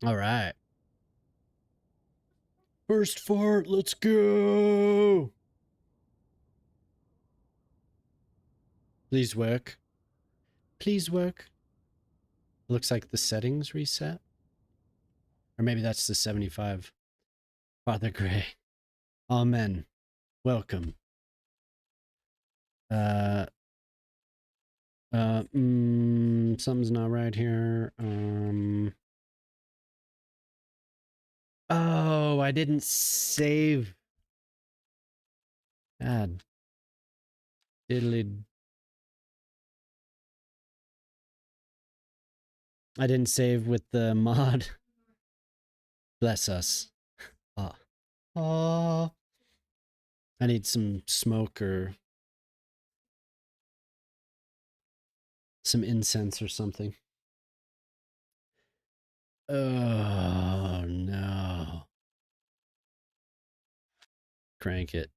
All right. First fart, let's go. Please work. Please work. Looks like the settings reset. Or maybe that's the 75. Father Gray. Amen. Welcome. Something's not right here. Oh, I didn't save. God. Diddly. I didn't save with the mod. Bless us. Oh. Oh. I need some smoke or some incense or something. Oh, no. Crank it.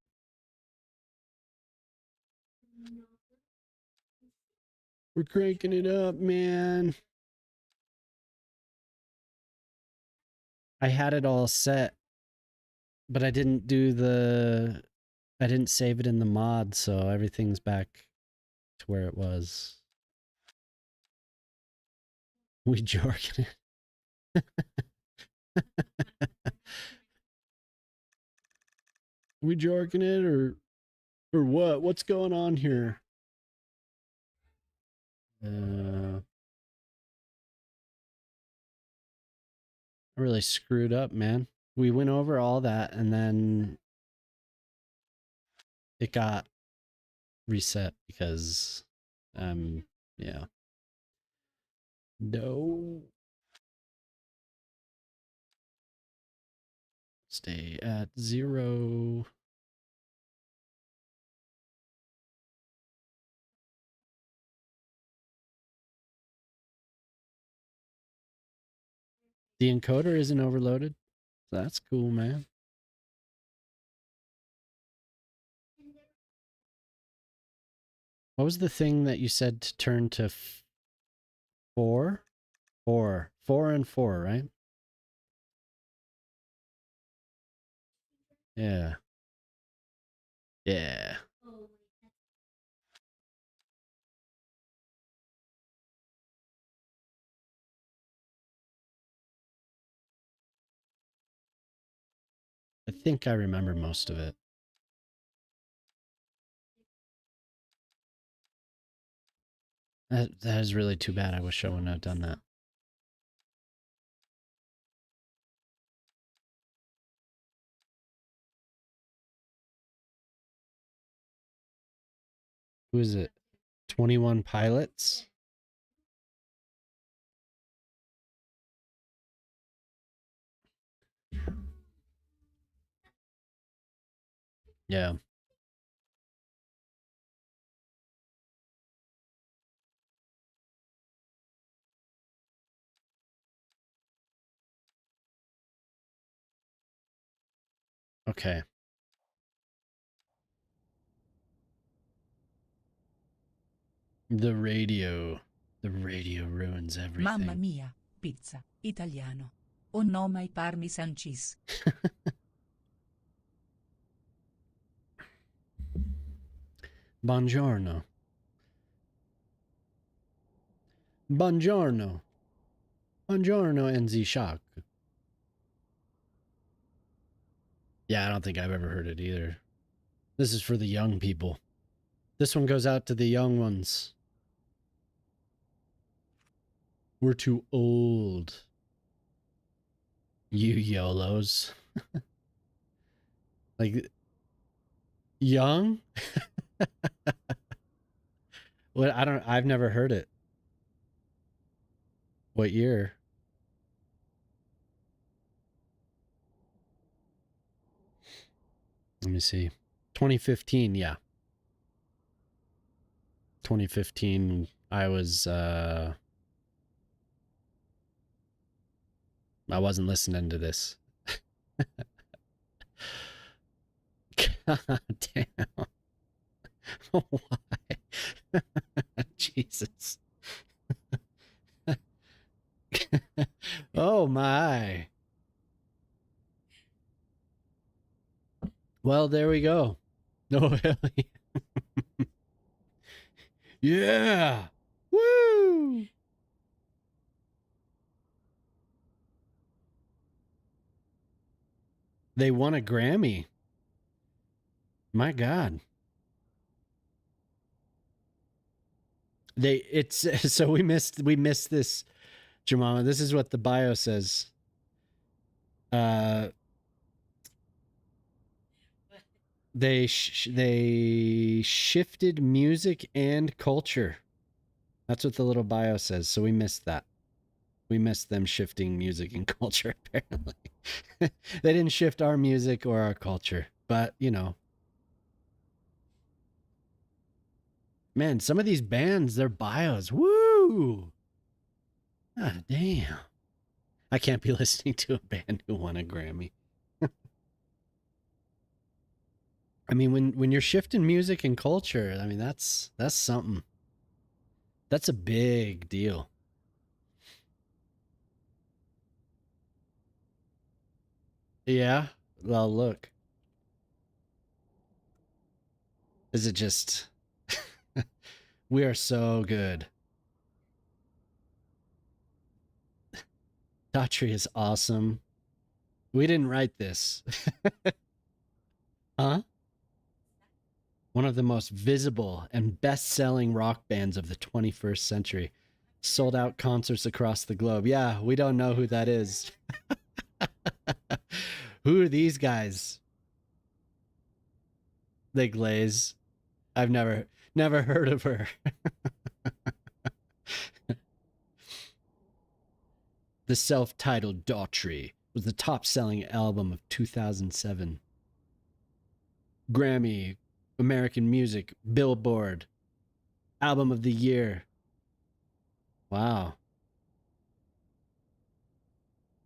We're cranking it up, man. I had it all set, but I didn't save it in the mod, so everything's back to where it was. We jarking it. We jarking it or what? What's going on here? I really screwed up, man. We went over all that and then it got reset because yeah. No. Stay at 0. The encoder isn't overloaded. That's cool, man. What was the thing that you said to turn to 4? 4. 4 and 4, right? Yeah. Yeah. I think I remember most of it. That is really too bad. I wish I wouldn't have done that. Who is it? 21 Pilots? Yeah. Okay. The radio. The radio ruins everything. Mamma mia, pizza, italiano. Oh no, my parmesan cheese. Buongiorno. Buongiorno. Buongiorno, NZ Shock. Yeah, I don't think I've ever heard it either. This is for the young people. This one goes out to the young ones. We're too old. You YOLOs. Like, young? What? I've never heard it. What year? Let me see. 2015, yeah. 2015, I wasn't listening to this. God damn. Why? Jesus. Oh my. Well, there we go. Oh, hell yeah. Yeah. Woo! They won a Grammy. My God. So we missed this, Jemima. This is what the bio says. They shifted music and culture. That's what the little bio says. So we missed that. We missed them shifting music and culture, apparently. They didn't shift our music or our culture, but you know. Man, some of these bands, their bios, woo! Ah, damn. I can't be listening to a band who won a Grammy. I mean, when you're shifting music and culture, I mean, that's something. That's a big deal. Yeah. Well, look. Is it just we are so good. Daughtry is awesome. We didn't write this. Huh? One of the most visible and best-selling rock bands of the 21st century. Sold out concerts across the globe. Yeah, we don't know who that is. Who are these guys? They glaze. I've never heard of her. The self-titled Daughtry was the top-selling album of 2007. Grammy, American Music, Billboard, Album of the Year. Wow.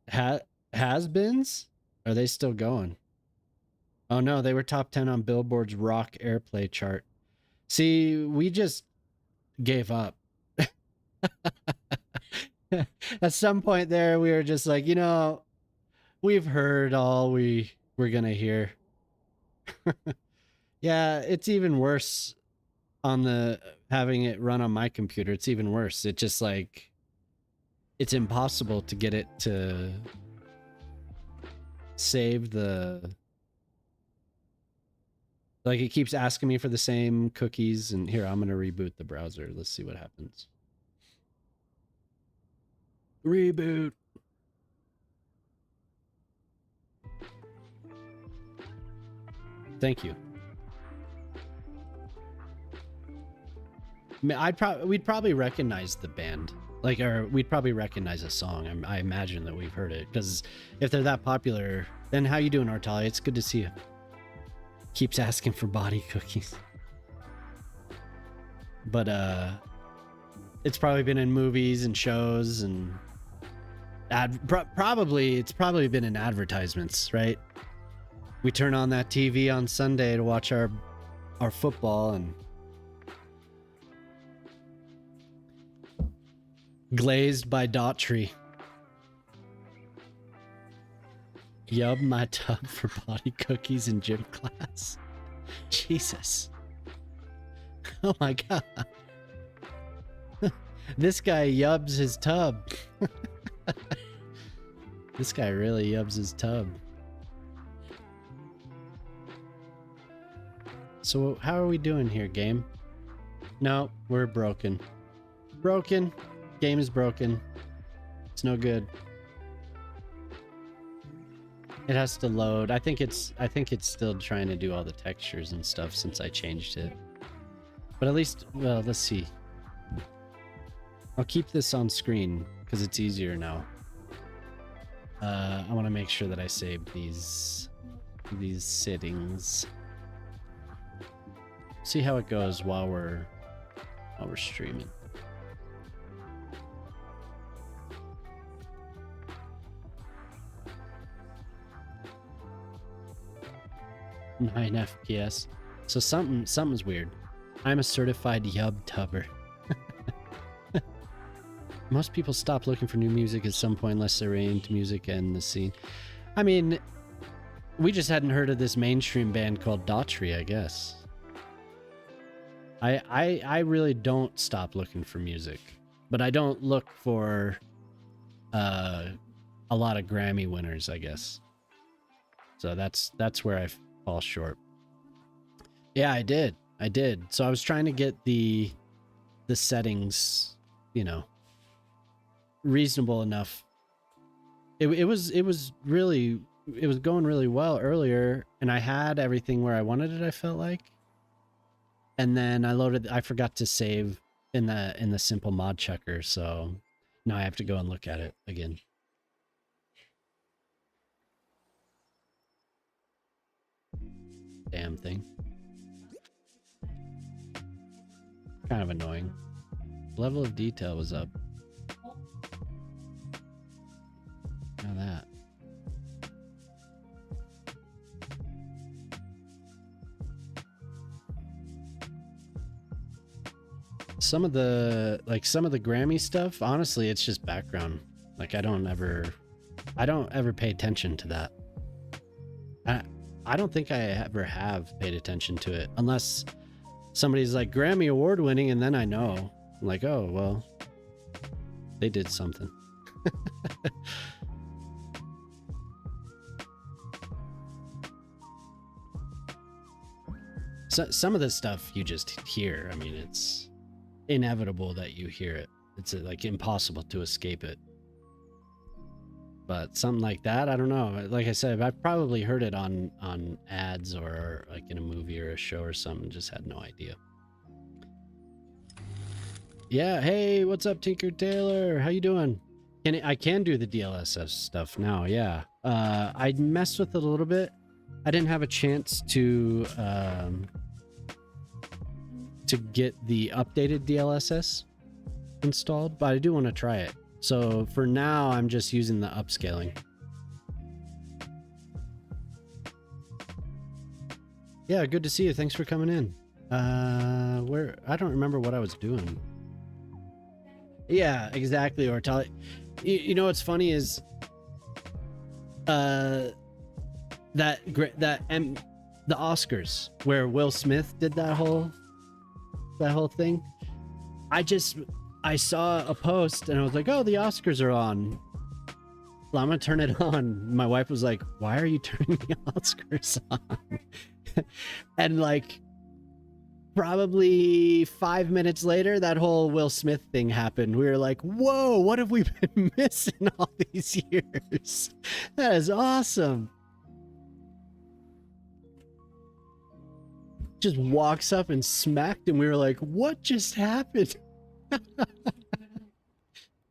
Has-beens? Are they still going? Oh no, they were top 10 on Billboard's rock airplay chart. See, we just gave up. At some point there, we were just like, you know, we've heard all we're gonna hear. Yeah, it's even worse on the having it run on my computer. It's even worse. It just like it's impossible to get it to save the like it keeps asking me for the same cookies. And here, I'm gonna reboot the browser. Let's see what happens. Reboot. Thank you. I mean, we'd probably recognize the band, like, or we'd probably recognize a song. I imagine that we've heard it because if they're that popular, then how you doing, Artalia? It's good to see you. Keeps asking for body cookies, but it's probably been in movies and shows and it's probably been in advertisements, right? We turn on that TV on Sunday to watch our football and glazed by Daughtry. Yub my tub for body cookies in gym class. Jesus. Oh my god. This guy yubs his tub. This guy really yubs his tub. So how are we doing here, game? No, we're broken. Broken. Game is broken. It's no good. It has to load. I think it's still trying to do all the textures and stuff since I changed it. But at least, well, let's see. I'll keep this on screen because it's easier now. I want to make sure that I save these settings. See how it goes while we're streaming. Nine FPS. So something's weird. I'm a certified yub tubber. Most people stop looking for new music at some point unless they're into music and the scene. I mean, we just hadn't heard of this mainstream band called Daughtry, I guess. I really don't stop looking for music, but I don't look for a lot of Grammy winners, I guess. So that's where I fall short. Yeah, I did. So I was trying to get the settings, you know, reasonable enough. It was going really well earlier, and I had everything where I wanted it, I felt like. And then I forgot to save in the simple mod checker, so now I have to go and look at it again. Damn thing. Kind of annoying. Level of detail was up. Now that. Some of the Grammy stuff, honestly, it's just background. Like I don't ever pay attention to that. I don't think I ever have paid attention to it unless somebody's like Grammy award winning, and then I know. I'm like, oh well, they did something. So some of this stuff you just hear. I mean, it's inevitable that you hear it. It's like impossible to escape it. But something like that, I don't know. Like I said, I've probably heard it on ads or like in a movie or a show or something. Just had no idea. Yeah, hey, what's up, Tinker Taylor? How you doing? I can do the DLSS stuff now. Yeah, I messed with it a little bit. I didn't have a chance to get the updated DLSS installed, but I do want to try it. So for now, I'm just using the upscaling. Yeah, good to see you. Thanks for coming in. I don't remember what I was doing. Yeah, exactly. Or tell you know what's funny is the Oscars where Will Smith did that whole thing. I saw a post and I was like, oh, the Oscars are on. Well, I'm gonna turn it on. My wife was like, why are you turning the Oscars on? And like probably 5 minutes later, that whole Will Smith thing happened. We were like, whoa, what have we been missing all these years? That is awesome. Just walks up and smacked, and we were like, what just happened?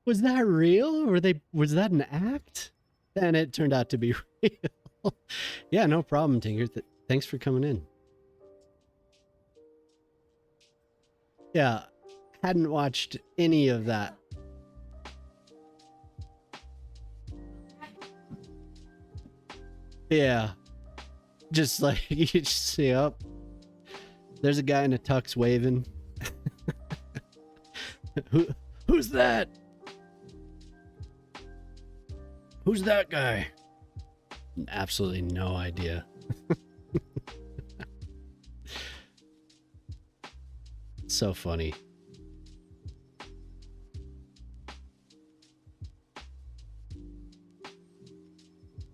Was that real? Was that an act? And it turned out to be real. Yeah, no problem, Tinker. Thanks for coming in. Yeah, hadn't watched any of that. Yeah, just like you just see up. There's a guy in a tux waving. Who's that? Who's that guy? Absolutely no idea. So funny.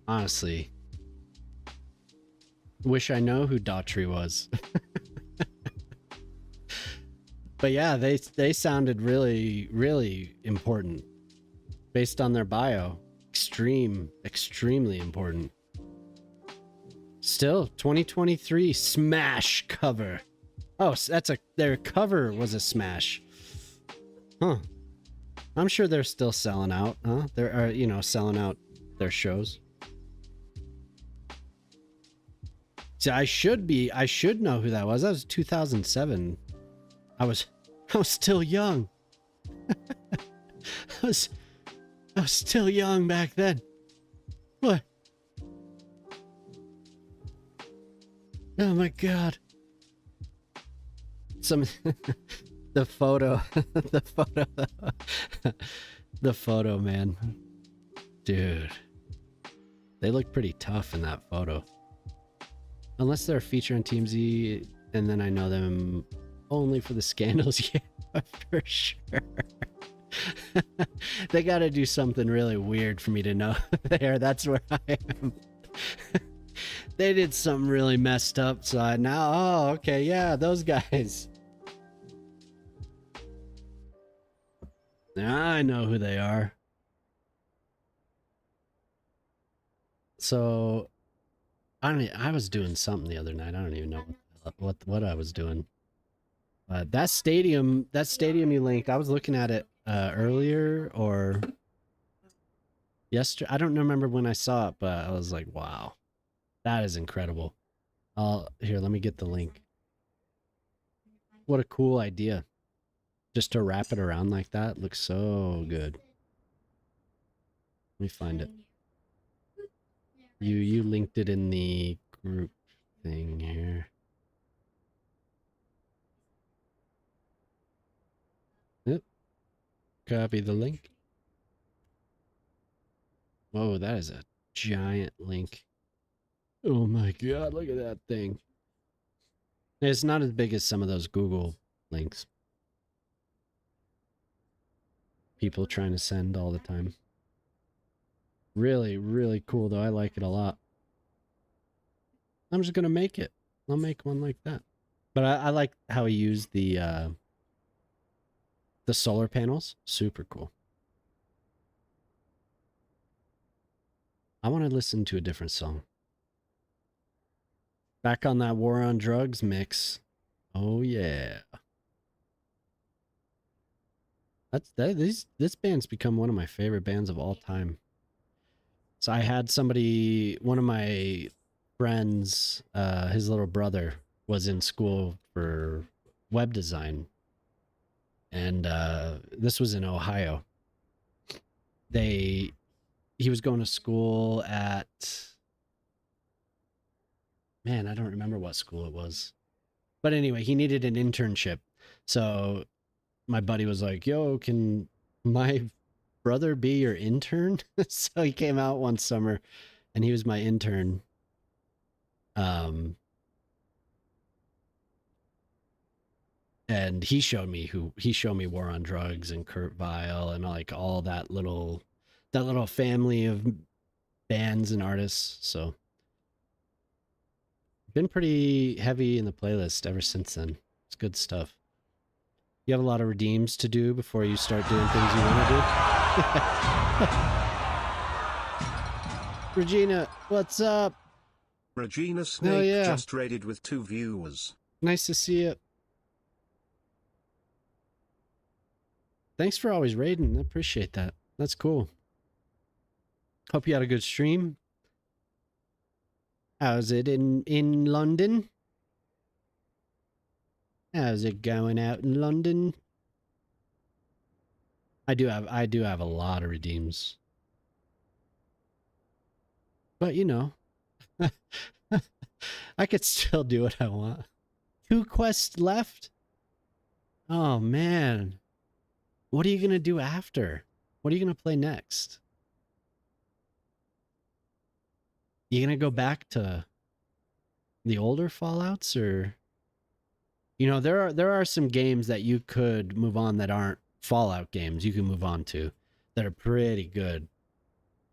Honestly, wish I know who Daughtry was. But yeah, they sounded really, really important based on their bio. Extremely important. Still, 2023 smash cover. Oh, their cover was a smash. Huh. I'm sure they're still selling out, huh? They're, selling out their shows. See, I should know who that was. That was 2007. I was still young. I was still young back then. What? Oh my god. The photo. The photo, man. Dude. They look pretty tough in that photo. Unless they're a feature on TMZ, and then I know them only for the scandals. Yeah, for sure. They gotta do something really weird for me to know there. That's where I am. They did something really messed up, so I now, oh, okay, yeah, those guys. Now I know who they are. So, I was doing something the other night. I don't even know what I was doing. That stadium you linked, I was looking at it earlier or yesterday. I don't remember when I saw it, but I was like, wow, that is incredible. Here, let me get the link. What a cool idea. Just to wrap it around like that looks so good. Let me find it. You linked it in the group thing here. Yep. Copy the link. Whoa, that is a giant link. Oh my god, look at that thing. It's not as big as some of those Google links. People trying to send all the time. Really, really cool though. I like it a lot. I'm just gonna make it. I'll make one like that. But I like how he used the solar panels. Super cool. I want to listen to a different song. Back on that War on Drugs mix. Oh yeah. This band's become one of my favorite bands of all time. So I had somebody, one of my friends, his little brother was in school for web design. And this was in Ohio. He was going to school at, man, I don't remember what school it was. But anyway, he needed an internship. So my buddy was like, yo, can my brother be your intern? So he came out one summer and he was my intern. And he showed me War on Drugs and Kurt Vile and like all that little family of bands and artists. So been pretty heavy in the playlist ever since then. It's good stuff. You have a lot of redeems to do before you start doing things you want to do. Regina, what's up? Regina Snake just raided with 2 viewers. Nice to see you. Thanks for always raiding. I appreciate that. That's cool. Hope you had a good stream. How's it in London? How's it going out in London? I do have a lot of redeems. But you know, I could still do what I want. 2 quests left? Oh man. What are you going to do after? What are you going to play next? You going to go back to the older Fallouts, or you know, there are some games that you could move on that aren't Fallout games you can move on to that are pretty good.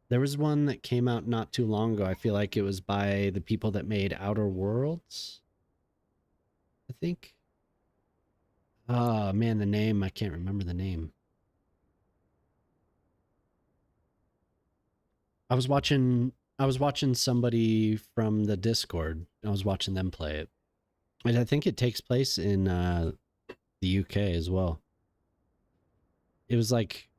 There was one that came out not too long ago. I feel like it was by the people that made Outer Worlds, I think. Oh man, the name, I can't remember the name. I was watching somebody from the Discord. I was watching them play it. And I think it takes place in the UK as well. It was like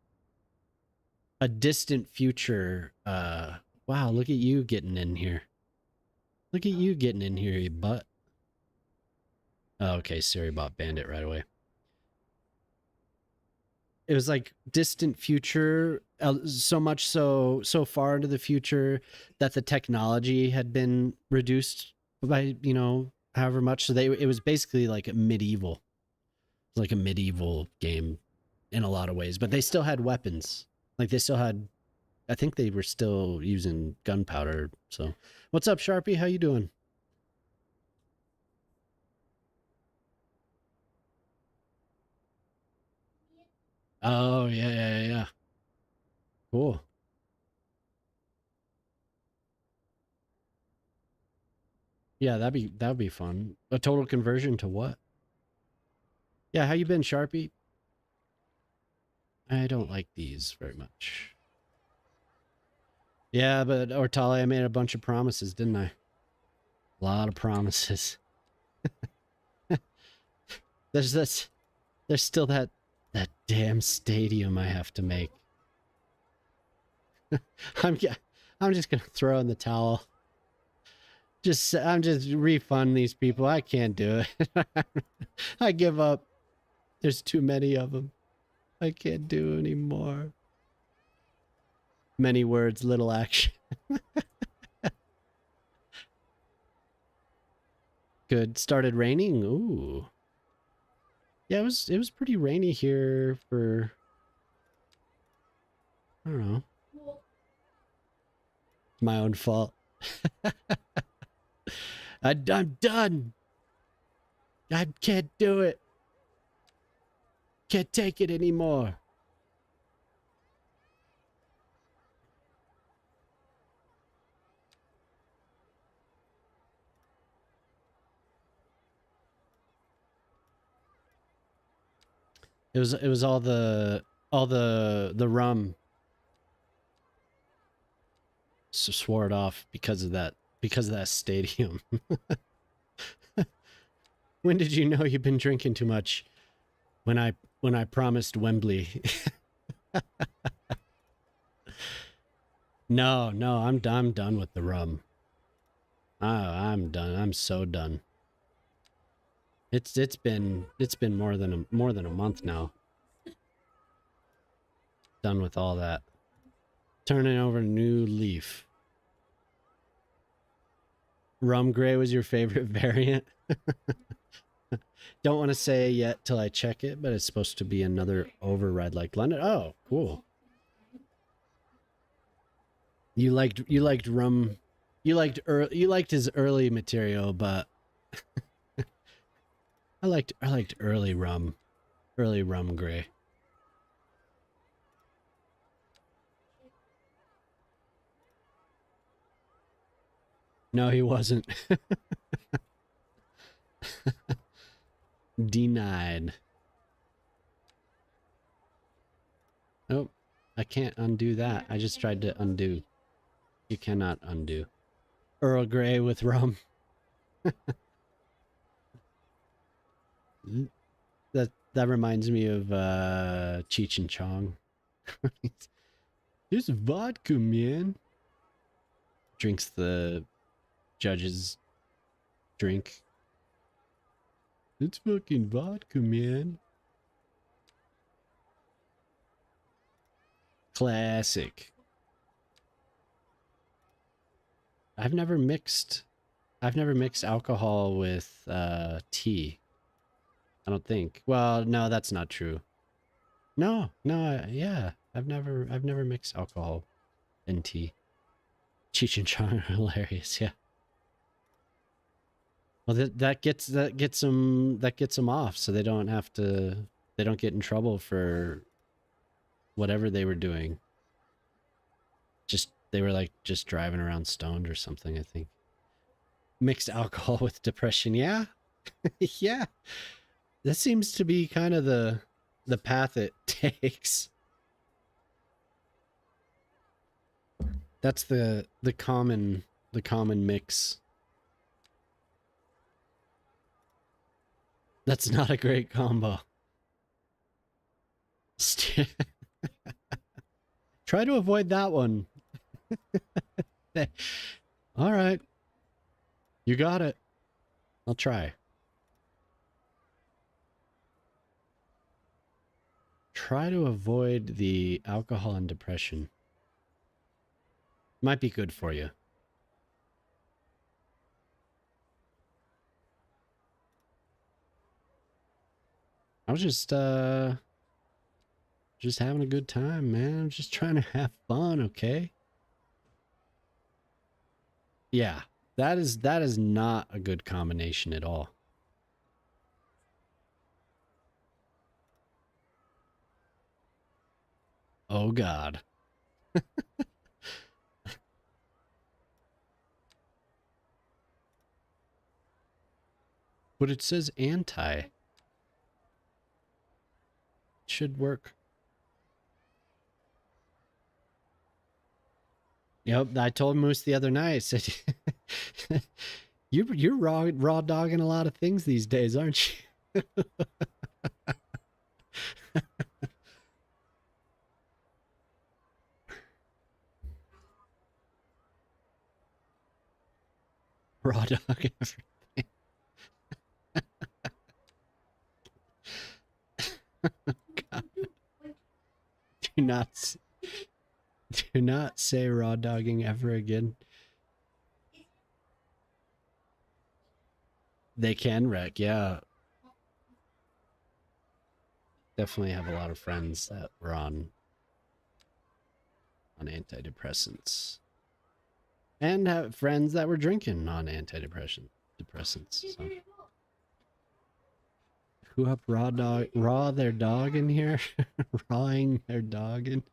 a distant future. Wow, look at you getting in here. Look at you getting in here, you butt. Oh, okay, Siri bot banned it right away. It was like distant future, so much so far into the future that the technology had been reduced by, you know, however much. So it was basically like a medieval. It was like a medieval game in a lot of ways, but they still had weapons. Like they still had, I think they were still using gunpowder. So, what's up, Sharpie? How you doing? Oh yeah. Cool. Yeah, that'd be fun. A total conversion to what? Yeah, how you been, Sharpie? I don't like these very much. Yeah, but Ortale, I made a bunch of promises, didn't I? A lot of promises. There's this. There's still that damn stadium I have to make. I'm just gonna throw in the towel. I'm just refund these people. I can't do it. I give up. There's too many of them. I can't do anymore. Many words, little action. Good. Started raining. Ooh. Yeah, it was pretty rainy here for, I don't know. It's my own fault. I'm done. I can't do it. Can't take it anymore. It was all the rum. So swore it off because of that stadium. When did you know you've been drinking too much? When I promised Wembley. No, I'm done with the rum. Oh, I'm done. I'm so done. It's been more than a month now. Done with all that. Turning over a new leaf. Rum gray was your favorite variant? Don't want to say yet till I check it, but it's supposed to be another override like London. Oh, cool. You liked rum. You liked his early material, but I liked early rum gray. No, he wasn't. Denied. Oh, I can't undo that. I just tried to undo. You cannot undo. Earl Grey with rum. That reminds me of Cheech and Chong. There's vodka, man. Drinks the judge's drink. It's fucking vodka, man. Classic. I've never mixed alcohol with tea. I don't think. Well, no, that's not true. No, yeah. I've never mixed alcohol in tea. Cheech and Chong are hilarious, yeah. Well, that gets them off, so they don't get in trouble for whatever they were doing. They were like just driving around stoned or something, I think. Mixed alcohol with depression, yeah. Yeah. That seems to be kind of the path it takes. That's the common mix. That's not a great combo. Try to avoid that one. All right. You got it. I'll try. Try to avoid the alcohol and depression. Might be good for you. I was just Just having a good time, man. I'm just trying to have fun, okay? Yeah, that is not a good combination at all. Oh God. But it says anti. It should work. Yep, I told Moose the other night. I said, "You're raw dogging a lot of things these days, aren't you?" Raw dog everything. God. Do not say raw dogging ever again. They can wreck, yeah. Definitely have a lot of friends that were on antidepressants. And have friends that were drinking on antidepressants. So. Who up raw their dog in here? Rawing their dog in.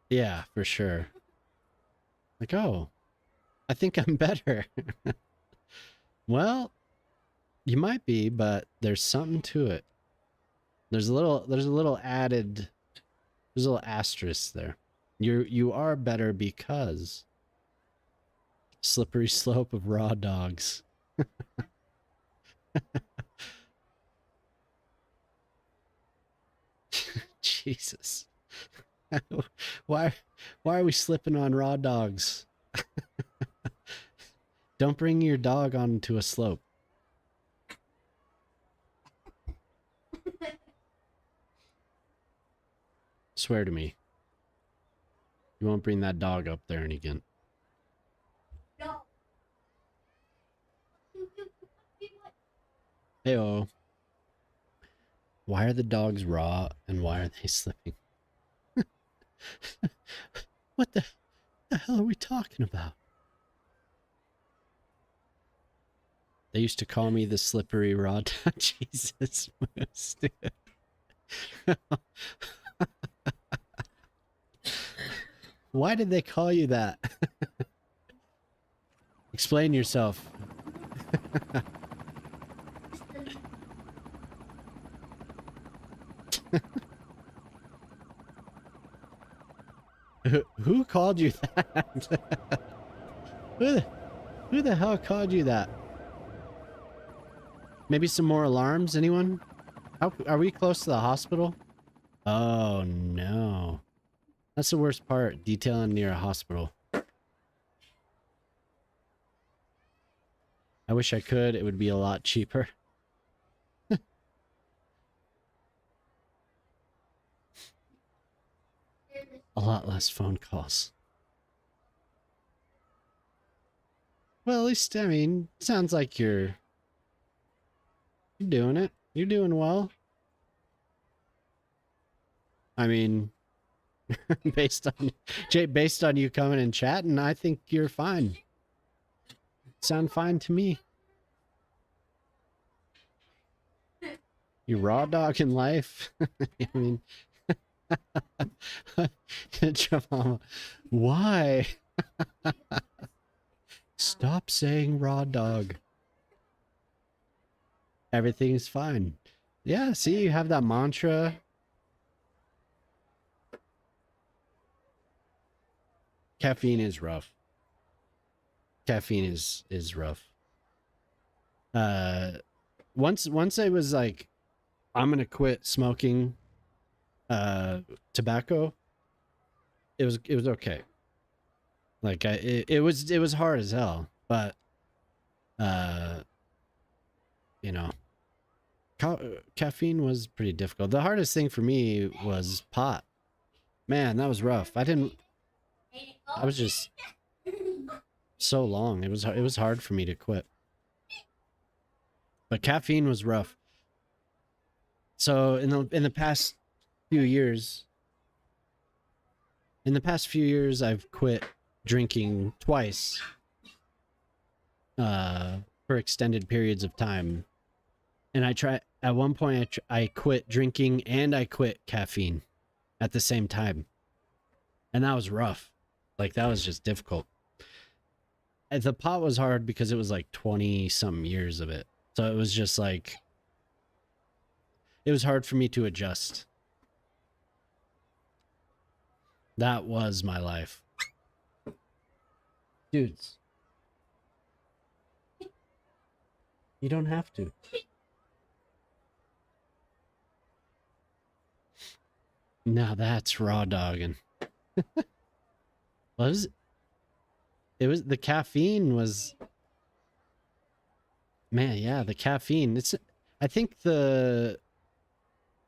Yeah, for sure. Like, oh, I think I'm better. Well, you might be, but there's something to it. There's a little asterisk there. You are better because slippery slope of raw dogs. Jesus. Why are we slipping on raw dogs? Don't bring your dog onto a slope. Swear to me. You won't bring that dog up there and again. Hey-oh. Why are the dogs raw and why are they slipping? What the hell are we talking about? They used to call me the slippery raw dog. Jesus. Why did they call you that? Explain yourself. Who called you that? Who the hell called you that? Maybe some more alarms, anyone? Are we close to the hospital? Oh no. That's the worst part, detailing near a hospital. I wish I could, it would be a lot cheaper. A lot less phone calls. Well, at least, I mean, sounds like you're doing it. You're doing well. I mean, based on you coming and chatting, I think you're fine. Sound fine to me. You raw dog in life. I mean, why? Stop saying raw dog. Everything's fine. Yeah, see, you have that mantra. Caffeine is rough. Caffeine is rough. Once I was like, I'm gonna quit smoking tobacco, it was okay. Like it was hard as hell, but you know, caffeine was pretty difficult. The hardest thing for me was pot. Man, that was rough. I was just so long. It was hard for me to quit. But caffeine was rough. So in the past few years, I've quit drinking twice for extended periods of time. And at one point I quit drinking and I quit caffeine at the same time. And that was rough. Like, that was just difficult. And the pot was hard because it was like 20 something years of it. So it was just like, it was hard for me to adjust. That was my life. Dudes. You don't have to. Now that's raw dogging. Was it was the caffeine was, man, yeah, the caffeine. I think the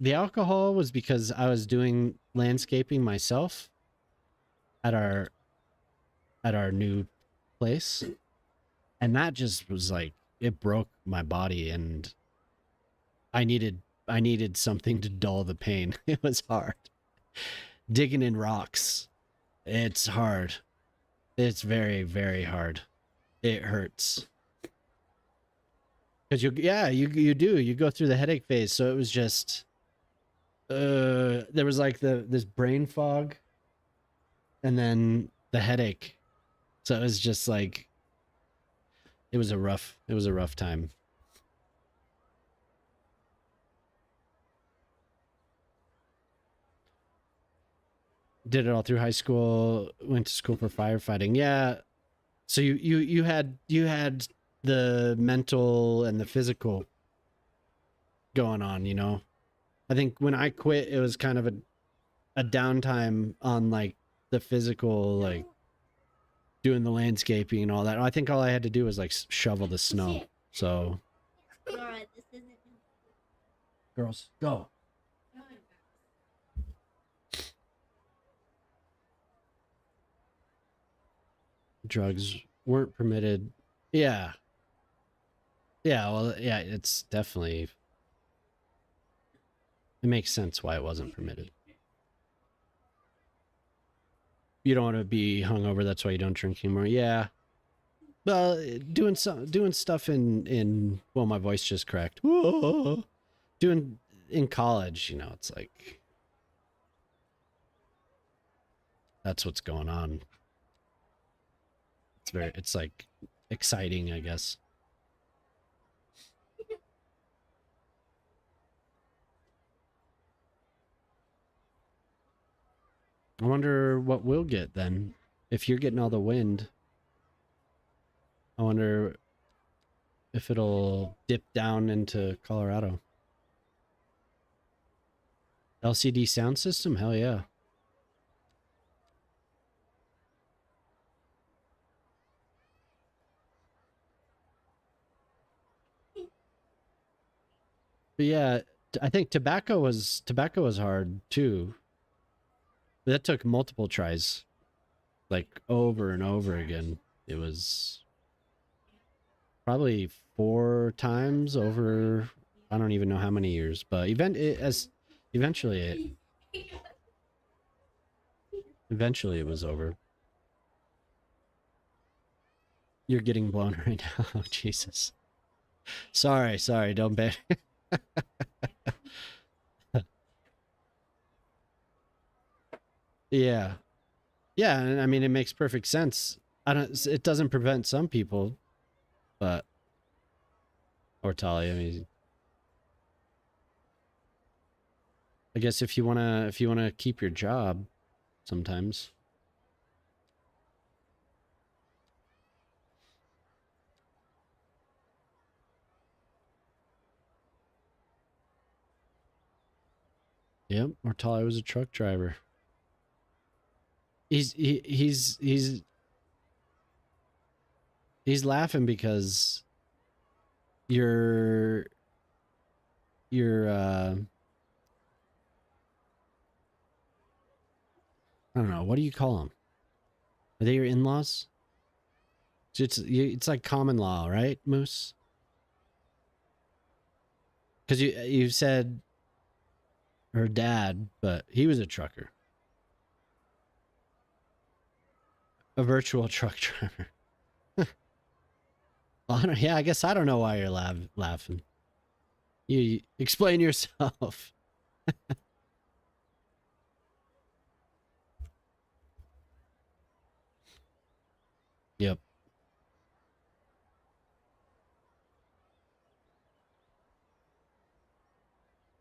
alcohol was because I was doing landscaping myself at our new place. And that just was like, it broke my body, and I needed something to dull the pain. It was hard. Digging in rocks. It's hard. It's very, very hard. It hurts. Because you do. You go through the headache phase. So it was just, there was like this brain fog and then the headache. So it was just like, it was a rough time. Did it all through high school, went to school for firefighting. Yeah. So you had the mental and the physical going on, you know. I think when I quit, it was kind of a downtime on like the physical, like doing the landscaping and all that. I think all I had to do was like shovel the snow. So girls, go. Drugs weren't permitted. Yeah. Yeah, well, yeah, it's definitely, it makes sense why it wasn't permitted. You don't want to be hungover, that's why you don't drink anymore. Yeah. Well, doing stuff in well, my voice just cracked. Whoa. Doing in college, you know, it's like, that's what's going on. It's like exciting, I guess. I wonder what we'll get then. If you're getting all the wind, I wonder if it'll dip down into Colorado. LCD sound system? Hell yeah. But yeah, I think tobacco was hard too. But that took multiple tries, like over and over again. It was probably 4 times over, I don't even know how many years, but eventually it was over. You're getting blown right now. Oh, Jesus. Sorry, don't bet. Yeah. Yeah, and I mean, it makes perfect sense. It doesn't prevent some people, but, or Tali, I mean, I guess if you wanna keep your job sometimes. Yep, Mortali was a truck driver. He's laughing because you're I don't know, what do you call them? Are they your in-laws? It's like common law, right, Moose? Because you said her dad, but he was a trucker, a virtual truck driver. Well, yeah, I guess I don't know why you're laughing. You explain yourself. Yep.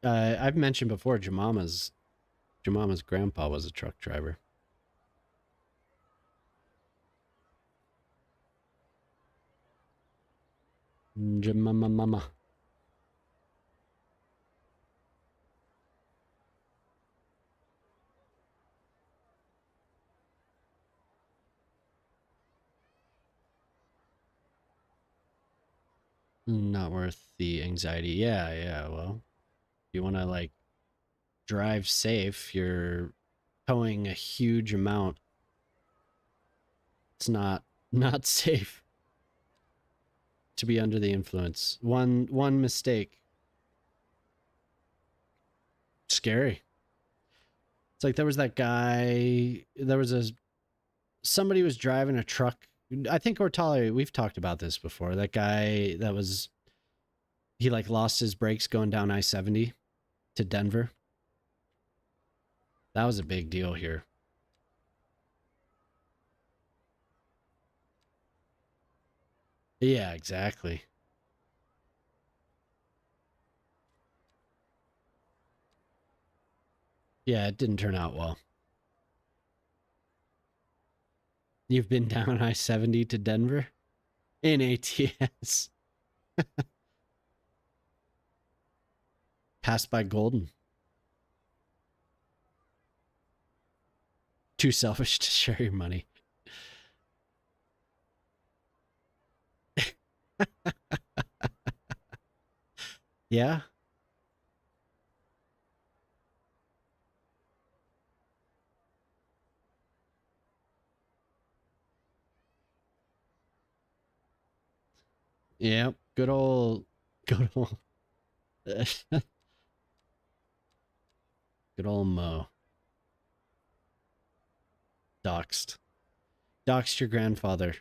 I've mentioned before, Jemama's grandpa was a truck driver. Jemama. Not worth the anxiety. Yeah. Well, you want to like drive safe. You're towing a huge amount. It's not safe to be under the influence. One mistake. Scary. It's like there was that guy. Somebody was driving a truck. I think we've talked about this before. That guy he like lost his brakes going down I-70 to Denver. That was a big deal here. Yeah, exactly. Yeah, it didn't turn out well. You've been down I-70 to Denver in ATS. Passed by Golden. Too selfish to share your money. Yeah. Yep. Good old good old Mo. Doxed your grandfather.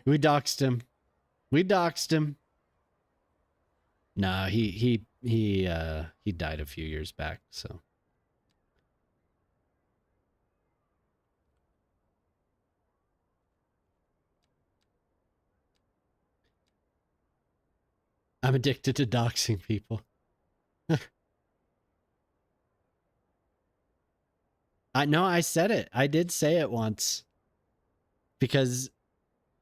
We doxed him. Nah, he died a few years back, so. I'm addicted to doxing people. I said it. I did say it once. Because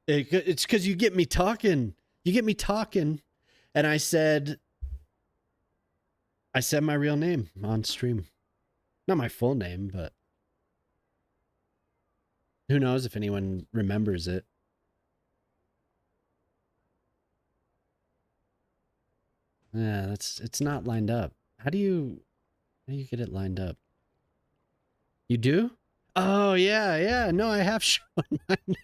it's because you get me talking. And I said my real name on stream. Not my full name, but who knows if anyone remembers it. Yeah, it's not lined up. How do you get it lined up? You do? Oh yeah. No, I have shown my name.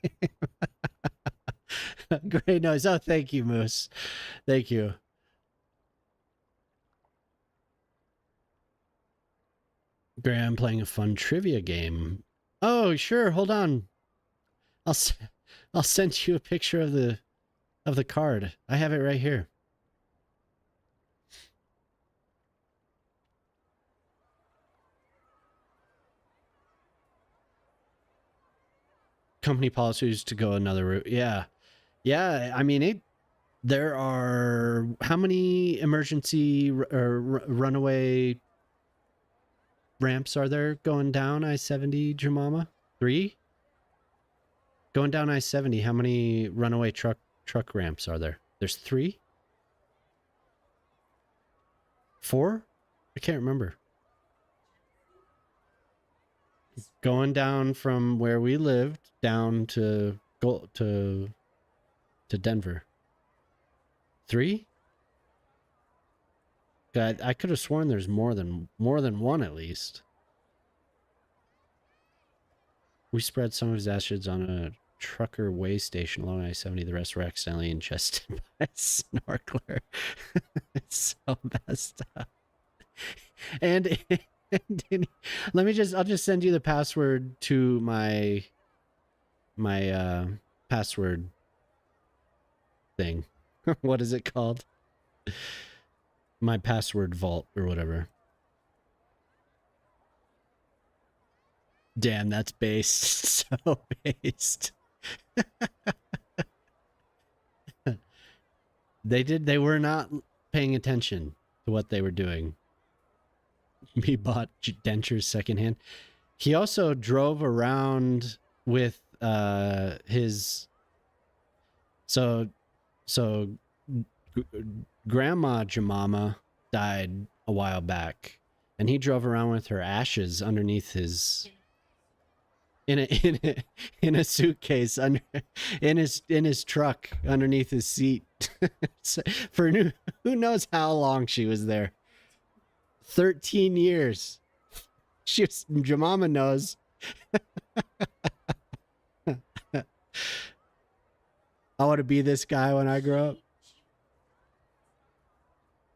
Great noise. Oh, thank you, Moose. Thank you. Graham playing a fun trivia game. Oh, sure. Hold on. I'll send you a picture of the card. I have it right here. Company policies to go another route. Yeah. I mean, there are how many emergency runaway ramps are there going down I-70, Jemama? 3? Going down I-70, how many runaway truck ramps are there? There's 3? 4? I can't remember. Going down from where we lived down to Denver. 3? I could have sworn there's more than one at least. We spread some of his ashes on a trucker way station along I-70. The rest were accidentally ingested by a snorkeler. It's so messed up. And I'll just send you the password to my password thing. What is it called? My password vault or whatever. Damn, that's based. So based. They were not paying attention to what they were doing. He bought dentures secondhand. He also drove around with his Grandma Jemima died a while back, and he drove around with her ashes underneath his in a suitcase under in his truck underneath his seat for who knows how long she was there. 13 years. Jemima knows. I want to be this guy when I grow up.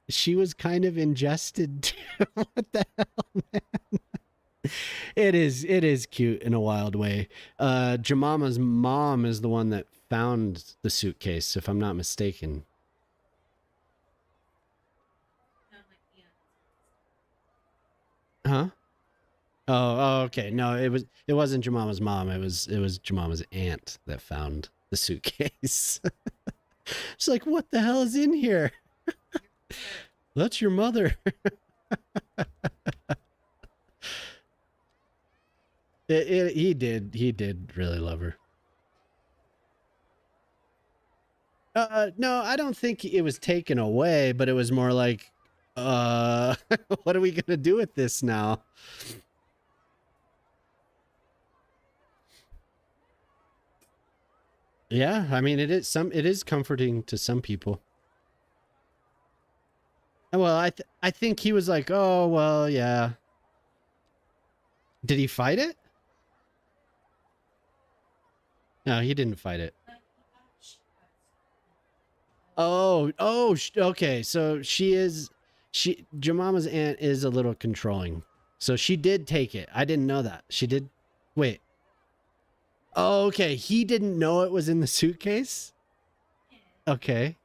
She was kind of ingested too. What the hell, man? It is cute in a wild way. Jemima's mom is the one that found the suitcase, if I'm not mistaken. Huh? Oh, okay. No, it wasn't Jemima's mom. It was Jemima's aunt that found the suitcase. She's like, what the hell is in here? That's your mother. He did really love her. No, I don't think it was taken away, but it was more like, what are we gonna do with this now? Yeah, I mean, it is comforting to some people. Well, I think he was like, oh, well, yeah. Did he fight it? No, he didn't fight it. Oh, okay. So Jemima's aunt is a little controlling. So she did take it. I didn't know that. She did. Wait. Oh, okay. He didn't know it was in the suitcase? Okay.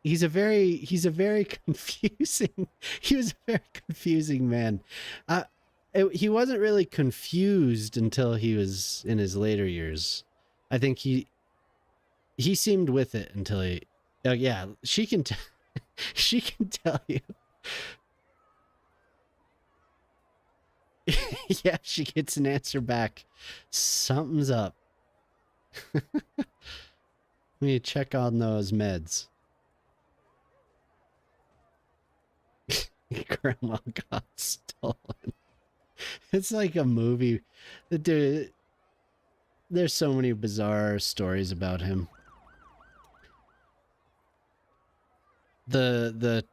He's a very confusing, he was a very confusing man. He wasn't really confused until he was in his later years. I think he seemed with it until he, yeah, she can tell you. Yeah, she gets an answer back. Something's up. Let me check on those meds. Grandma got stolen. It's like a movie. Dude, there's so many bizarre stories about him. The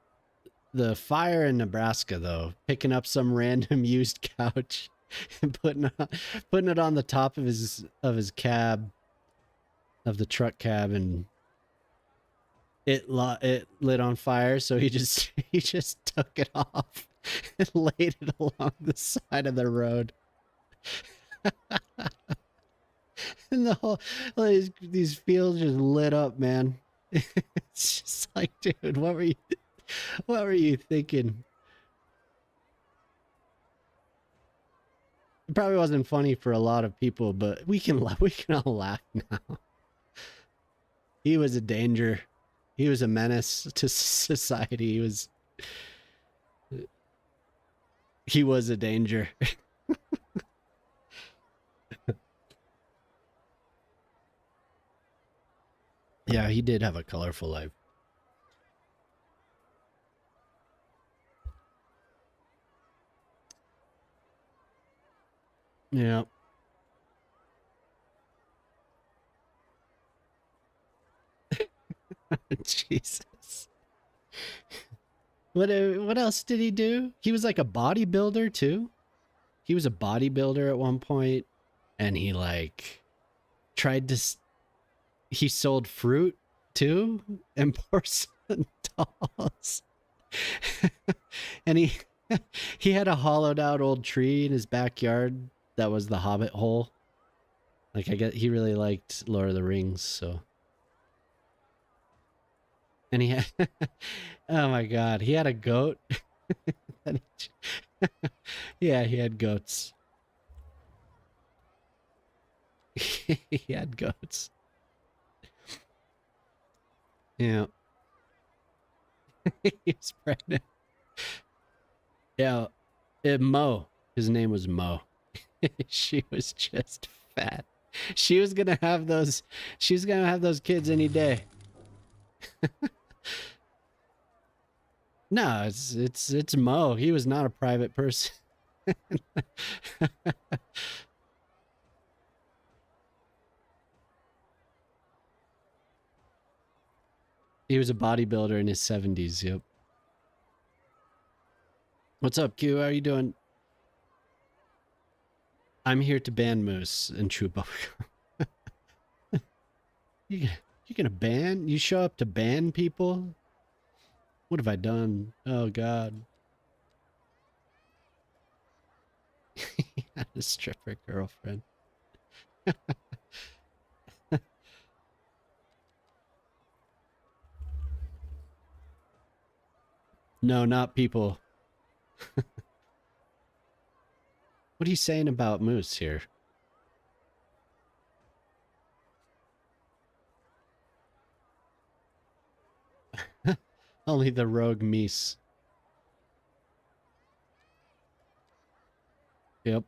fire in Nebraska, though, picking up some random used couch and putting it on the top of his cab, of the truck cab, and it lit on fire, so he just took it off and laid it along the side of the road. And the whole, these fields just lit up, man. It's just like, dude, what were you thinking? It probably wasn't funny for a lot of people, but we can all laugh now. He was a danger. He was a menace to society. He was a danger. Yeah, he did have a colorful life. Yeah. Jesus. What else did he do? He was like a bodybuilder too? he was a bodybuilder at one point, and he like tried to he sold fruit too and porcelain dolls. And he had a hollowed out old tree in his backyard that was the Hobbit hole. Like, I get he really liked Lord of the Rings, so. And he had oh my god, he had a goat. Yeah, he had goats. He had goats. Yeah. He was pregnant. Yeah. Mo. His name was Mo. She was just fat. She was gonna have those kids any day. No, it's Mo. He was not a private person. He was a bodybuilder in his 70s, yep. What's up, Q? How are you doing? I'm here to ban Moose and chew bubblegum. You're gonna ban? You show up to ban people? What have I done? Oh, God. He had a stripper girlfriend. No, not people. What are you saying about Moose here? Only the rogue Meese. Yep.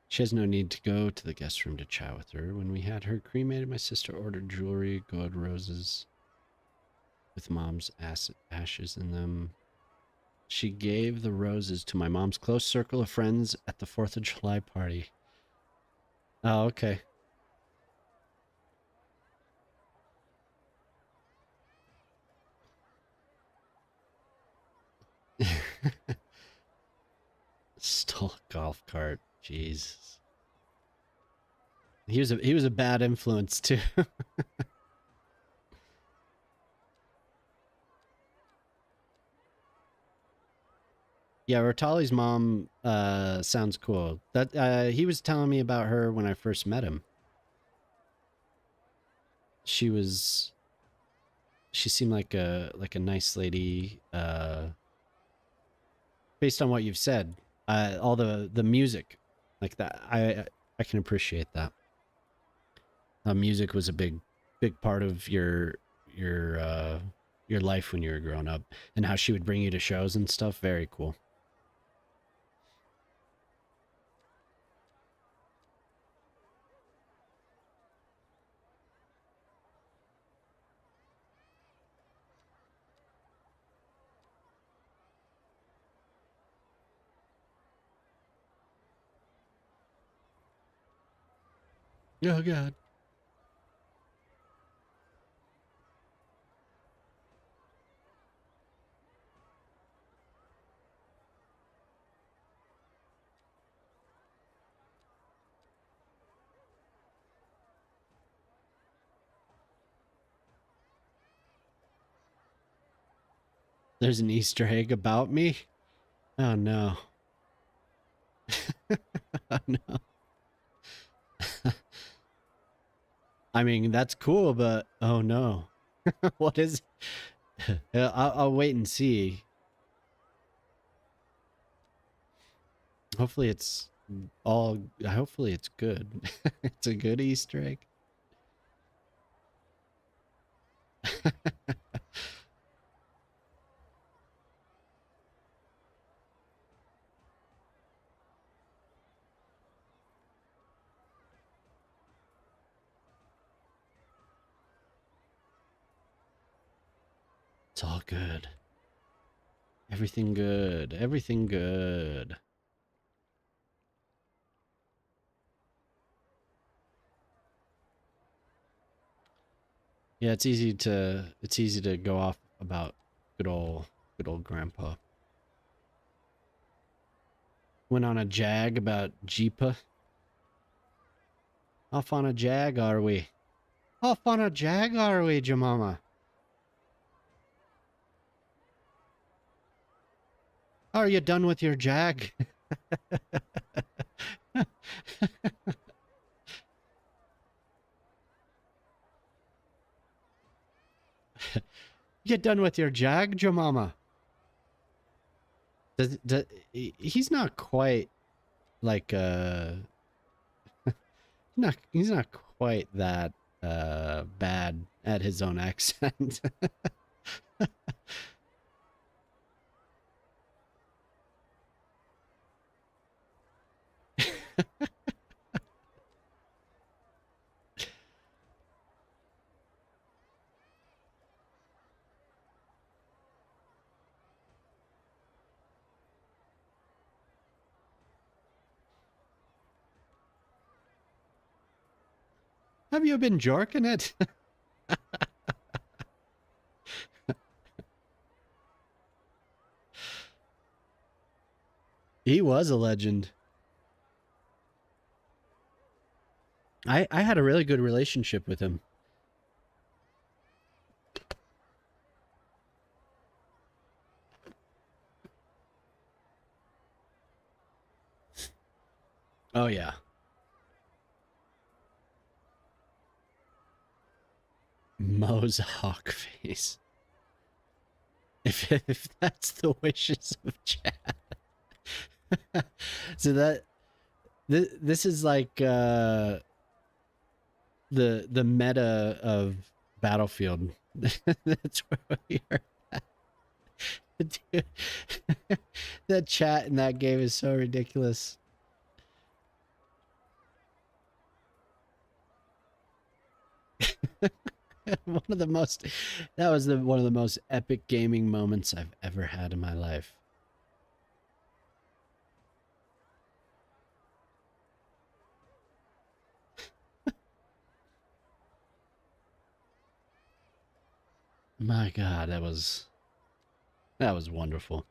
She has no need to go to the guest room to chat with her. When we had her cremated, my sister ordered jewelry, gold roses with mom's ashes in them. She gave the roses to my mom's close circle of friends at the 4th of July party. Oh, okay. Stole a golf cart. Jesus. He was a bad influence too. Yeah, Rotali's mom sounds cool. That he was telling me about her when I first met him. She seemed like a nice lady. Based on what you've said, all the music, like that, I can appreciate that. Music was a big part of your life when you were growing up, and how she would bring you to shows and stuff. Very cool. Oh, God. There's an Easter egg about me? Oh, no. Oh, no. I mean, that's cool, but oh, no. What is... I'll wait and see. Hopefully it's hopefully it's good. It's a good Easter egg. It's all good. Everything good. Everything good. Yeah, it's easy to go off about Good old grandpa. Went on a jag about Jeepa. Off on a jag, are we? Off on a jag, are we, Jemama? Are you done with your jag? You done with your jag, Jemama? He's not quite like he's not quite that bad at his own accent. Have you been jorking it? He was a legend. I had a really good relationship with him. Oh yeah. Mo's hawk face. If that's the wishes of Chad. So that this is like the meta of Battlefield. That's where we are at. Dude, that chat in that game is so ridiculous. One of the most one of the most epic gaming moments I've ever had in my life. My God, that was wonderful.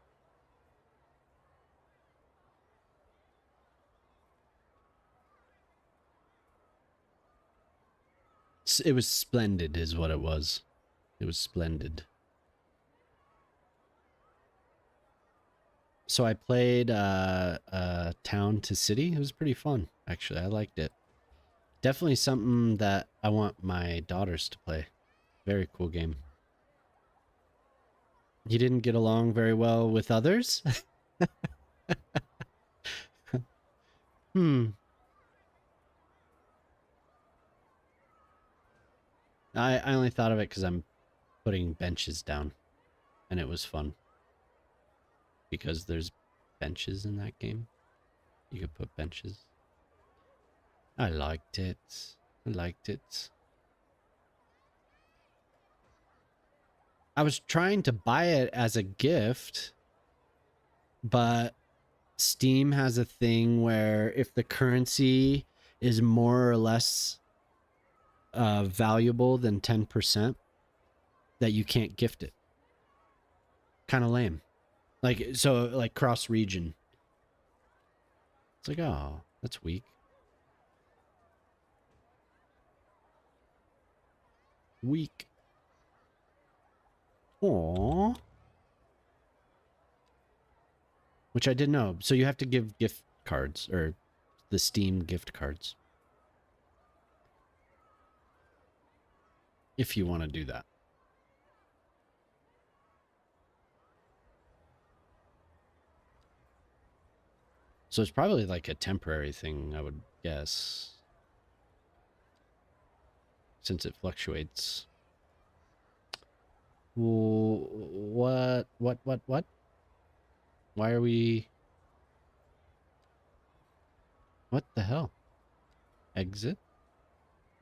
It was splendid is what it was. It was splendid. So I played Town to City. It was pretty fun, actually. I liked it. Definitely something that I want my daughters to play. Very cool game. You didn't get along very well with others? Hmm. I only thought of it because I'm putting benches down. And it was fun. Because there's benches in that game. You could put benches. I liked it. I liked it. I was trying to buy it as a gift, but Steam has a thing where if the currency is more or less valuable than 10%, that you can't gift it. Kind of lame. Like, so, like, cross-region. It's like, oh, that's weak. Weak. Aww. Which I didn't know. So you have to give gift cards, or the Steam gift cards. If you want to do that. So it's probably like a temporary thing, I would guess. Since it fluctuates. What? Why are we... What the hell? Exit?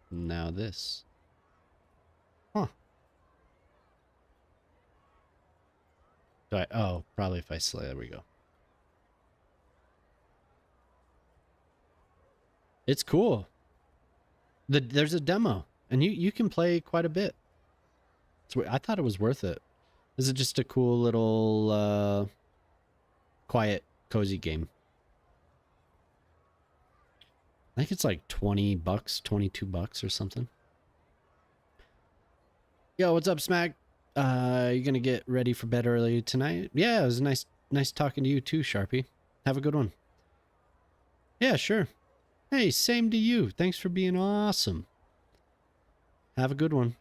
Now this. Huh. Do I... Oh, probably if I select... There we go. It's cool. There's a demo, and you can play quite a bit. I thought it was worth it. This is just a cool little quiet, cozy game. I think it's like 20 bucks, 22 bucks or something. Yo, what's up, Smack? You gonna get ready for bed early tonight? Yeah, it was nice talking to you too, Sharpie. Have a good one. Yeah, sure. Hey, same to you. Thanks for being awesome. Have a good one.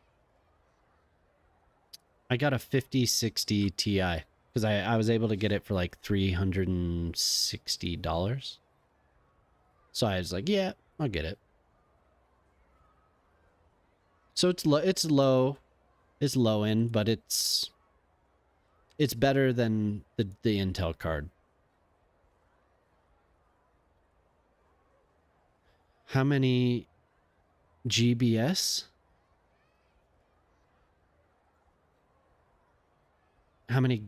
I got a 5060 Ti because I was able to get it for like $360. So I was like, yeah, I'll get it. So it's low end, but it's better than the Intel card. How many GBS? How many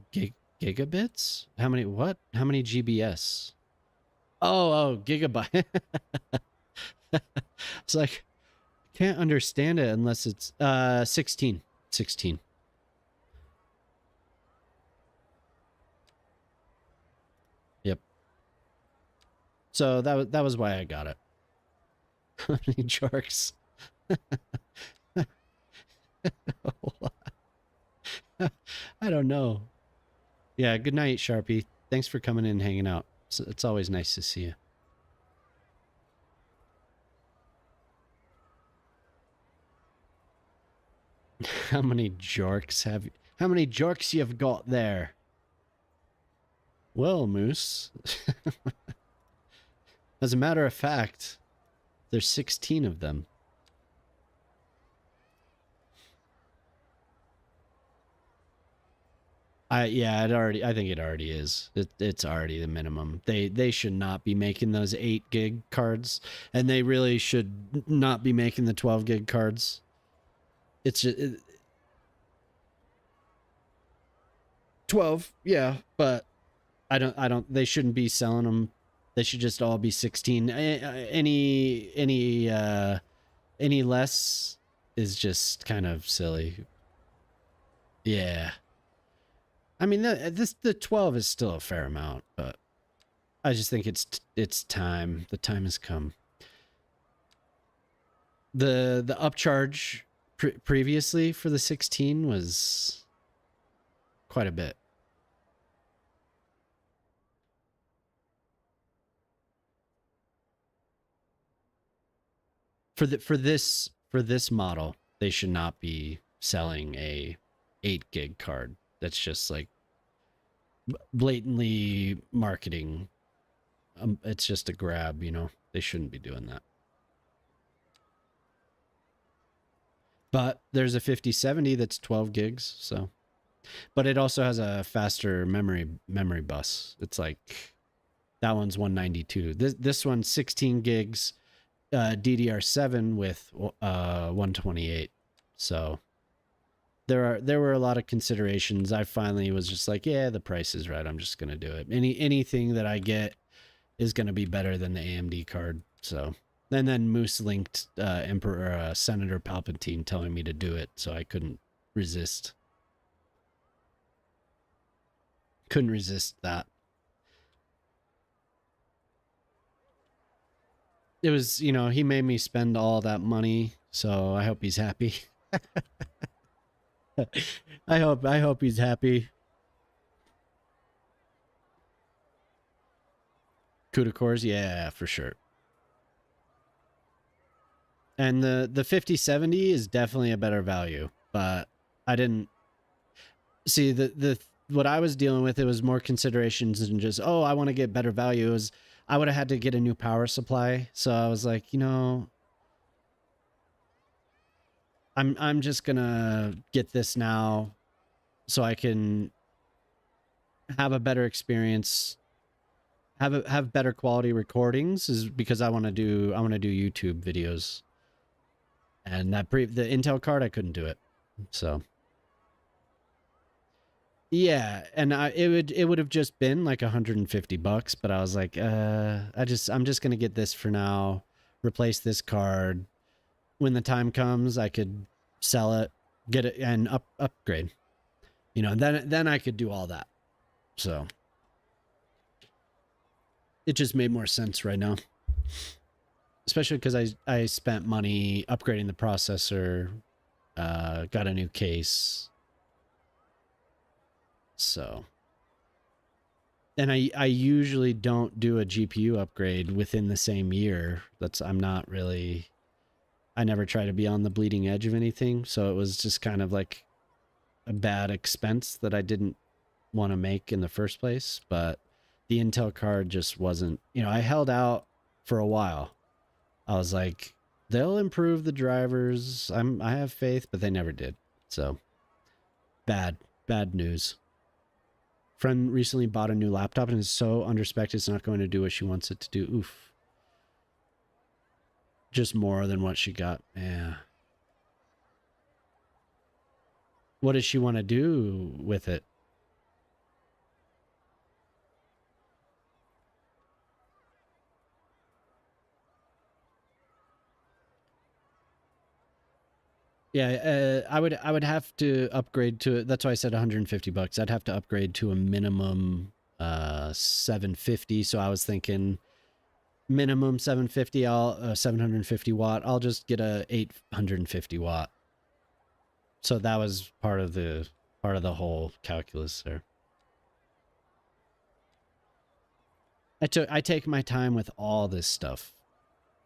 gigabits? How many what? How many GBS? Oh, gigabyte. It's like, can't understand it unless it's 16. Yep. So that was why I got it. How many jarks? I don't know. Yeah, good night, Sharpie. Thanks for coming in and hanging out. It's always nice to see you. How many jarks you've got there? Well, Moose. As a matter of fact, there's 16 of them. I think it already is. It's already the minimum. They should not be making those 8 gig cards, and they really should not be making the 12 gig cards. It's just 12, yeah, but I don't they shouldn't be selling them. They should just all be 16. Any less is just kind of silly. Yeah. I mean, the 12 is still a fair amount, but I just think it's time. The time has come. The upcharge previously for the 16 was quite a bit. For this model, they should not be selling a 8 gig card. That's just like blatantly marketing. It's just a grab, you know. They shouldn't be doing that. But there's a 5070 that's 12 gigs, so. But it also has a faster memory bus. It's like that one's 192. This one's 16 gigs, DDR7 with 128. So there were a lot of considerations. I finally was just like, yeah, the price is right. I'm just gonna do it. Anything that I get is gonna be better than the AMD card. So, and then Moose linked Senator Palpatine telling me to do it, so I couldn't resist. Couldn't resist that. It was, you know, he made me spend all that money, so I hope he's happy. I hope he's happy. CUDA cores, yeah, for sure. And the 5070 is definitely a better value, but I didn't see the what I was dealing with. It was more considerations than just, oh, I want to get better value. It was, I would have had to get a new power supply. So I was like, you know, I'm just gonna get this now so I can have a better experience, have better quality recordings, is because I want to do YouTube videos. And the Intel card, I couldn't do it. So yeah, and it would have just been like $150, but I was like, I'm just gonna get this for now, replace this card. When the time comes, I could sell it, get it, and upgrade. You know, then I could do all that. So it just made more sense right now. Especially because I spent money upgrading the processor, got a new case. So, and I usually don't do a GPU upgrade within the same year. I'm not really, I never try to be on the bleeding edge of anything. So it was just kind of like a bad expense that I didn't want to make in the first place. But the Intel card just wasn't, you know, I held out for a while. I was like, they'll improve the drivers. I have faith, but they never did. So bad news. Friend recently bought a new laptop and is so underspec'd it's not going to do what she wants it to do. Oof. Just more than what she got. Yeah. What does she want to do with it? Yeah, I would have to upgrade to it. That's why I said $150. I'd have to upgrade to a minimum 750. So I was thinking minimum 750. 750 watt. I'll just get a 850 watt. So that was part of the whole calculus there. I take my time with all this stuff.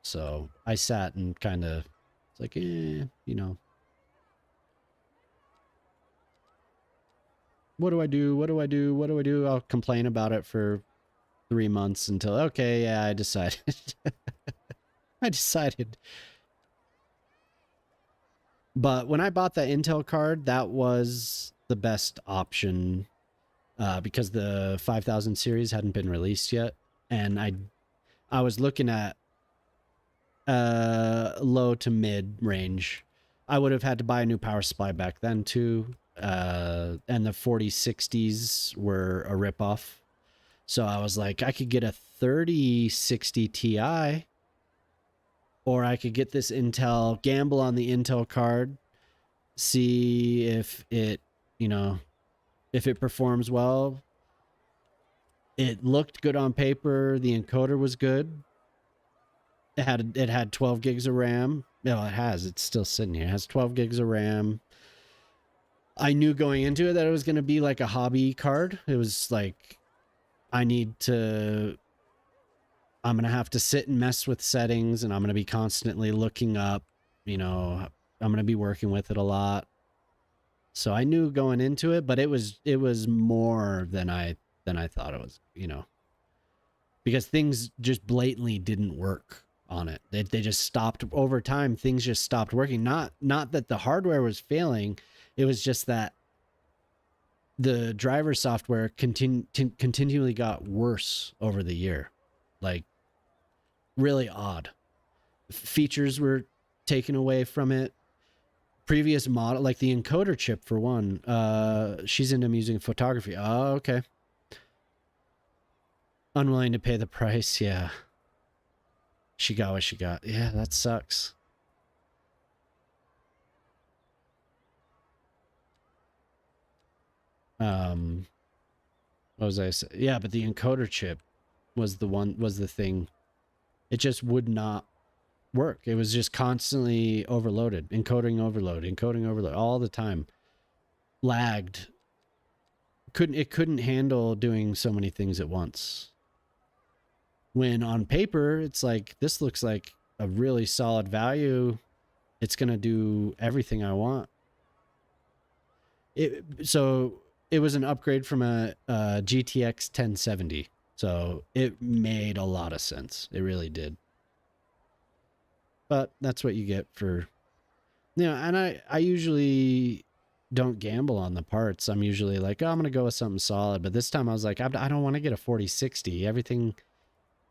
So I sat and kind of, it's like, you know. What do I do? What do I do? What do I do? I'll complain about it for 3 months until, okay, yeah, I decided. I decided. But when I bought that Intel card, that was the best option because the 5000 series hadn't been released yet. And I was looking at low to mid range. I would have had to buy a new power supply back then too. And the 4060s were a ripoff. So I was like, I could get a 3060 Ti, or I could get this Intel, gamble on the Intel card, see if it, you know, if it performs well. It looked good on paper. The encoder was good. It had 12 gigs of RAM. No, it has. It's still sitting here. It has 12 gigs of RAM. I knew going into it that it was going to be like a hobby card. It was like, I'm going to have to sit and mess with settings, and I'm going to be constantly looking up, you know, I'm going to be working with it a lot. So I knew going into it, but it was more than I thought it was, you know, because things just blatantly didn't work on it. They just stopped over time. Things just stopped working. Not that the hardware was failing. It was just that the driver software continually got worse over the year. Like, really odd. Features were taken away from it. Previous model, like the encoder chip for one, she's into music photography. Oh, okay. Unwilling to pay the price. Yeah. She got what she got. Yeah, that sucks. What was I saying? Yeah, but the encoder chip was the thing. It just would not work. It was just constantly overloaded, encoding overload all the time. Lagged. It couldn't handle doing so many things at once. When on paper, it's like, this looks like a really solid value. It's going to do everything I want. So it was an upgrade from a GTX 1070. So it made a lot of sense. It really did. But that's what you get for, you know, and I usually don't gamble on the parts. I'm usually like, oh, I'm going to go with something solid. But this time I was like, I don't want to get a 4060. Everything,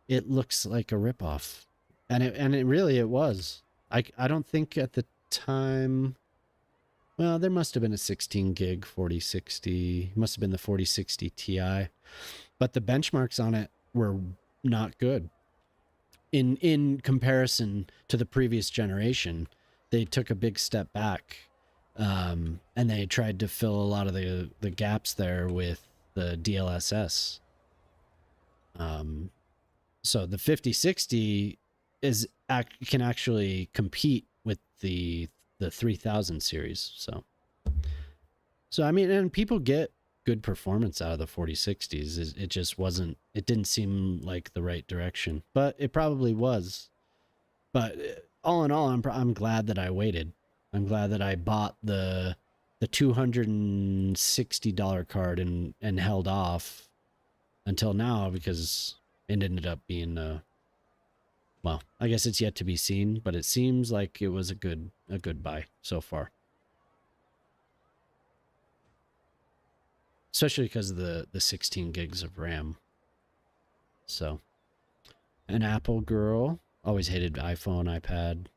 it looks like a ripoff. And it really was. I don't think at the time, well, there must have been a 16 gig 4060. Must have been the 4060 Ti. But the benchmarks on it were not good. In comparison to the previous generation, they took a big step back. And they tried to fill a lot of the gaps there with the DLSS. So the 5060 can actually compete with the 3000 series. So I mean, and people get good performance out of the 4060s. It just wasn't. It didn't seem like the right direction, but it probably was. But all in all, I'm glad that I waited. I'm glad that I bought the $260 card and held off until now, because it ended up being well, I guess it's yet to be seen, but it seems like it was a good buy so far. Especially because of the 16 gigs of RAM. So, an Apple girl. Always hated iPhone, iPad.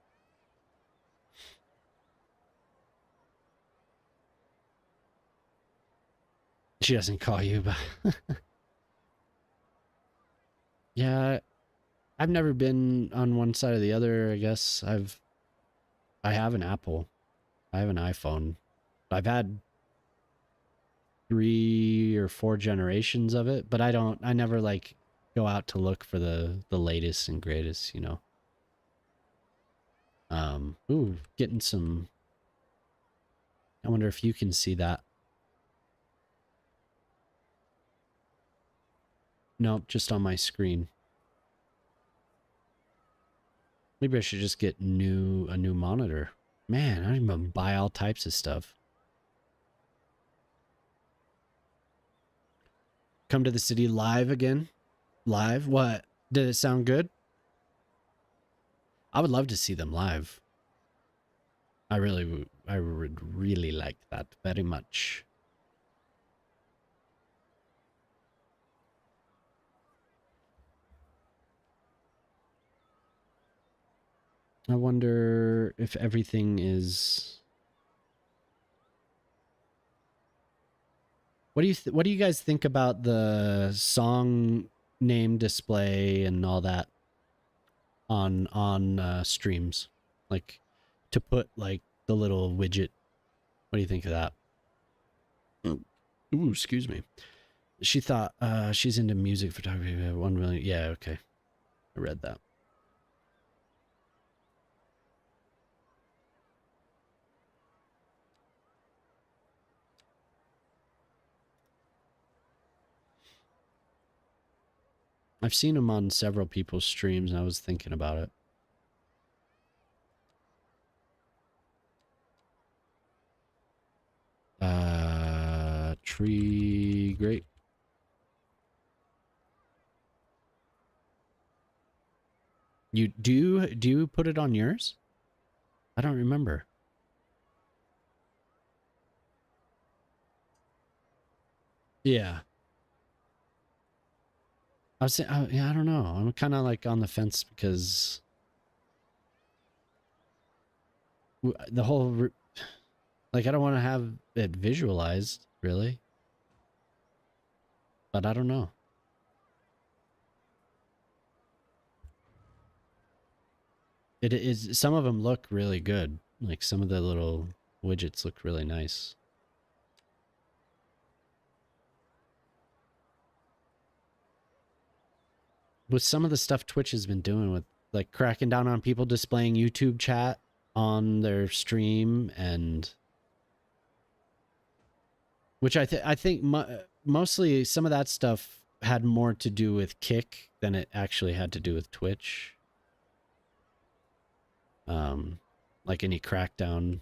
She doesn't call you, but yeah, I've never been on one side or the other. I guess I have an Apple. I have an iPhone. I've had 3 or 4 generations of it, but I never like go out to look for the latest and greatest, you know. Ooh, getting some. I wonder if you can see that. Nope, just on my screen. Maybe I should just get a new monitor. Man, I don't even buy all types of stuff. Come to the city live again? Live? What? Did it sound good? I would love to see them live. I would really like that very much. I wonder if everything is. What do you guys think about the song name display and all that on streams? Like to put like the little widget. What do you think of that? Ooh, excuse me. She thought she's into music photography. 1 million. Yeah, okay. I read that. I've seen him on several people's streams, and I was thinking about it. Tree grape. You do you put it on yours? I don't remember. Yeah. I was saying, yeah, I don't know. I'm kind of like on the fence because the whole, like, I don't want to have it visualized, really. But I don't know. It is, some of them look really good. Like, some of the little widgets look really nice. With some of the stuff Twitch has been doing with, like, cracking down on people displaying YouTube chat on their stream, and which I think mostly some of that stuff had more to do with Kick than it actually had to do with Twitch. Like any crackdown,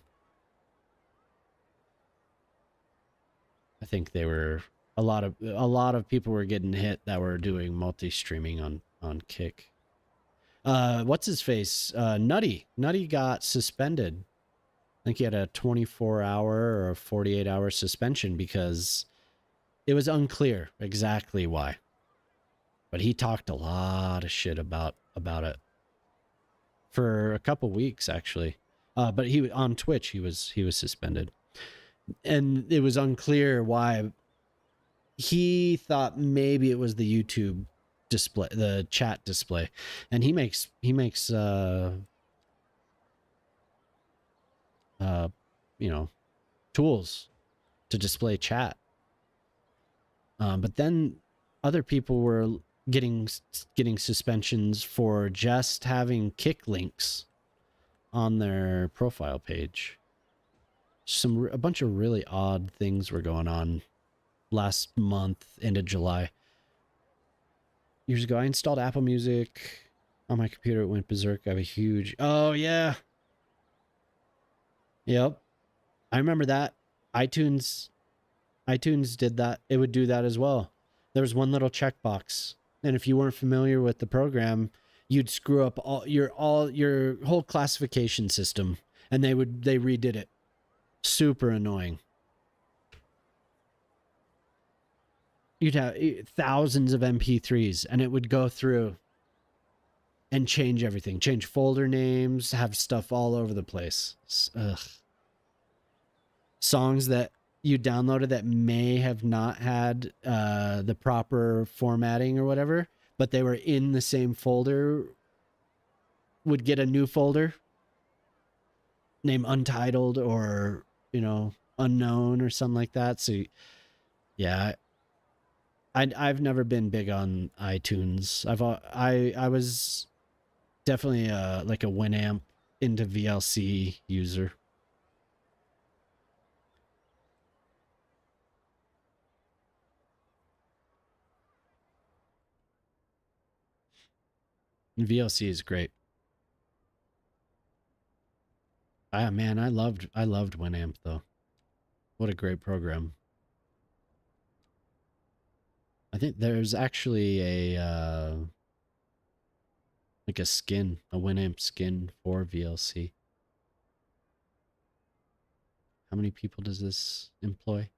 I think they were a lot of people were getting hit that were doing multi-streaming on Kick. What's his face? Nutty got suspended. I think he had a 24-hour or a 48-hour suspension because it was unclear exactly why. But he talked a lot of shit about it for a couple weeks, actually. But he on Twitch he was suspended, and it was unclear why. He thought maybe it was the YouTube display, the chat display, and he makes you know, tools to display chat. But then other people were getting suspensions for just having kick links on their profile page. A bunch of really odd things were going on last month into July. Years ago, I installed Apple Music on my computer. It went berserk. I have a huge... Oh, yeah. Yep. I remember that. iTunes did that. It would do that as well. There was one little checkbox. And if you weren't familiar with the program, you'd screw up your whole classification system. And they redid it. Super annoying. You'd have thousands of MP3s and it would go through and change everything. Change folder names, have stuff all over the place. Ugh. Songs that you downloaded that may have not had the proper formatting or whatever, but they were in the same folder, would get a new folder named Untitled or, Unknown or something like that. So, yeah, I've never been big on iTunes. I was definitely like a Winamp into VLC user. VLC is great. Man, I loved Winamp though. What a great program. I think there's actually a like a Winamp skin for VLC. How many people does this employ?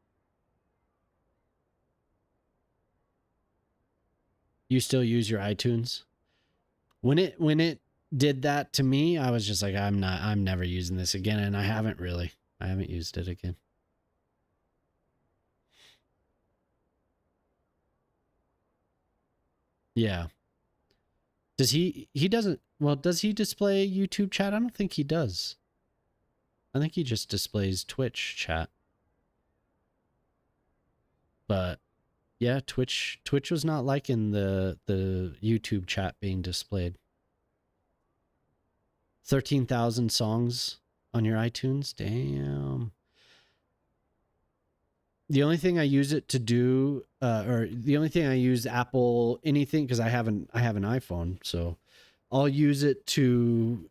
You still use your iTunes? When it did that to me, I was just like, I'm never using this again, and I haven't used it again. Yeah. Does he doesn't, well, does he display YouTube chat? I don't think he does. I think he just displays Twitch chat. But yeah, Twitch was not liking the YouTube chat being displayed. 13,000 songs on your iTunes? Damn. The only thing I use it to do, or the only thing I use Apple anything, because I have an iPhone, so I'll use it to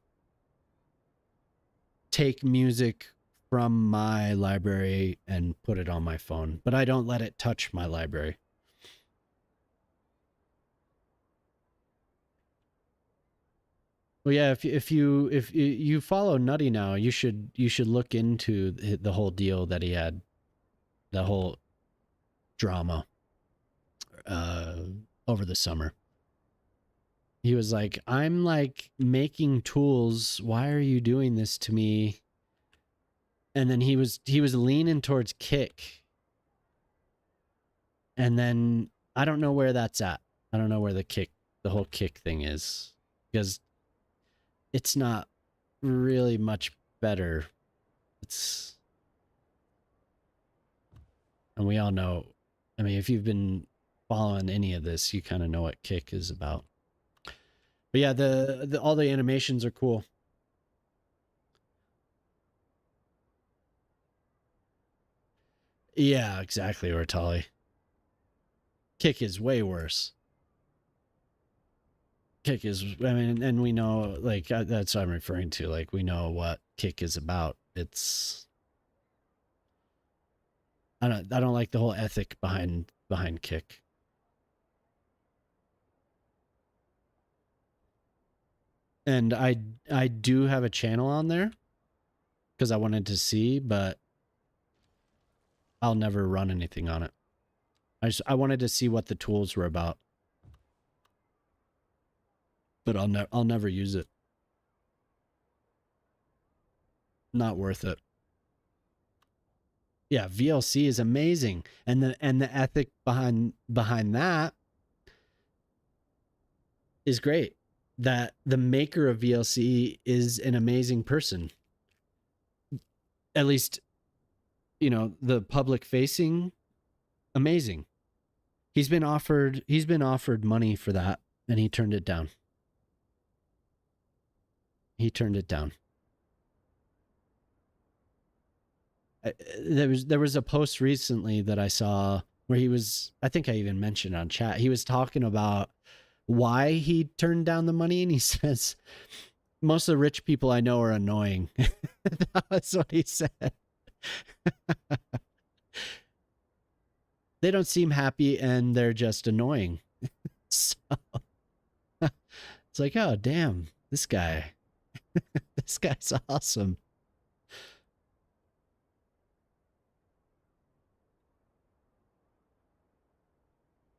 take music from my library and put it on my phone, but I don't let it touch my library. Well, yeah, if you follow Nutty now, you should look into the whole deal that he had, the whole drama over the summer. He was like, I'm like making tools. Why are you doing this to me? And then he was leaning towards Kick. And then I don't know where that's at. I don't know where the whole Kick thing is, because it's not really much better. And we all know, I mean, if you've been following any of this, you kind of know what Kick is about. But yeah, the all the animations are cool. Yeah, exactly, Ortali. Kick is way worse. Kick is, I mean, and we know, like, that's what I'm referring to. Like, we know what Kick is about. It's, I don't like the whole ethic behind Kick. And I do have a channel on there because I wanted to see, but I'll never run anything on it. I wanted to see what the tools were about, but I'll never use it. Not worth it. Yeah, VLC is amazing, and the ethic behind that is great. That the maker of VLC is an amazing person. At least you know, the public facing, amazing. He's been offered money for that, and he turned it down. He turned it down. There was a post recently that I saw where he was, I think I even mentioned on chat, he was talking about why he turned down the money, and he says, most of the rich people I know are annoying. That's what he said. They don't seem happy, and they're just annoying. So it's like, oh, damn, this guy. This guy's awesome.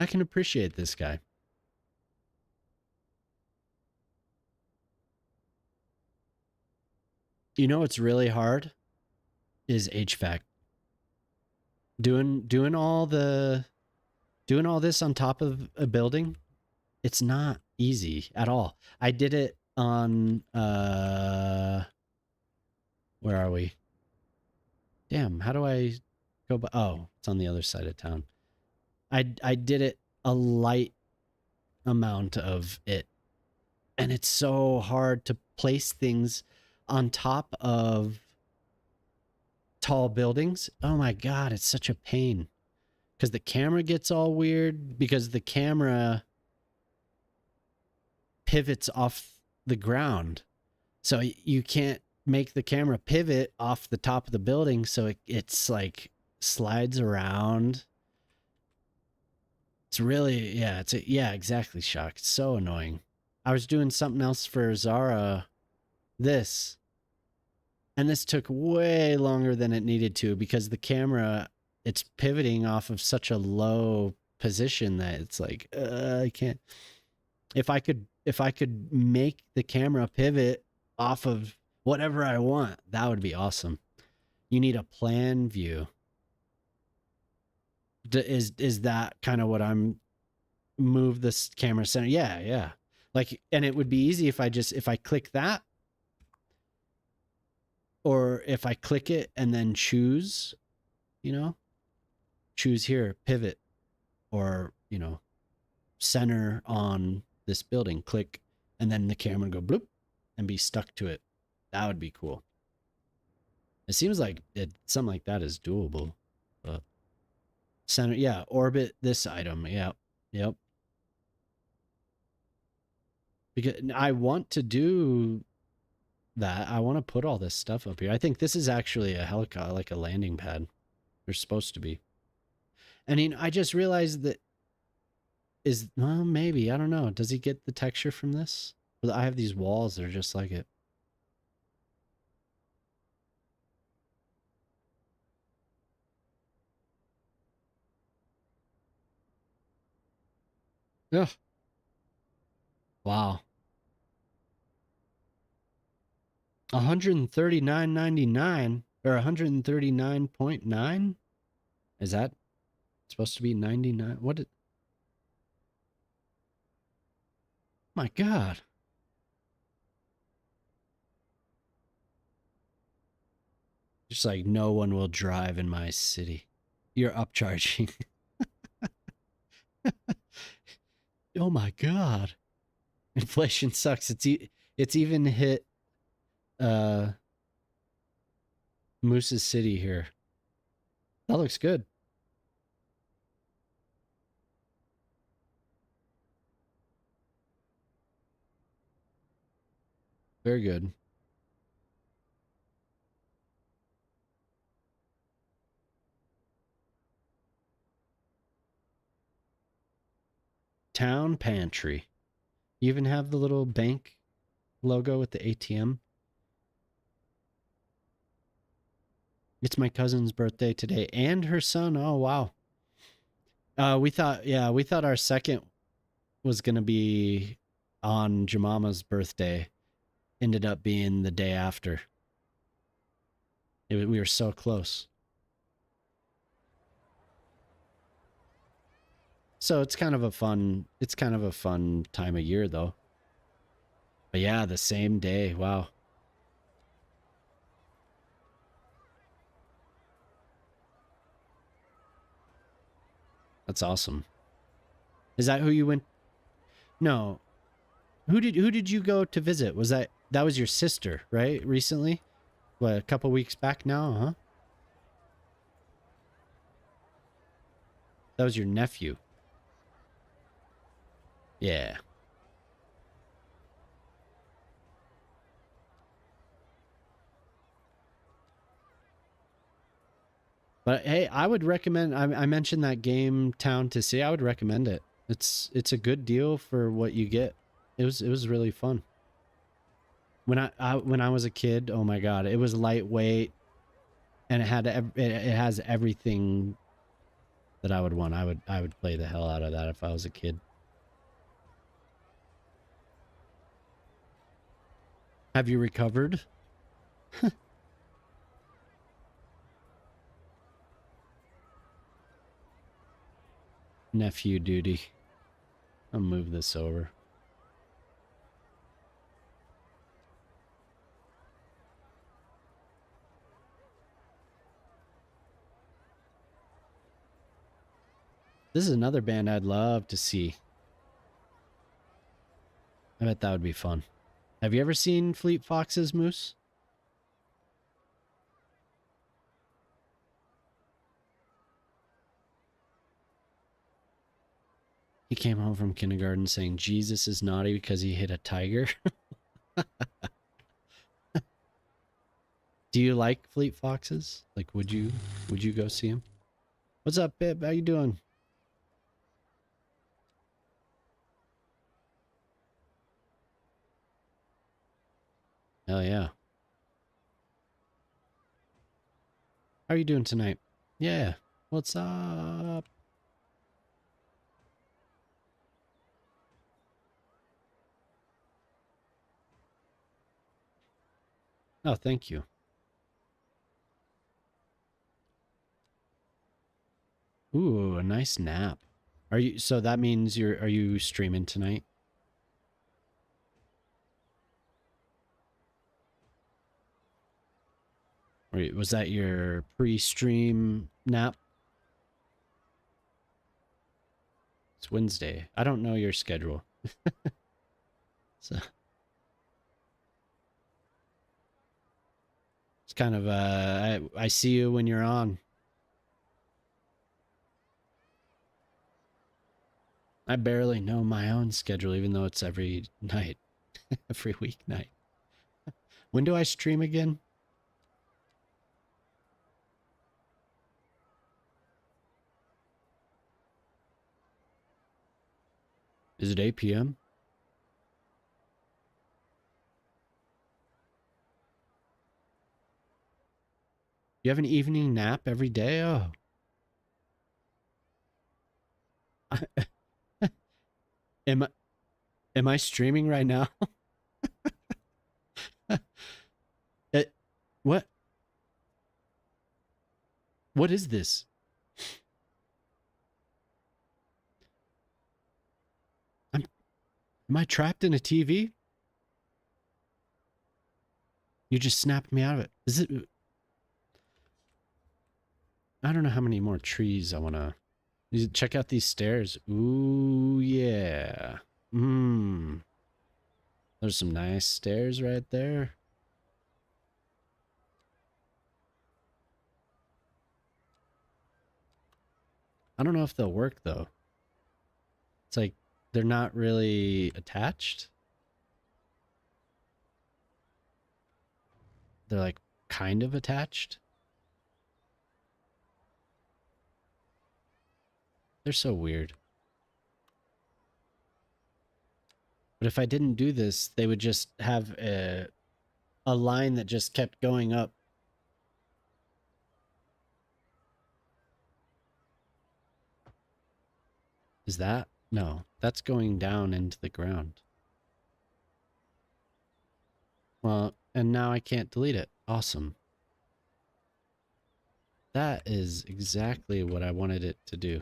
I can appreciate this guy. You know what's really hard is HVAC. Doing all this on top of a building, it's not easy at all. I did it on where are we? Damn, how do I go by? Oh, it's on the other side of town. I did it a light amount of it, and it's so hard to place things on top of tall buildings. Oh my god, it's such a pain. Because the camera gets all weird, because the camera pivots off the ground. So you can't make the camera pivot off the top of the building, so it's like slides around. It's really, yeah, yeah, exactly, Shock. It's so annoying. I was doing something else for Zara, and this took way longer than it needed to, because the camera, it's pivoting off of such a low position that it's like, I can't. If I could make the camera pivot off of whatever I want, that would be awesome. You need a plan view. Is that kind of what I'm move this camera center? Yeah. Like, and it would be easy if I click that, or if I click it and then choose, choose here, pivot, or, center on this building, click, and then the camera go bloop and be stuck to it. That would be cool. It seems like something like that is doable. But center, yeah, orbit this item. Yeah, yep. Because I want to do that. I want to put all this stuff up here. I think this is actually a helicopter, like a landing pad. They're supposed to be. I mean, I just realized that well, maybe, I don't know. Does he get the texture from this? I have these walls that are just like it. Ugh. Wow. 139.99 or 139.9? Is that supposed to be 99? What? My God. Just like, no one will drive in my city. You're upcharging. Oh my God. Inflation sucks. It's even hit Moose's city here. That looks good. Very good. Town pantry. You even have the little bank logo with the ATM. It's my cousin's birthday today and her son. Oh, wow. We thought our second was going to be on Jemama's birthday. Ended up being the day after. We were so close. So it's kind of a fun time of year though. But yeah, the same day. Wow. That's awesome. Is that who you went? No. Who did you go to visit? Was that was your sister, right? Recently? What, a couple weeks back now, huh? That was your nephew. Yeah. But hey, I would recommend. I mentioned that game Town to See. I would recommend it. It's a good deal for what you get. It was really fun. When I was a kid, oh my god, it was lightweight, and it has everything that I would want. I would play the hell out of that if I was a kid. Have you recovered? Nephew duty. I'll move this over. This is another band I'd love to see. I bet that would be fun. Have you ever seen Fleet Foxes, Moose? He came home from kindergarten saying Jesus is naughty because he hit a tiger. Do you like Fleet Foxes? Like, would you go see him? What's up, Bib? How you doing? Hell yeah. How are you doing tonight? Yeah. What's up? Oh, thank you. Ooh, a nice nap. Are you, so that means are you streaming tonight? Or was that your pre-stream nap? It's Wednesday. I don't know your schedule. So it's kind of I see you when you're on. I barely know my own schedule, even though it's every night, every weeknight. When do I stream again? Is it 8 p.m.? You have an evening nap every day? Oh. Am I streaming right now? it, what? What is this? Am I trapped in a TV? You just snapped me out of it. Is it? I don't know how many more trees I want to... Check out these stairs. Ooh, yeah. There's some nice stairs right there. I don't know if they'll work, though. It's like they're not really attached. They're like kind of attached. They're so weird. But if I didn't do this, they would just have a line that just kept going up. Is that? No, that's going down into the ground. Well, and now I can't delete it. Awesome. That is exactly what I wanted it to do.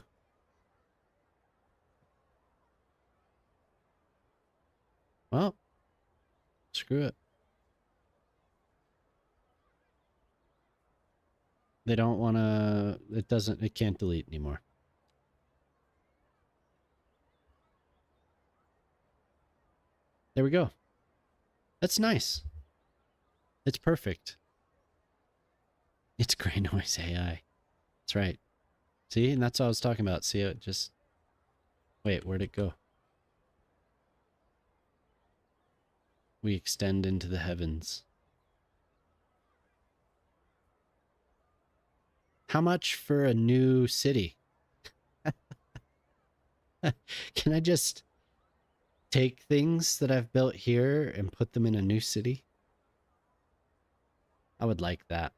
Well, screw it. They don't want to, it can't delete anymore. There we go. That's nice. It's perfect. It's gray noise AI. That's right. See, and that's what I was talking about. See, it just... Wait, where'd it go? We extend into the heavens. How much for a new city? Can I just take things that I've built here and put them in a new city? I would like that.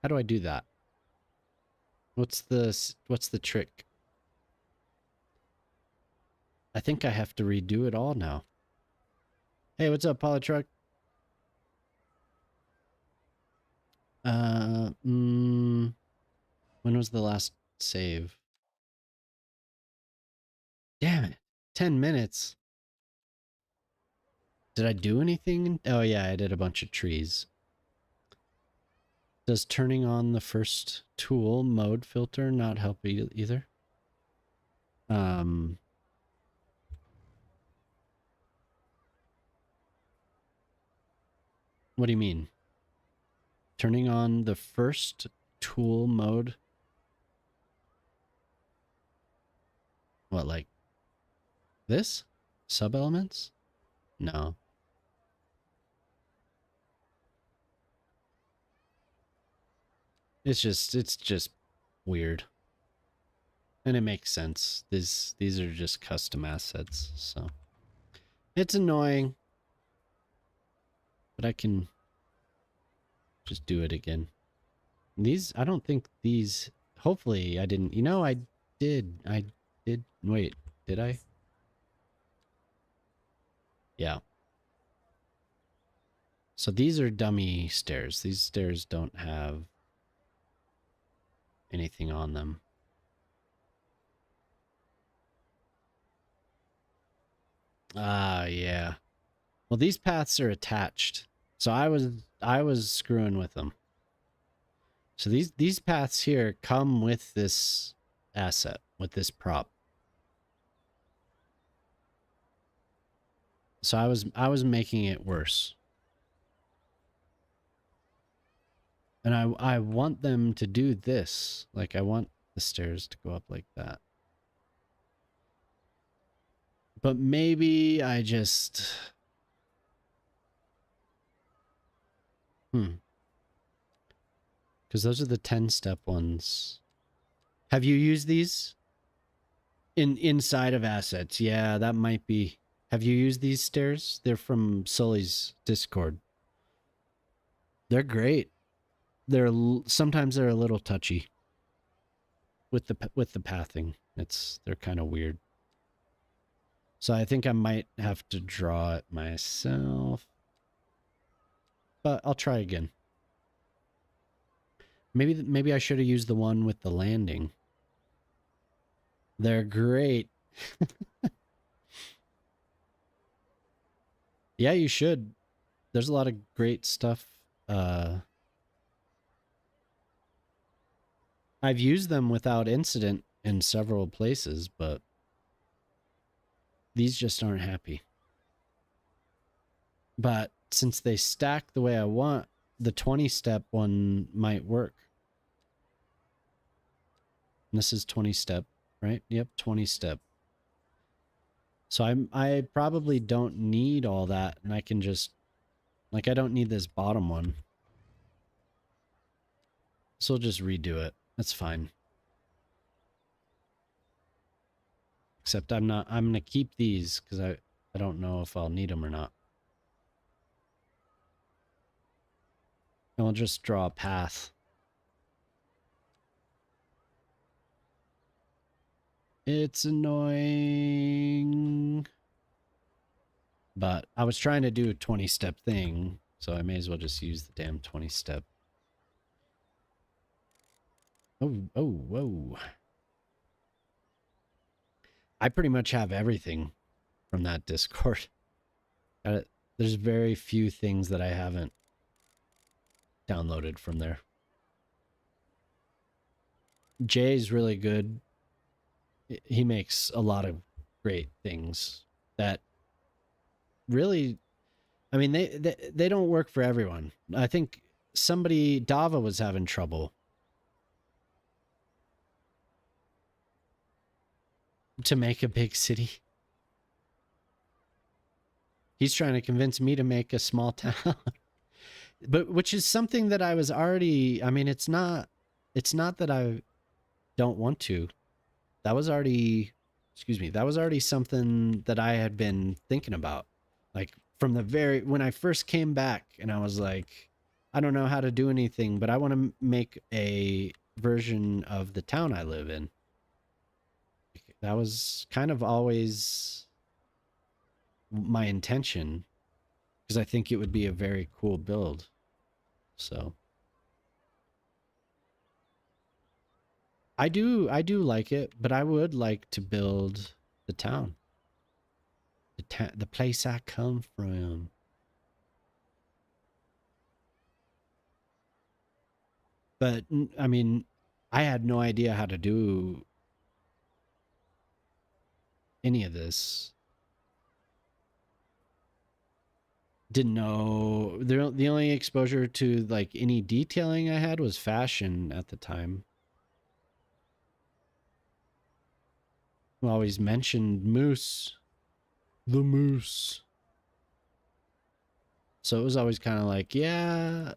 How do I do that? What's the trick? I think I have to redo it all now. Hey, what's up, Polytruck? When was the last save? Damn it. 10 minutes. Did I do anything? Oh yeah, I did a bunch of trees. Does turning on the first tool mode filter not help either? What do you mean? Turning on the first tool mode? What, like this? Sub-elements? No. It's just weird. And it makes sense. These are just custom assets, so it's annoying. But I can just do it again. These, I don't think these, hopefully I didn't, you know, I did, wait, did I? Yeah. So these are dummy stairs. These stairs don't have anything on them. Ah, yeah. Well, these paths are attached. So I was screwing with them. So these paths here come with this asset, with this prop. So I was making it worse. And I want them to do this. Like I want the stairs to go up like that. But maybe I just because those are the 10-step ones. Have you used these? Inside of assets. Yeah, that might be. Have you used these stairs? They're from Sully's Discord. They're great. Sometimes they're a little touchy with the pathing. They're kind of weird. So I think I might have to draw it myself. But I'll try again. Maybe I should have used the one with the landing. They're great. Yeah, you should. There's a lot of great stuff. I've used them without incident in several places, but these just aren't happy. But since they stack the way I want, the 20-step one might work. And this is 20-step, right? Yep, 20-step. So I probably don't need all that, and I can just, like, I don't need this bottom one. So I'll just redo it. That's fine. Except I'm going to keep these because I don't know if I'll need them or not. And I'll just draw a path. It's annoying. But I was trying to do a 20-step thing, so I may as well just use the damn 20-step. Oh, whoa. I pretty much have everything from that Discord. There's very few things that I haven't downloaded from there. Jay's really good. he makes a lot of great things that really, I mean, they don't work for everyone. I think Dava was having trouble to make a big city. He's trying to convince me to make a small town. But which is something that I was already, I mean, it's not that I don't want to. That was already, excuse me, that was already something that I had been thinking about. Like from when I first came back and I was like, I don't know how to do anything, but I want to make a version of the town I live in. That was kind of always my intention because I think it would be a very cool build. So I do like it, but I would like to build the town. The place I come from. But I mean, I had no idea how to do any of this. Didn't know. The only exposure to like any detailing I had was fashion at the time. We always mentioned moose. The moose. So it was always kind of like, yeah,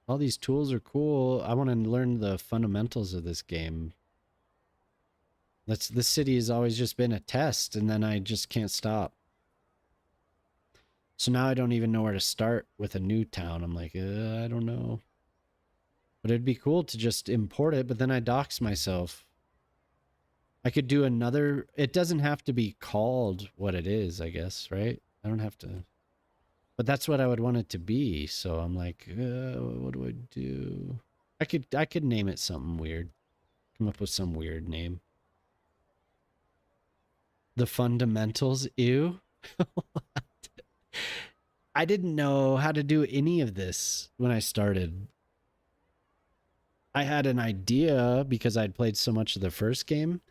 all these tools are cool. I want to learn the fundamentals of this game. This city has always just been a test, and then I just can't stop. So now I don't even know where to start with a new town. I'm like, I don't know. But it'd be cool to just import it, but then I dox myself. I could do another. It doesn't have to be called what it is, I guess, right? I don't have to. But that's what I would want it to be. So I'm like, what do I do? I could name it something weird. Come up with some weird name. The fundamentals. Ew. I didn't know how to do any of this when I started. I had an idea because I'd played so much of the first game,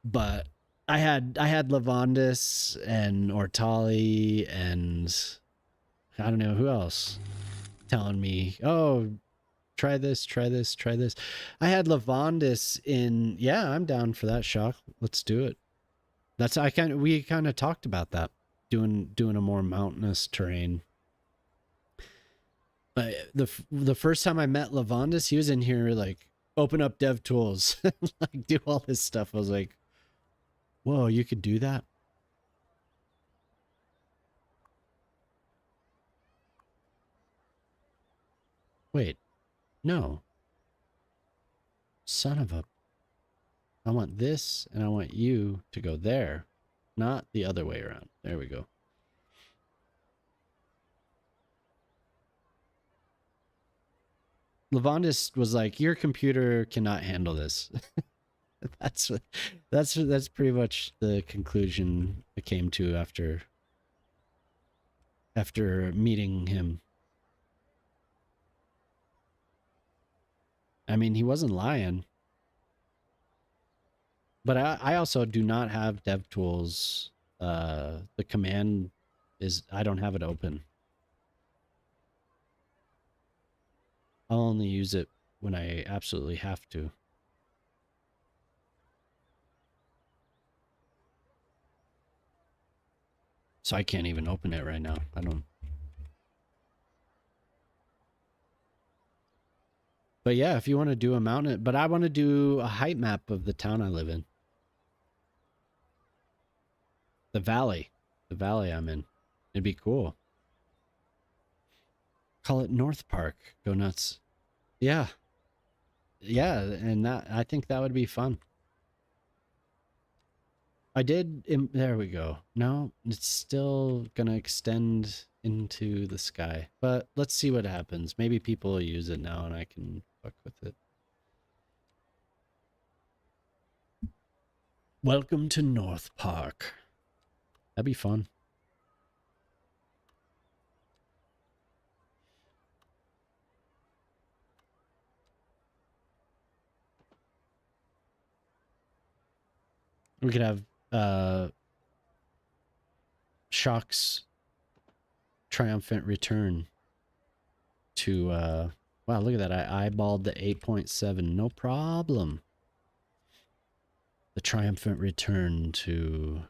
but I had Lavandis and Ortali and I don't know who else telling me, "Oh, try this, try this, try this." I had Lavandis in. Yeah, I'm down for that, Shock. Let's do it. We kind of talked about that, doing a more mountainous terrain. But the first time I met Lavandis, he was in here like open up dev tools, like do all this stuff. I was like, whoa, you could do that? Wait, no. Son of a... I want this and I want you to go there, not the other way around. There we go. Lavandis was like, your computer cannot handle this. That's pretty much the conclusion I came to after meeting him. I mean, he wasn't lying. But I also do not have DevTools. The command is, I don't have it open. I'll only use it when I absolutely have to. So I can't even open it right now. I don't. But yeah, if you want to do a mountain, but I want to do a height map of the town I live in. The valley I'm in. It'd be cool. Call it North Park. Go nuts. Yeah. Yeah, and I think that would be fun. I did. There we go. No, it's still gonna extend into the sky, but let's see what happens. Maybe people will use it now and I can fuck with it. Welcome to North Park. That'd be fun. We could have Shock's triumphant return to wow, look at that. I eyeballed the 8.7. No problem. The triumphant return to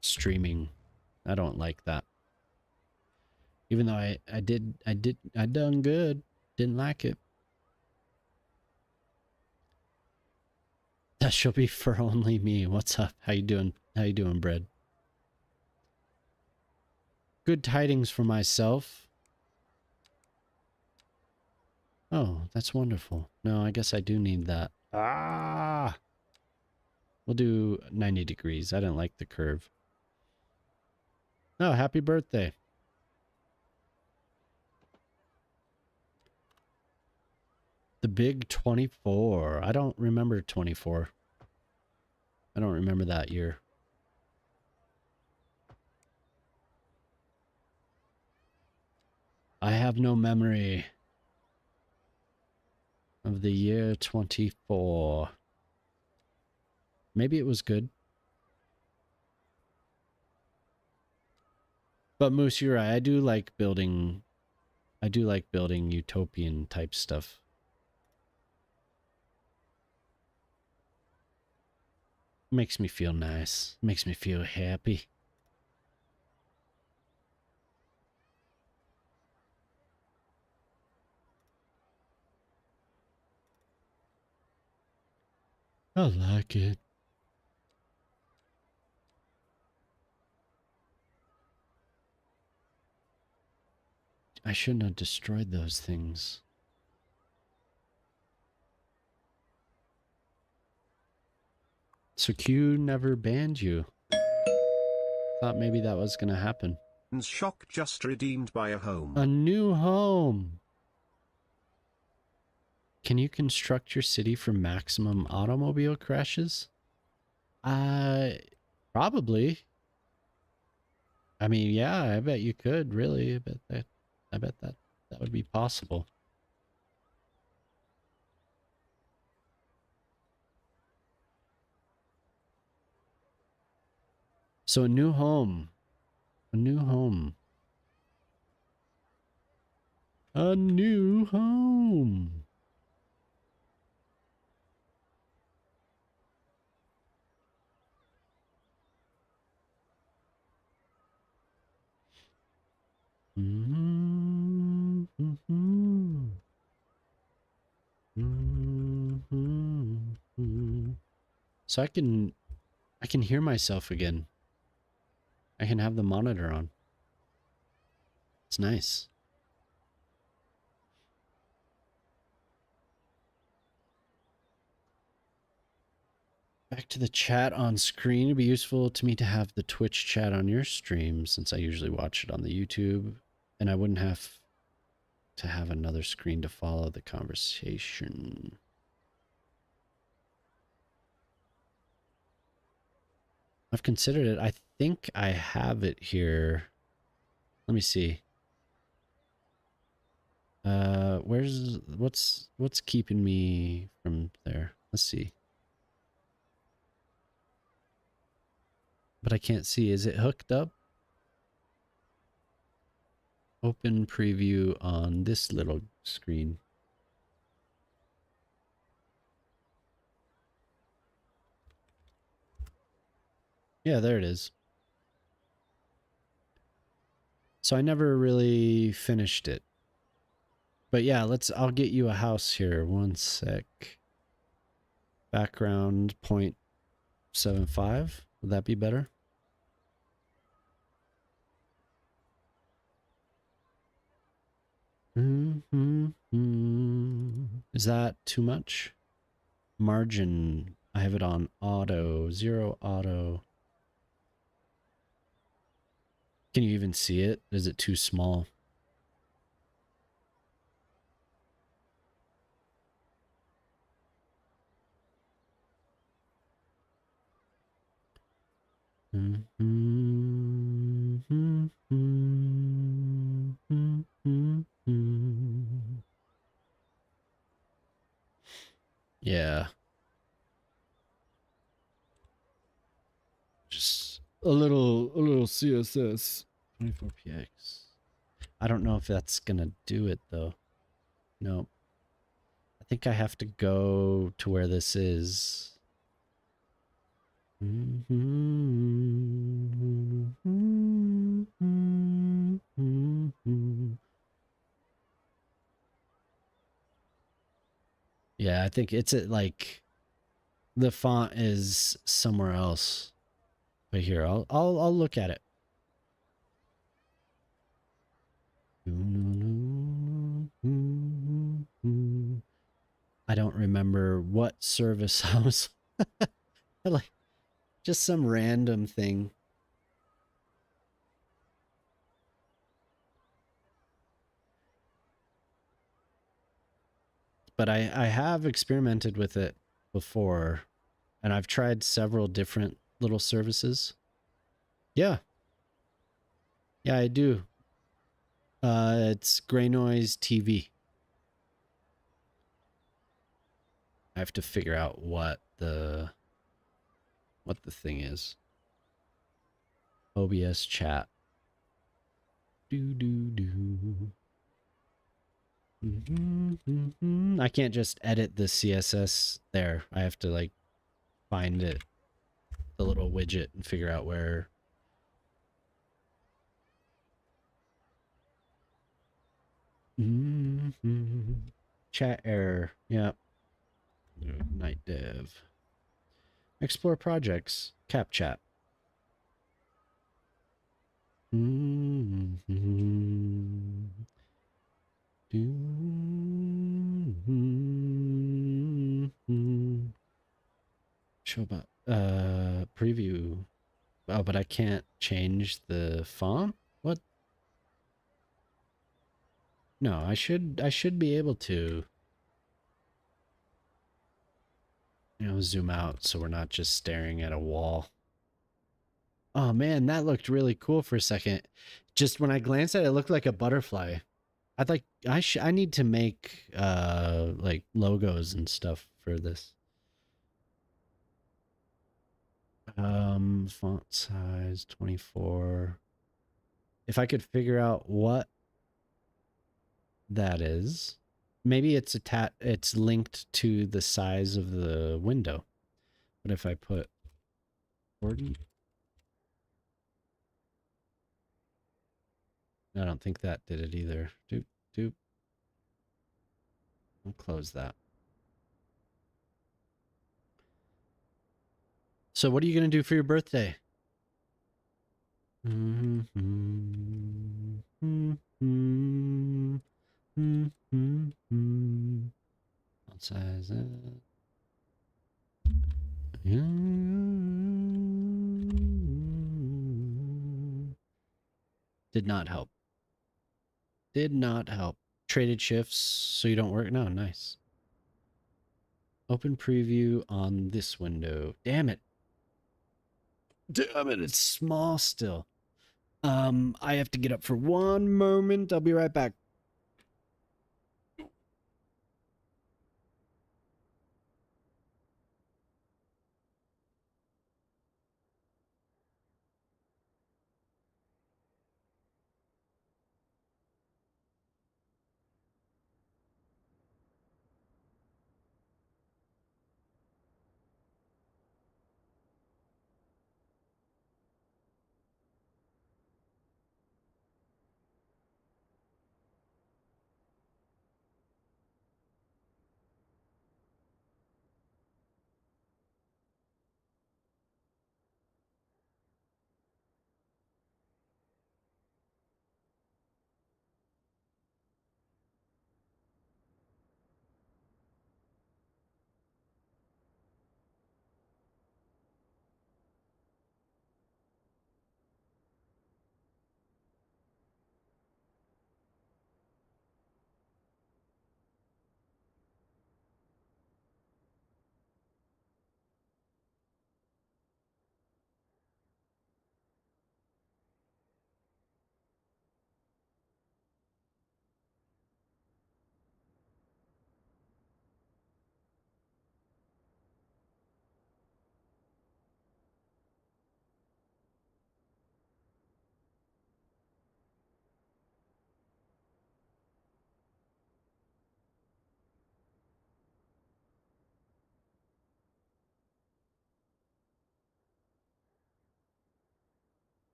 streaming. I don't like that. Even though I done good. Didn't like it. That shall be for only me. What's up? How you doing? How you doing, Bread? Good tidings for myself. Oh, that's wonderful. No, I guess I do need that. Ah! We'll do 90 degrees. I didn't like the curve. Oh, happy birthday. The big 24. I don't remember 24. I don't remember that year. I have no memory of the year 24. Maybe it was good. But Moose, you're right. I do like building utopian type stuff. Makes me feel nice. Makes me feel happy. I like it. I shouldn't have destroyed those things. So Q never banned you. Thought maybe that was gonna happen. Shock just redeemed by a home. A new home. Can you construct your city for maximum automobile crashes? Probably. I mean, yeah, I bet you could, really. I bet that would be possible. So a new home. A new home. A new home. Mm-hmm. Mm-hmm. So I can hear myself again. I can have the monitor on. It's nice. Back to the chat on screen. It'd be useful to me to have the Twitch chat on your stream since I usually watch it on the YouTube, and I wouldn't have to have another screen to follow the conversation. I've considered it. I think I have it here. Let me see. What's keeping me from there? Let's see. But I can't see. Is it hooked up? Open preview on this little screen. Yeah, there it is. So I never really finished it. But yeah, I'll get you a house here. One sec. Background 0.75. Would that be better? Is that too much? Margin. I have it on auto. 0 auto. Can you even see it? Is it too small? Yeah. a little CSS 24px. I don't know if that's gonna do it though. No. I think I have to go to where this is. Yeah, I think it's at like the font is somewhere else. But here, I'll look at it. I don't remember what service house. Like just some random thing. But I have experimented with it before, and I've tried several different little services. Yeah. Yeah, I do. It's Gray Noise TV. I have to figure out what the thing is. OBS chat. I can't just edit the CSS there. I have to like find it, the little widget, and figure out where. Chat error. Yep. Night dev. Explore projects. Cap chat. Show about preview. Oh, but I can't change the font? What? No, I should be able to, you know, zoom out so we're not just staring at a wall. Oh man, that looked really cool for a second. Just when I glanced at it, it looked like a butterfly. I'd like I need to make like logos and stuff for this. Font size 24. If I could figure out what that is, maybe it's it's linked to the size of the window. But if I put 40, I don't think that did it either. Doop. I'll close that. So what are you going to do for your birthday? What size? Did not help. Did not help. Traded shifts so you don't work. No, nice. Open preview on this window. Damn it. Damn it, it's small still. I have to get up for one moment. I'll be right back.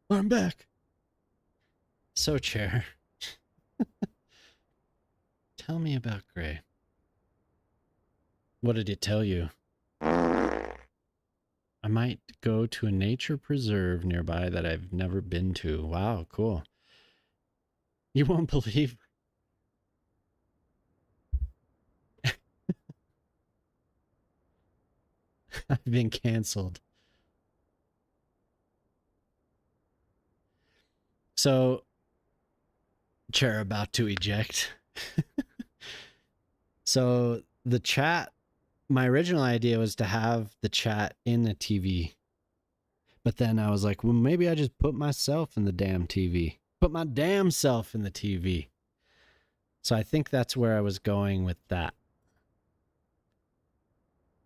I'm back. So, chair. Tell me about Gray. What did it tell you? I might go to a nature preserve nearby that I've never been to. Wow, cool. You won't believe. I've been canceled. So, chair about to eject. So, the chat, my original idea was to have the chat in the TV. But then I was like, well, maybe I just put myself in the damn TV. Put my damn self in the TV. So I think that's where I was going with that.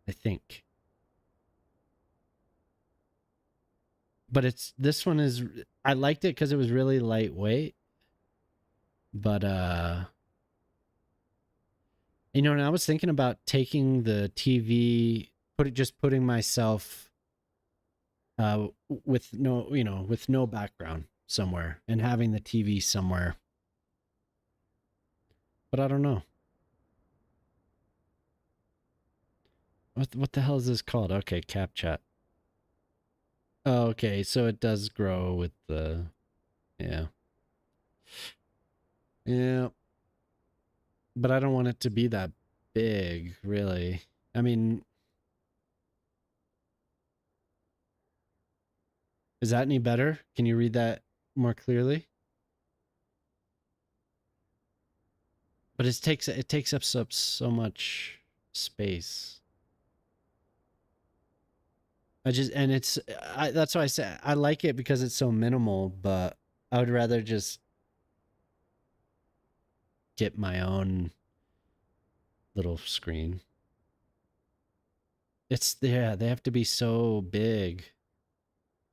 I think. But this one is, I liked it because it was really lightweight. But, you know, and I was thinking about taking the TV, just putting myself with no background somewhere and having the TV somewhere. But I don't know. What the hell is this called? Okay, CapChat. Oh, okay, so it does grow with the, yeah. Yeah. But I don't want it to be that big, really. I mean, is that any better? Can you read that more clearly? But it takes up so much space. That's why I say I like it because it's so minimal, but I would rather just get my own little screen. They have to be so big.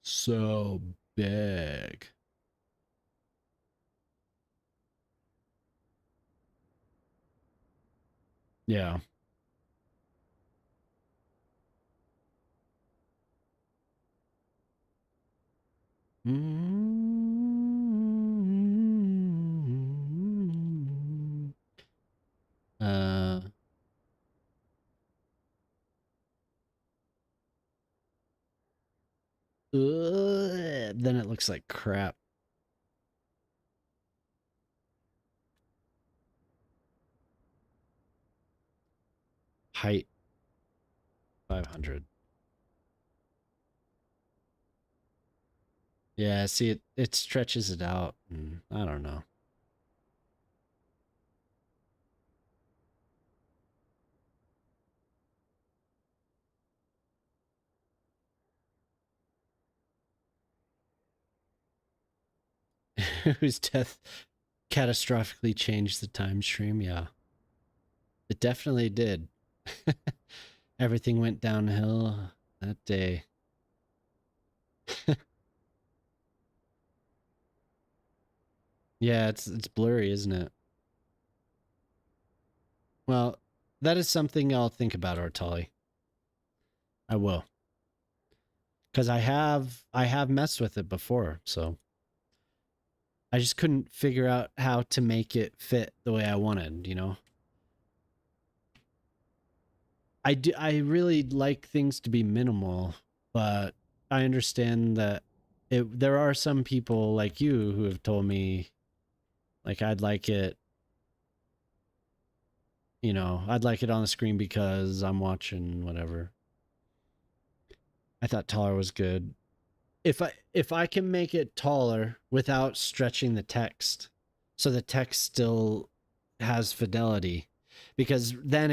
So big. Yeah. Uh, then it looks like crap. Height 500. Yeah, see it stretches it out. And I don't know. Whose death catastrophically changed the time stream? Yeah. It definitely did. Everything went downhill that day. Yeah, it's blurry, isn't it? Well, that is something I'll think about, Ortali. I will. Because I have messed with it before, so I just couldn't figure out how to make it fit the way I wanted, you know? I really like things to be minimal, but I understand that there are some people like you who have told me, like, I'd like it, you know, I'd like it on the screen because I'm watching whatever. I thought taller was good. If I can make it taller without stretching the text, so the text still has fidelity, because then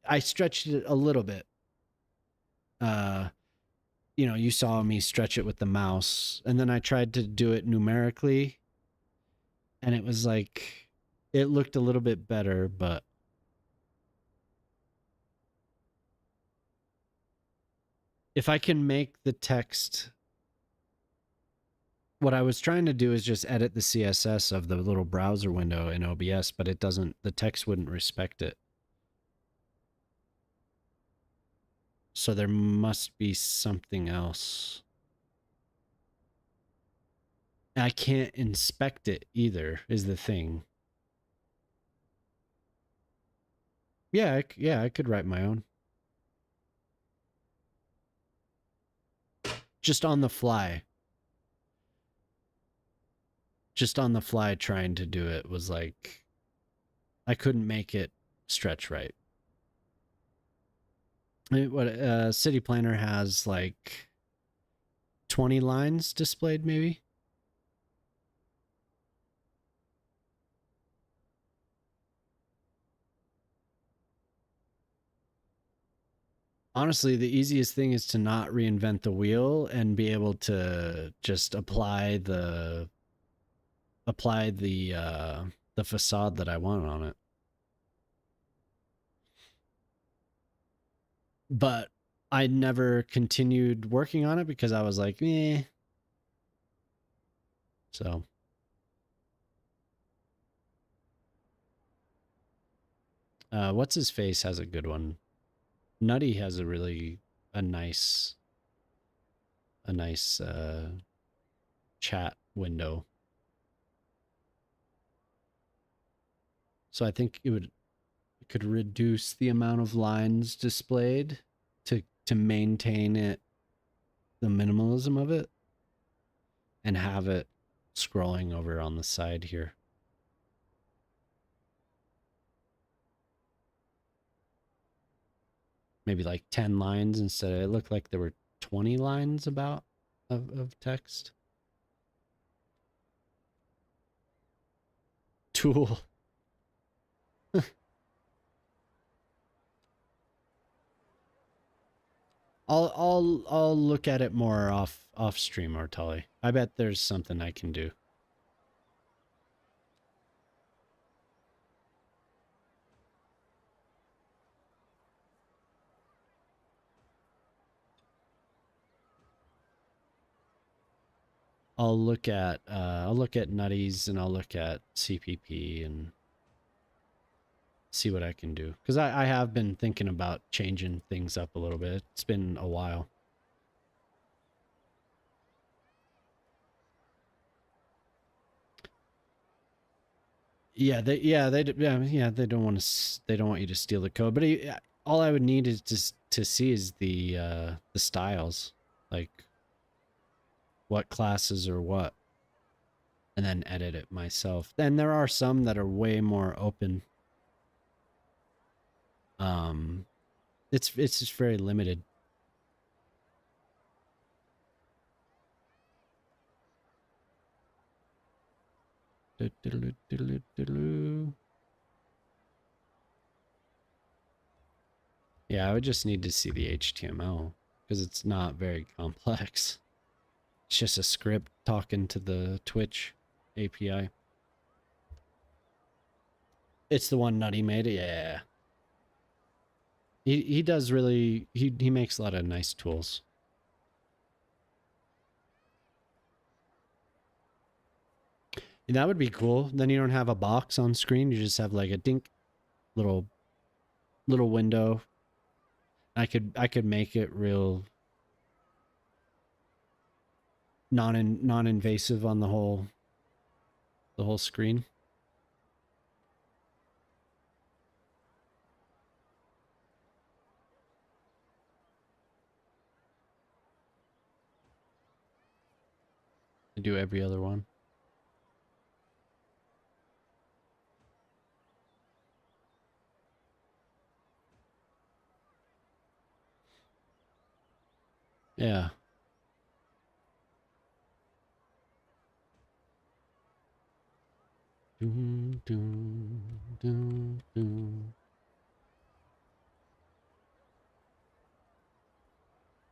I stretched it a little bit. You know, you saw me stretch it with the mouse, and then I tried to do it numerically, and it was like, it looked a little bit better, but if I can make the text, what I was trying to do is just edit the CSS of the little browser window in OBS, but the text wouldn't respect it. So there must be something else. I can't inspect it either, is the thing. Yeah, I could write my own. Just on the fly. Just on the fly trying to do it was like, I couldn't make it stretch right. What City Planner has like 20 lines displayed maybe? Honestly, the easiest thing is to not reinvent the wheel and be able to just apply the facade that I want on it. But I never continued working on it because I was like, eh. So what's his face has a good one. Nutty has a nice chat window. So I think it could reduce the amount of lines displayed to maintain it, the minimalism of it, and have it scrolling over on the side here. Maybe like 10 lines instead of, it looked like there were 20 lines about of text. Tool. I'll look at it more off stream, Ortali. I bet there's something I can do. I'll look at Nutties and I'll look at CPP and see what I can do. Because I have been thinking about changing things up a little bit. It's been a while. Yeah, they don't want you to steal the code. But all I would need is just to see is the styles, like what classes or what, and then edit it myself. Then there are some that are way more open. It's just very limited. Yeah, I would just need to see the HTML because it's not very complex. It's just a script talking to the Twitch API. It's the one Nutty made. Yeah. He does really, he makes a lot of nice tools. And that would be cool. Then you don't have a box on screen. You just have like a dink little window. I could make it real non-invasive on the whole screen. I do every other one. Yeah. Doom, doom, doom, doom.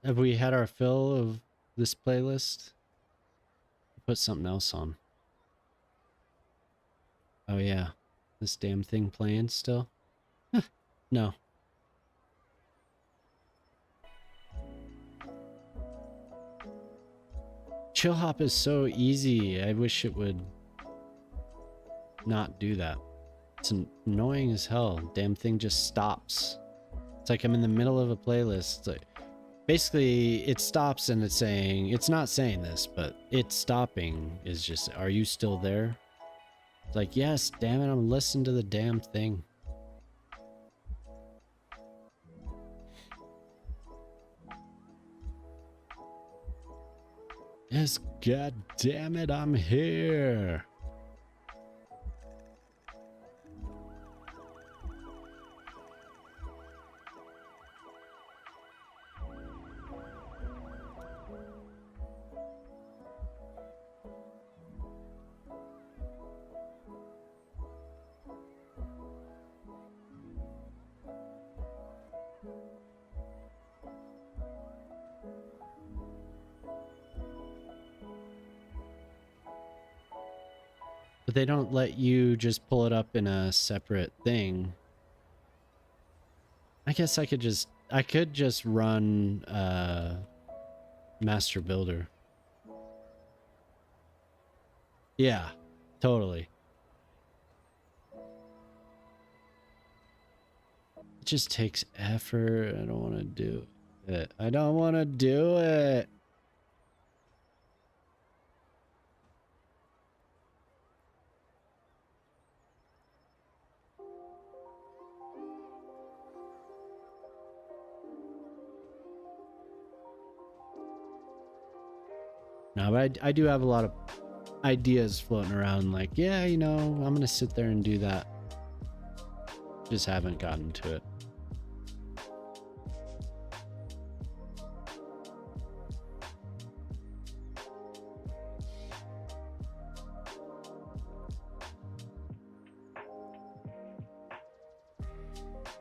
Have we had our fill of this playlist? Put something else on. Oh yeah. This damn thing playing still? No. Chill hop is so easy. I wish it would not do that. It's annoying as hell. Damn thing just stops. It's like I'm in the middle of a playlist. It's like, basically it stops and it's saying, it's not saying this, but it's stopping is just, are you still there? It's like, yes, damn it, I'm listening to the damn thing. Yes, god damn it, I'm here. But they don't let you just pull it up in a separate thing. I guess I could just run Master Builder. Yeah, totally. It just takes effort. I don't want to do it. I don't want to do it. No, but I do have a lot of ideas floating around, like, yeah, you know, I'm gonna sit there and do that. Just haven't gotten to it.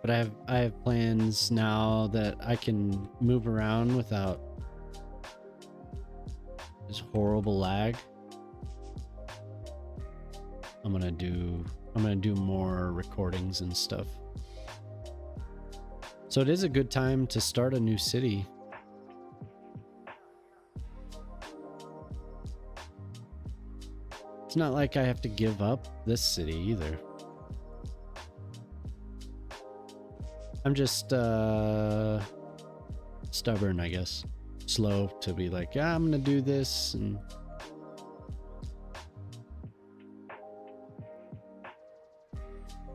But I have plans now that I can move around without this horrible lag. I'm gonna do more recordings and stuff. So it is a good time to start a new city. It's not like I have to give up this city either. I'm just stubborn, I guess. Slow to be like, yeah, I'm gonna do this. And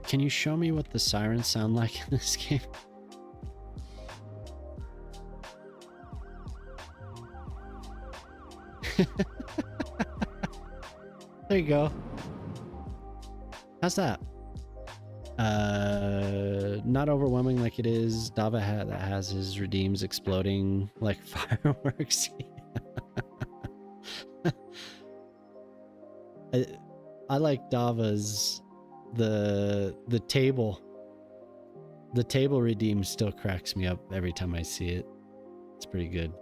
can you show me what the sirens sound like in this game? There you go. How's that? Not overwhelming like it is. Dava that has his redeems exploding like fireworks. I like Dava's the table. The table redeem still cracks me up every time I see it. It's pretty good.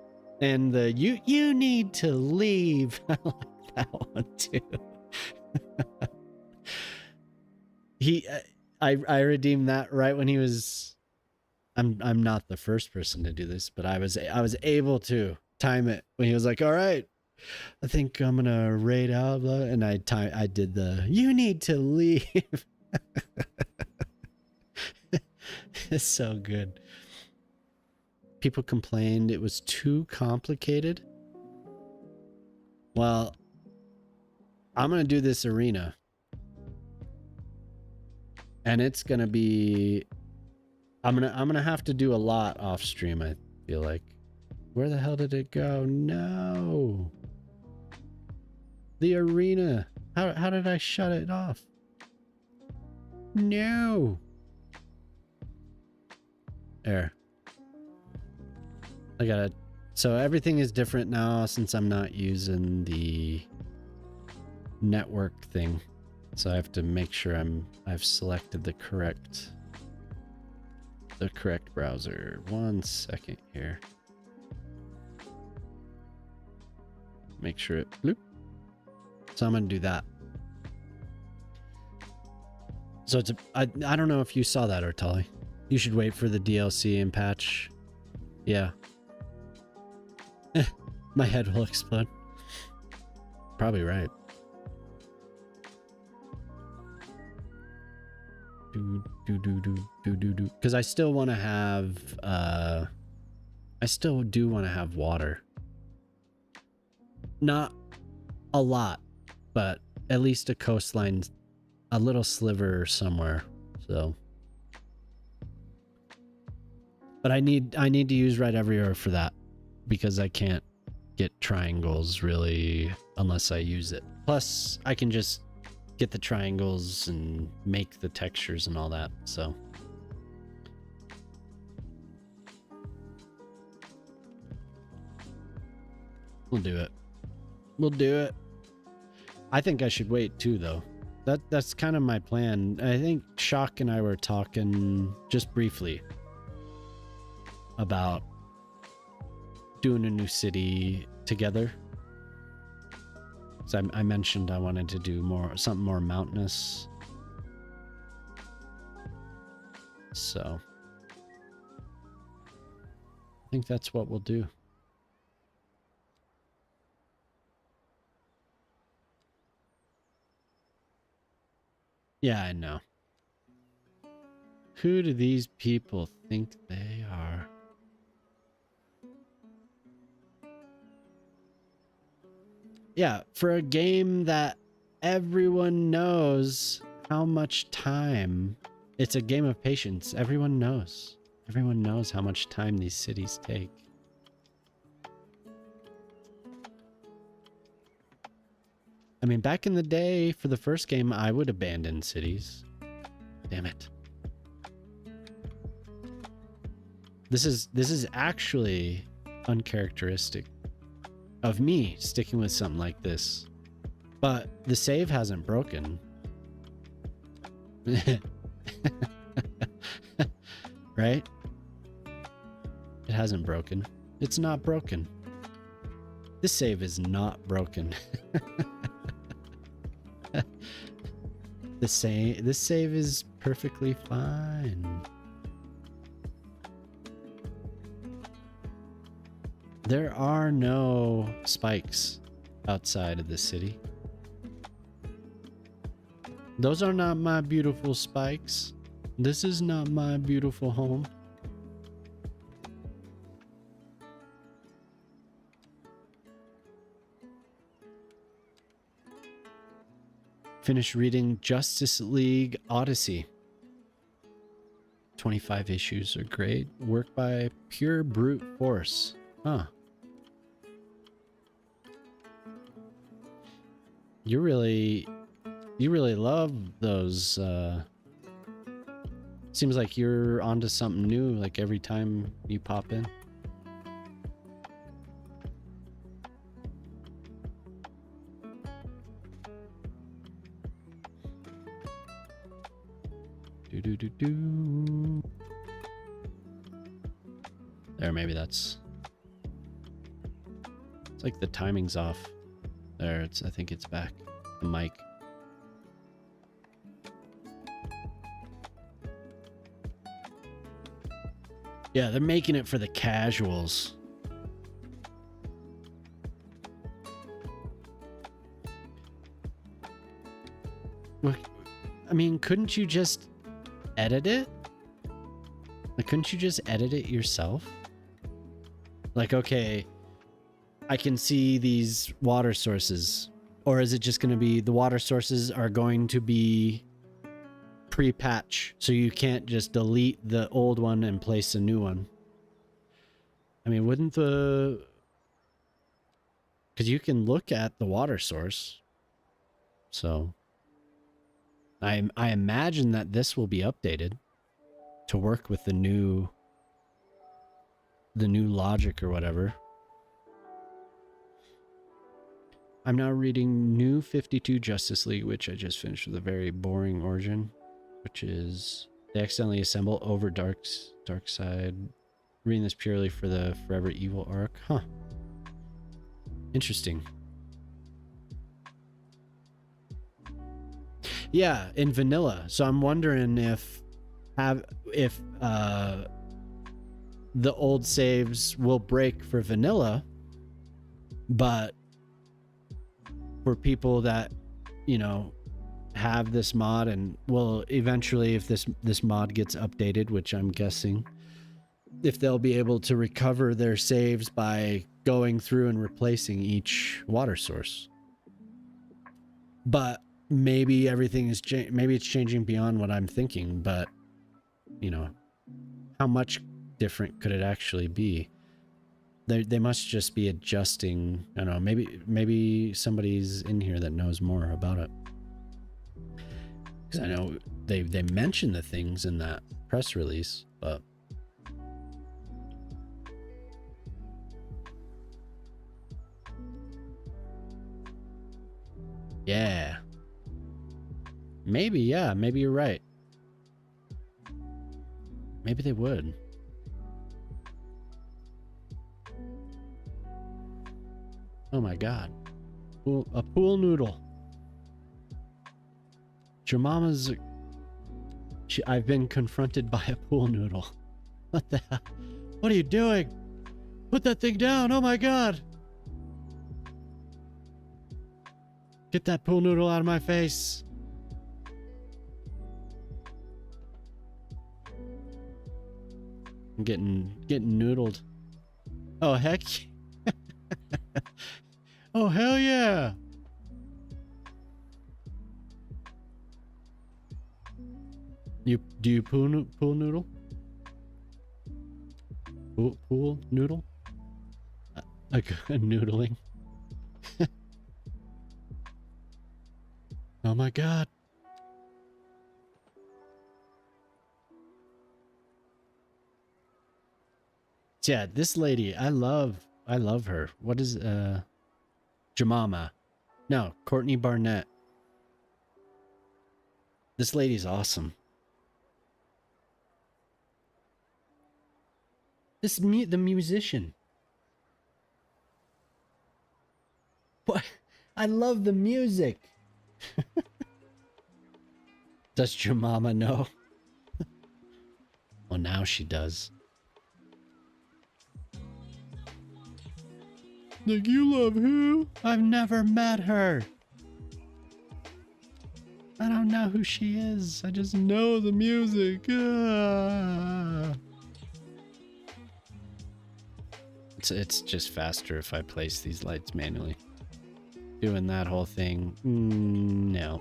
And the you need to leave. I like that one too. I redeemed that right when he was. I'm not the first person to do this, but I was able to time it when he was like, all right, I think I'm gonna raid out, and I did the you need to leave. It's so good. People complained it was too complicated. Well, I'm gonna do this arena. And it's gonna be I'm gonna have to do a lot off stream, I feel like. Where the hell did it go? No. The arena. How did I shut it off? No. There. I got it. So everything is different now since I'm not using the network thing. So I have to make sure I've selected the correct browser. 1 second here. Make sure it bloop. So I'm gonna do that. So it's I don't know if you saw that, Ortali. You should wait for the DLC and patch. Yeah. My head will explode. Probably right. Because I still want to have I still do want to have water. Not a lot, but at least a coastline, a little sliver somewhere. So, but I need to use right everywhere for that, because I can't get triangles really unless I use it. Plus, I can just get the triangles and make the textures and all that. So. We'll do it. We'll do it. I think I should wait too, though. That's kind of my plan. I think Shock and I were talking just briefly about doing a new city together. So I mentioned I wanted to do something more mountainous. So I think that's what we'll do. Yeah, I know. Who do these people think they are? Yeah, for a game that everyone knows how much time, it's a game of patience. Everyone knows. Everyone knows how much time these cities take. I mean, back in the day, for the first game, I would abandon cities. Damn it. This is actually uncharacteristic of me sticking with something like this. But the save hasn't broken. Right? It hasn't broken. It's not broken. This save is not broken. This save is perfectly fine. There are no spikes outside of the city. Those are not my beautiful spikes. This is not my beautiful home. Finish reading Justice League Odyssey. 25 issues are great. Work by pure brute force. Huh. You really love those. Seems like you're onto something new like every time you pop in. Do. There, maybe that's. It's like the timing's off. There, I think it's back. The mic. Yeah, they're making it for the casuals. Look, I mean, couldn't you just edit it? Like, couldn't you just edit it yourself? Like, okay, I can see these water sources. Or is it just going to be the water sources are going to be pre-patch, so you can't just delete the old one and place a new one? I mean, wouldn't the... Because you can look at the water source. So I imagine that this will be updated to work with the new logic or whatever. I'm now reading New 52 Justice League, which I just finished with a very boring origin, which is they accidentally assemble over Darkseid. Reading this purely for the Forever Evil arc. Huh. Interesting. Yeah, in vanilla. So I'm wondering if the old saves will break for vanilla, but for people that, you know, have this mod and will eventually, if this mod gets updated, which I'm guessing, if they'll be able to recover their saves by going through and replacing each water source. But maybe everything is maybe it's changing beyond what I'm thinking, but you know, how much different could it actually be? They must just be adjusting. I don't know, maybe somebody's in here that knows more about it. Because I know they mention the things in that press release, but yeah. Maybe, yeah, maybe you're right. Maybe they would. Oh my god. A pool noodle. Jemama's... I've been confronted by a pool noodle. What the hell? What are you doing? Put that thing down. Oh my god. Get that pool noodle out of my face. I'm getting noodled. Oh heck. Oh hell yeah. Do you pool noodle? Pool noodle? A noodling. Oh my god. Yeah, this lady, I love her. What is Jemama? No, Courtney Barnett. This lady's awesome. The musician. What? I love the music. Does Jemama know? Well, now she does. Like, you love who? I've never met her. I don't know who she is. I just know the music. Ah. It's just faster if I place these lights manually. Doing that whole thing, no.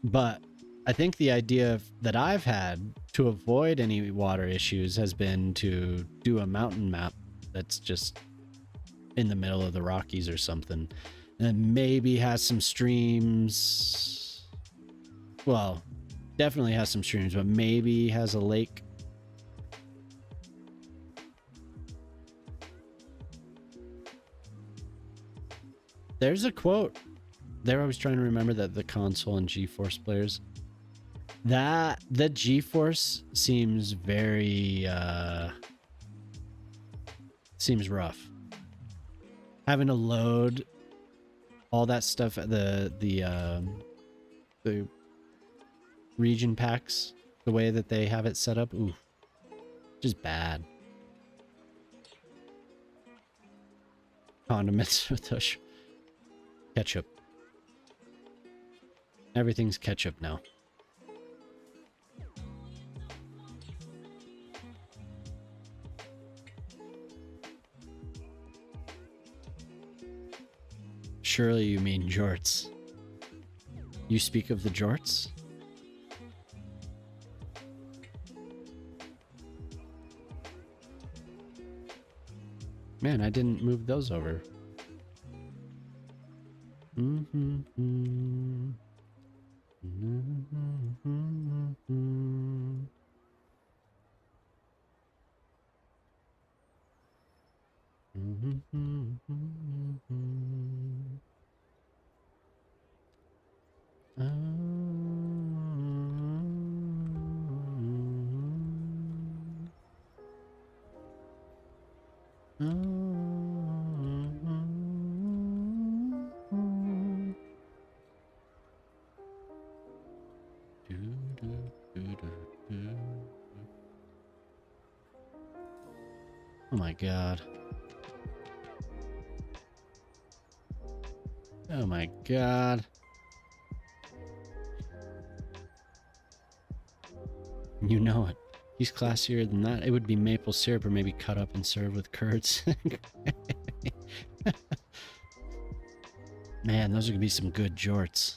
But I think the idea that I've had to avoid any water issues has been to do a mountain map that's just in the middle of the Rockies or something, and maybe has some streams. Well, definitely has some streams, but maybe has a lake. There's a quote. They're always trying to remember that the console and GeForce players. That the GeForce seems very seems rough. Having to load all that stuff at the region packs, the way that they have it set up, ooh, just bad. Condiments with the ketchup. Everything's ketchup now. Surely you mean jorts. You speak of the jorts? Man, I didn't move those over. Oh my god. Oh my god. You know it. He's classier than that. It would be maple syrup or maybe cut up and served with curds. Man, those are gonna be some good jorts.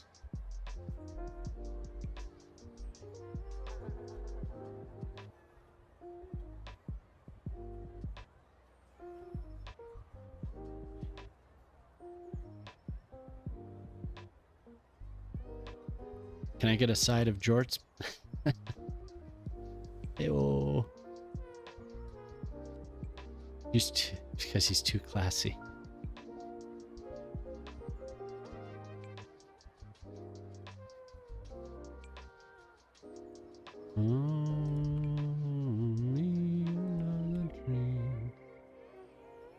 Can I get a side of jorts? Hey-oh. Because he's too classy.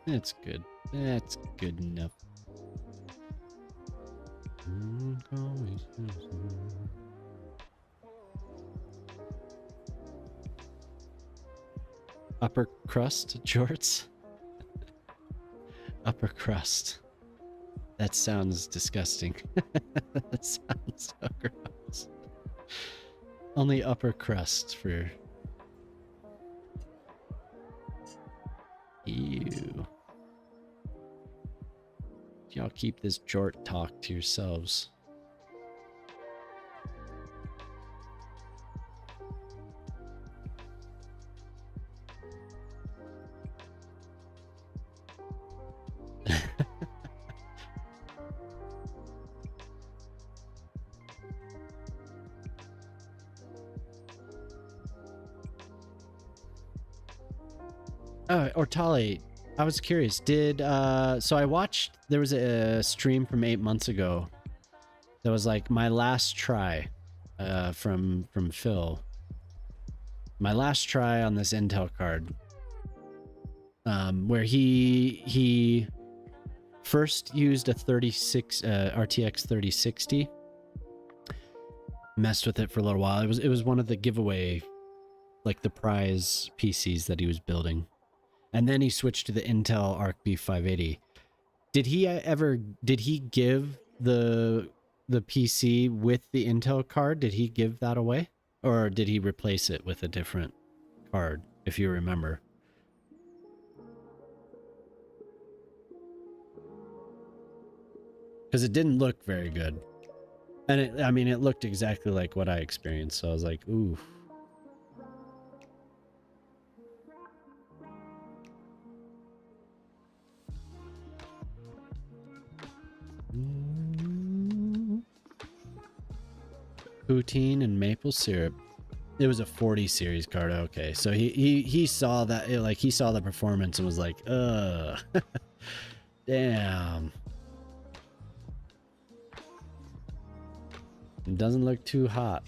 That's good. That's good enough. Upper crust jorts? Upper crust. That sounds disgusting. That sounds so gross. Only upper crust for... Ew. Y'all keep this jort talk to yourselves. Oh, Ortali, I was curious. So I watched, there was a stream from 8 months ago that was like my last try from Phil. My last try on this Intel card. Where he first used a RTX 3060. Messed with it for a little while. It was one of the giveaway, like the prize PCs that he was building. And then he switched to the Intel ARC B580. Did he give the PC with the Intel card? Did he give that away? Or did he replace it with a different card, if you remember? Because it didn't look very good. And it looked exactly like what I experienced. So I was like, ooh. Poutine and maple syrup. It was a 40 series card. Okay, so he saw that, he saw the performance and was like, damn. It doesn't look too hot.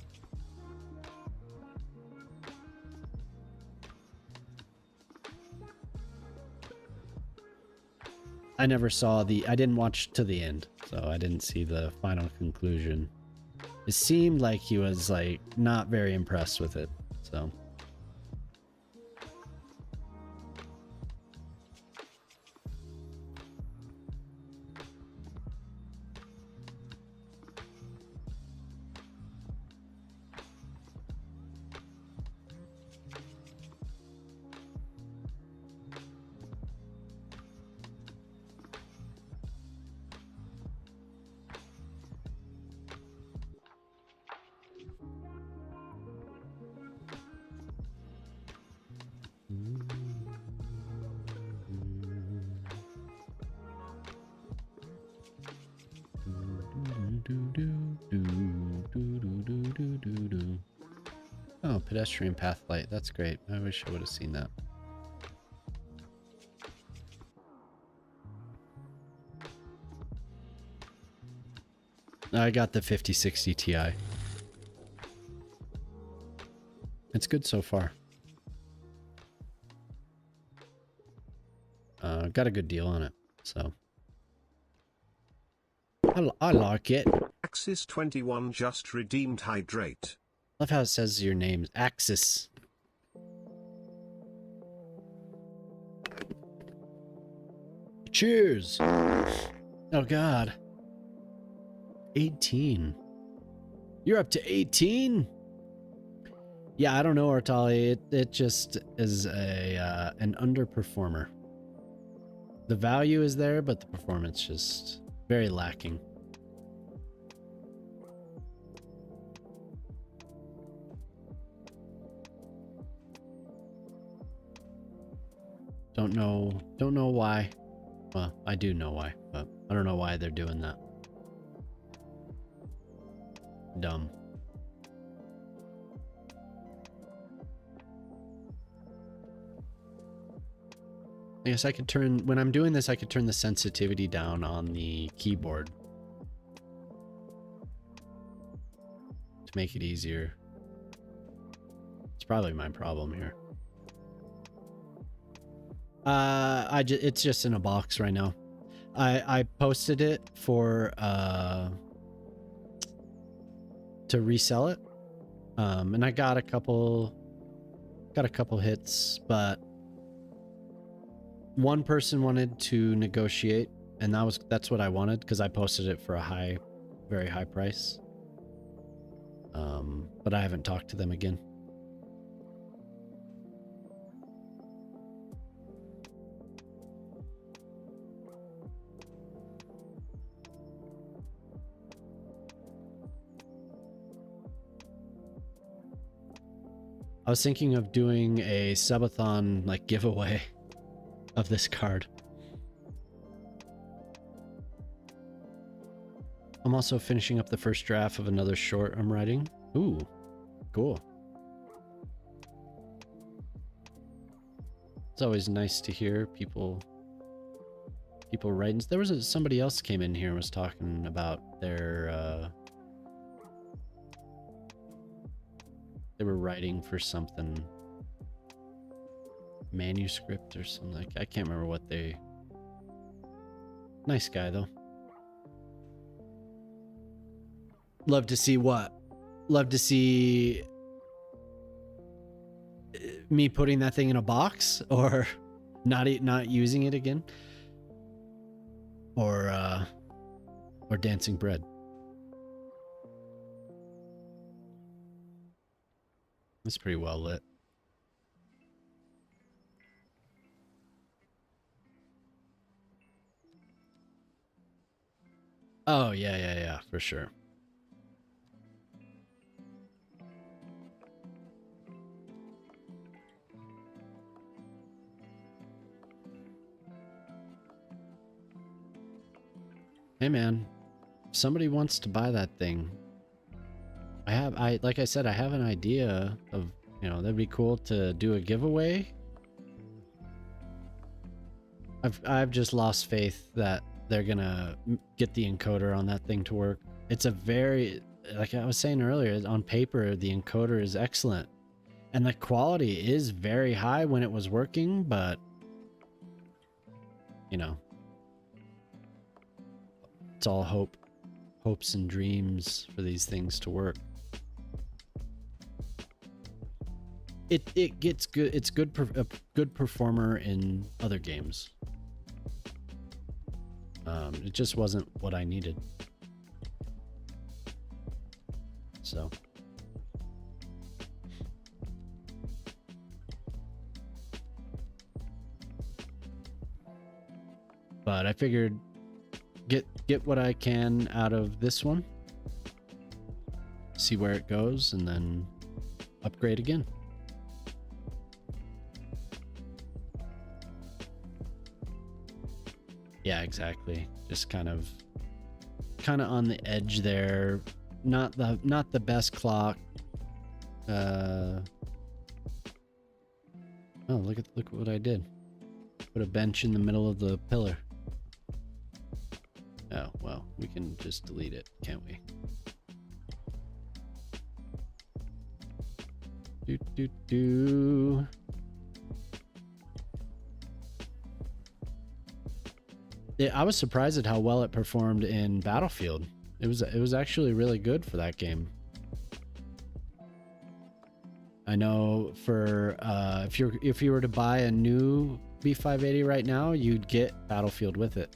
I never saw I didn't watch to the end, so I didn't see the final conclusion. It seemed like he was like not very impressed with it, so. Oh, pedestrian path light. That's great. I wish I would have seen that. I got the 5060 Ti. It's good so far. Got a good deal on it, so. I like it. Axis 21 just redeemed hydrate. Love how it says your name, Axis. Cheers. Oh God. 18. You're up to 18? Yeah, I don't know, Artali. It just is a an underperformer. The value is there, but the performance just very lacking. Don't know why. Well, I do know why, but I don't know why they're doing that. Dumb. I guess I could turn, when I'm doing this, I could turn the sensitivity down on the keyboard to make it easier. It's probably my problem here. It's just in a box right now. I posted it for to resell it, and I got a couple hits, but one person wanted to negotiate, and that's what I wanted because I posted it for a very high price. But I haven't talked to them again. I was thinking of doing a subathon like giveaway of this card. I'm also finishing up the first draft of another short I'm writing. Ooh, cool. It's always nice to hear people writing. There was somebody else came in here and was talking about their they were writing for something, manuscript or something like, I can't remember what they. Nice guy though. Love to see me putting that thing in a box or not using it again, or dancing bread. It's pretty well lit. Oh, yeah, for sure. Hey man, if somebody wants to buy that thing, like I said, I have an idea of, that'd be cool to do a giveaway. I've just lost faith that they're gonna get the encoder on that thing to work. It's a very, like I was saying earlier, on paper the encoder is excellent and the quality is very high when it was working, but it's all hopes and dreams for these things to work. It gets good. It's a good performer in other games. It just wasn't what I needed. So. But I figured get what I can out of this one. See where it goes and then upgrade again. Yeah, exactly. Just kind of on the edge there. Not the best clock. Oh, look what I did. Put a bench in the middle of the pillar. Oh, well, we can just delete it, can't we? Yeah, I was surprised at how well it performed in Battlefield. It was actually really good for that game. I know for if you were to buy a new B580 right now, you'd get Battlefield with it.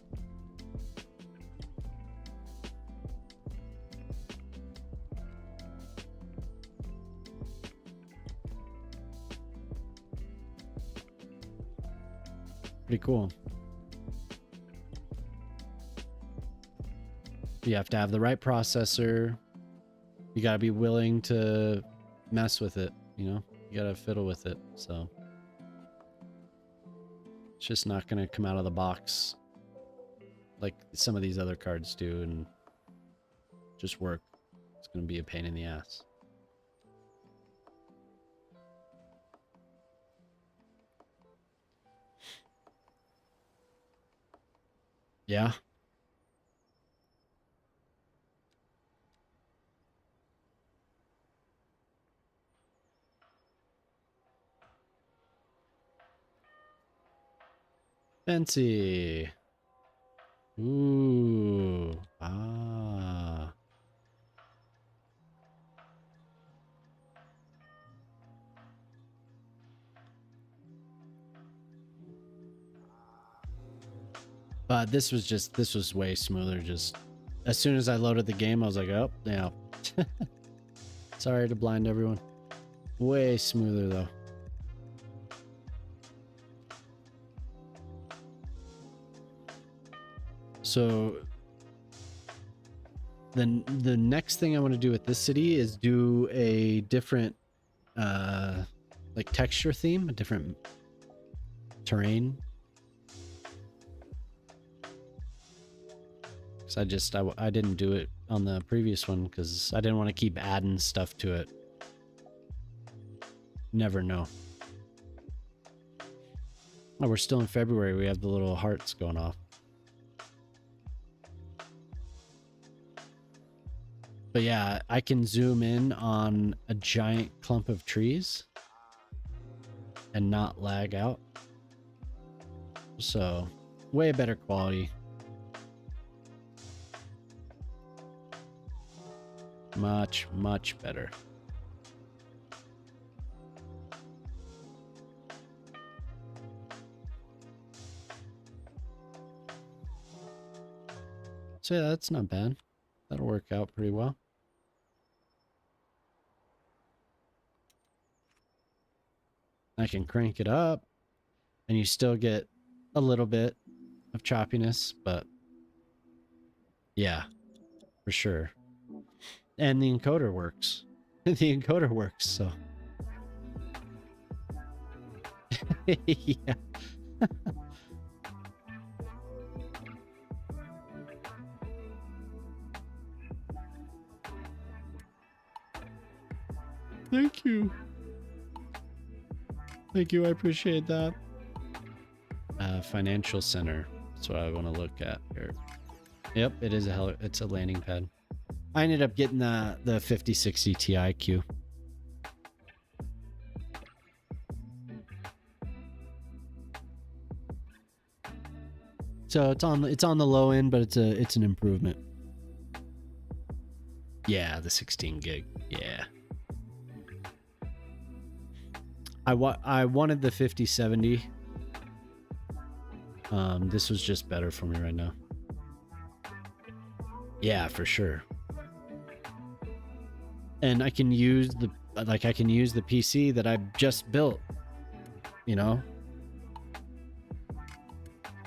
Pretty cool. You have to have the right processor. You got to be willing to mess with it, you know? You got to fiddle with it, so. It's just not going to come out of the box like some of these other cards do and just work. It's going to be a pain in the ass. Yeah. Fancy. Ooh. Ah. But this was way smoother. Just as soon as I loaded the game, I was like, oh, yeah. Sorry to blind everyone. Way smoother though. So then the next thing I want to do with this city is do a different like texture theme, a different terrain. Because I didn't do it on the previous one because I didn't want to keep adding stuff to it. Never know. Oh, we're still in February. We have the little hearts going off. But yeah, I can zoom in on a giant clump of trees and not lag out. So, way better quality. Much, much better. So yeah, that's not bad. That'll work out pretty well. I can crank it up and you still get a little bit of choppiness, but yeah, for sure. And the encoder works. The encoder works, so. Yeah. Thank you. Thank you, I appreciate that. Financial center. That's what I want to look at here. Yep, it is it's a landing pad. I ended up getting the 5060 Ti queue. So it's on the low end, but it's an improvement. Yeah, the 16 gig. Yeah. I wanted the 5070. This was just better for me right now. Yeah, for sure. And I can use the PC that I just built, you know?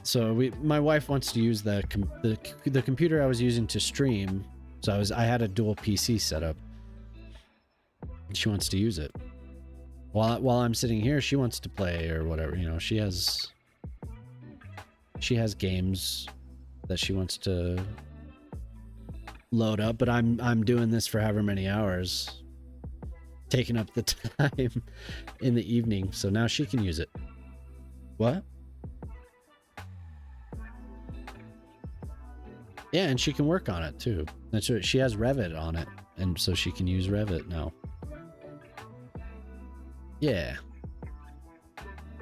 So my wife wants to use the computer I was using to stream. So I had a dual PC set up. She wants to use it. While I'm sitting here, she wants to play or whatever, you know. She has games that she wants to load up, but I'm doing this for however many hours, taking up the time in the evening, so now she can use it. What? Yeah, and she can work on it too. That's right. She has Revit on it, and so she can use Revit now. Yeah.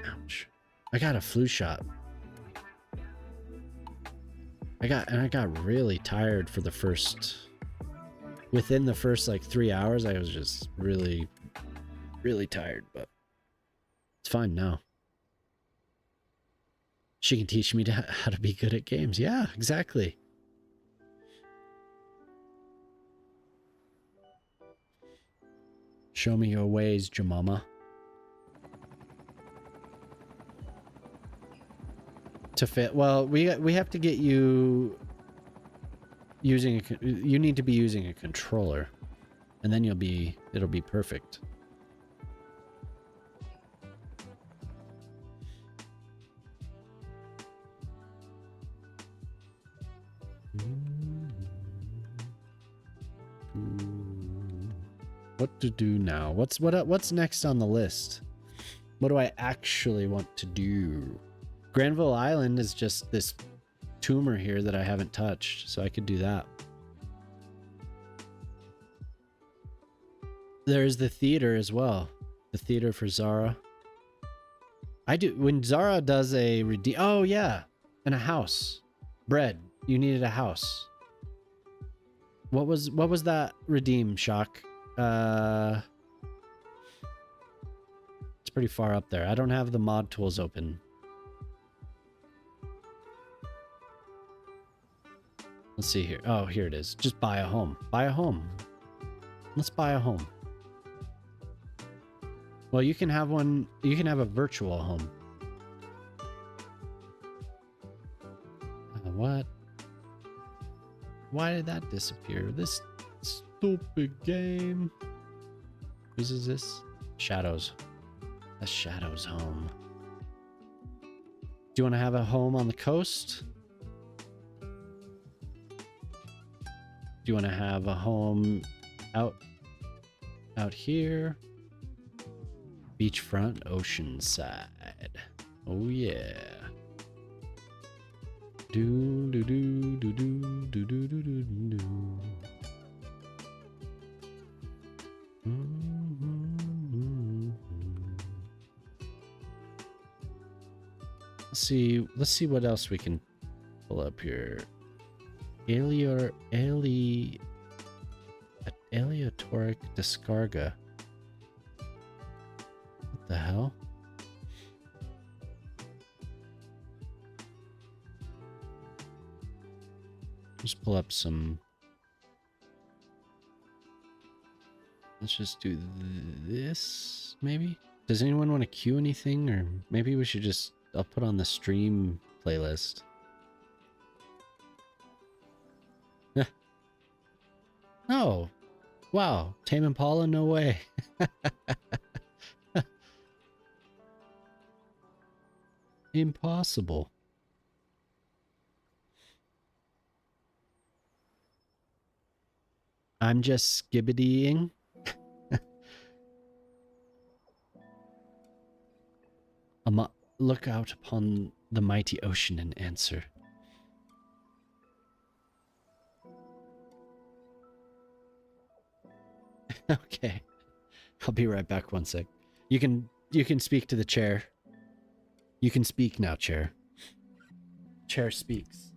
Ouch. I got a flu shot. I got really tired for within the first like 3 hours. I was just really, really tired, but it's fine now. She can teach me how to be good at games. Yeah, exactly. Show me your ways, Jamama. to fit. Well, we have to get you using you need to be using a controller, and then it'll be perfect. What to do now? What's next on the list? What do I actually want to do? Granville Island is just this tumor here that I haven't touched, so I could do that. There's the theater as well. The theater for Zara. I do when Zara does a redeem. Oh yeah, and a house. Bread. You needed a house. What was that redeem, Shock? It's pretty far up there. I don't have the mod tools open. Let's see here. Oh, here it is. Just buy a home. Buy a home. Let's buy a home. Well, you can have one. You can have a virtual home. What? Why did that disappear? This stupid game. Whose is this? Shadows. A Shadows home. Do you want to have a home on the coast? Do you want to have a home out here? Beachfront, oceanside. Oh yeah. Do do do do do do do do do do. Let's see what else we can pull up here. Aleatoric Descarga. What the hell? Just pull up some. Let's just do this, maybe? Does anyone want to queue anything? Or maybe we should just... I'll put on the stream playlist. Oh, wow. Tame Impala? No way. Impossible. I'm just skibbidying. Look out upon the mighty ocean and answer. Okay. I'll be right back one sec. You can speak to the chair. You can speak now, chair. Chair speaks.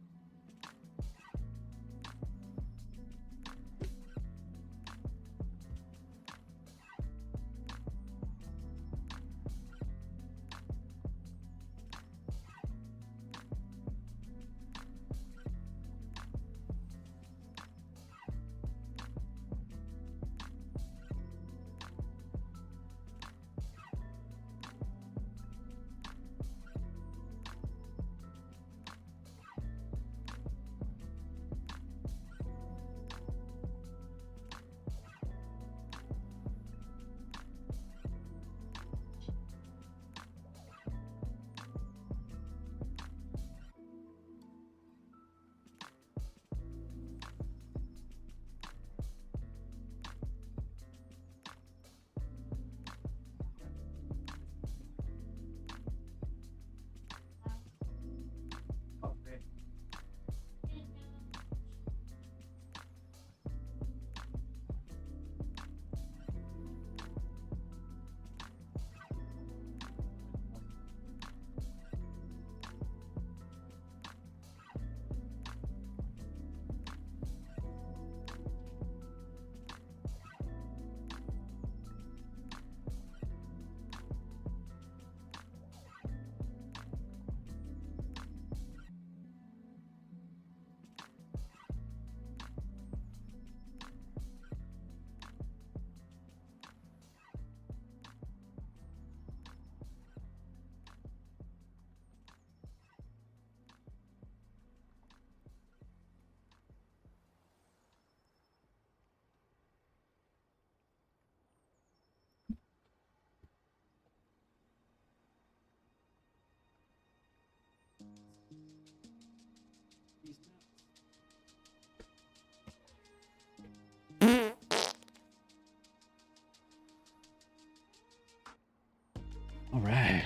All right.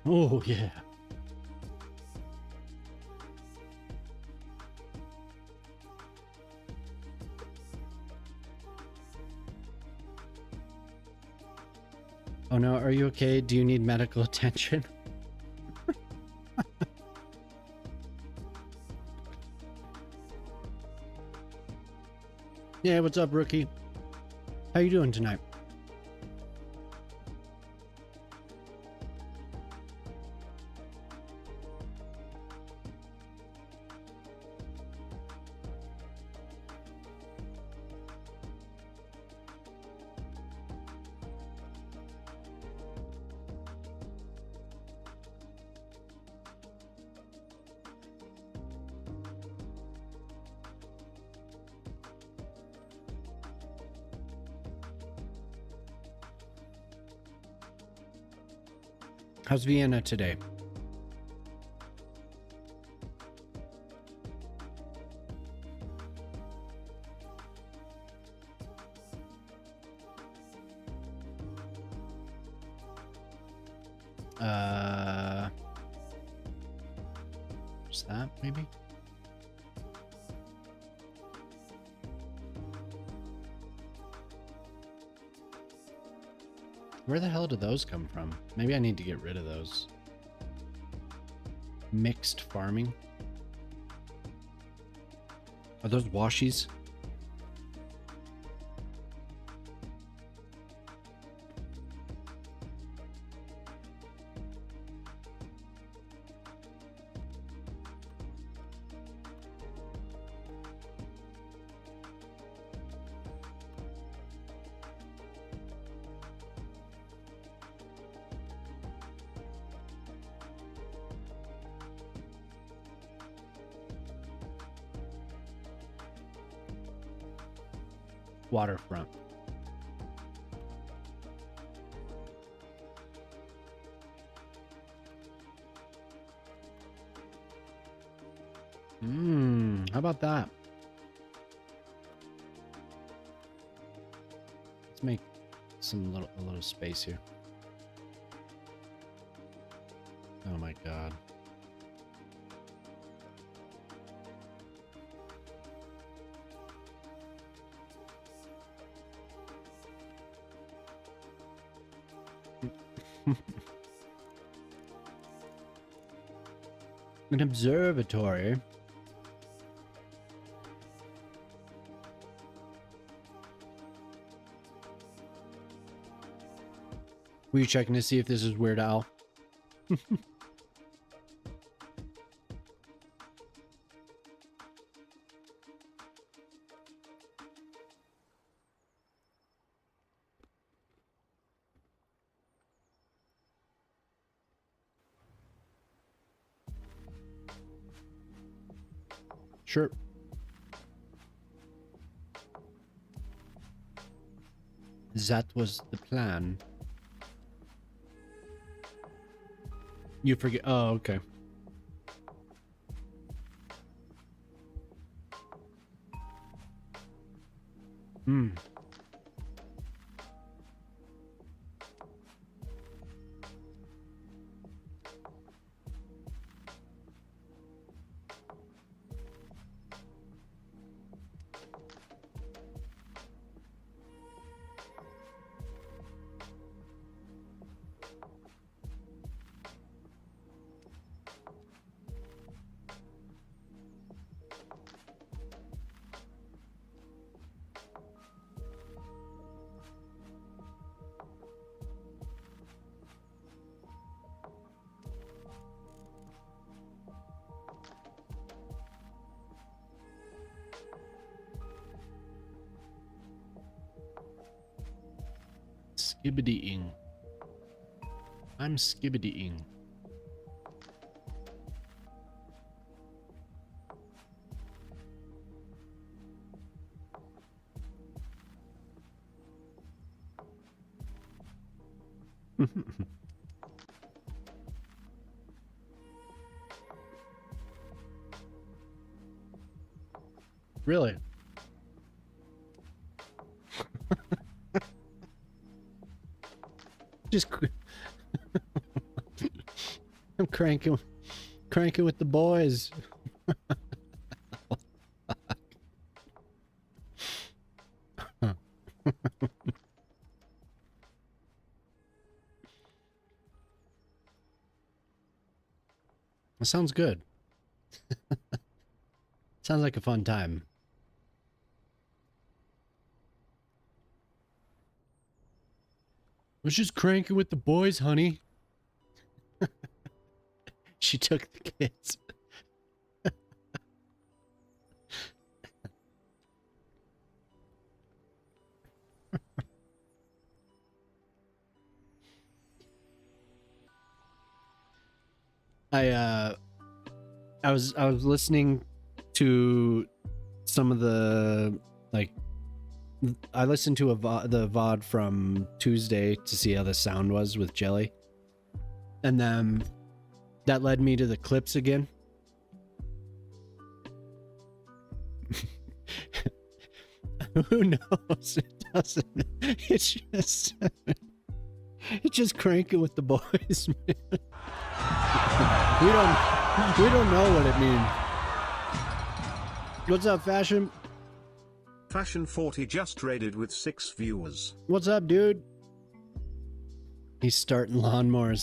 Oh, yeah. Oh no, are you okay? Do you need medical attention? Yeah, what's up, rookie? How you doing tonight? How's Vienna today? What's that, maybe? Where the hell do those come from? Maybe I need to get rid of those. Mixed farming. Are those washies? Waterfront. How about that? Let's make a little space here. Oh my god. An observatory. Were you checking to see if this is Weird Al? Sure. That was the plan. You forget. Oh, okay. Skibbity-ing. I'm skibbity-ing. Really? Just I'm cranking with the boys. That sounds good. Sounds like a fun time. I was just cranking with the boys, honey. She took the kids. I was listening to some of the, like, I listened to the VOD from Tuesday to see how the sound was with Jelly. And then that led me to the clips again. Who knows? It doesn't. It's just cranking with the boys, man. We don't know what it means. What's up, Fashion? Fashion 40 just raided with 6 viewers. What's up, dude? He's starting lawnmowers.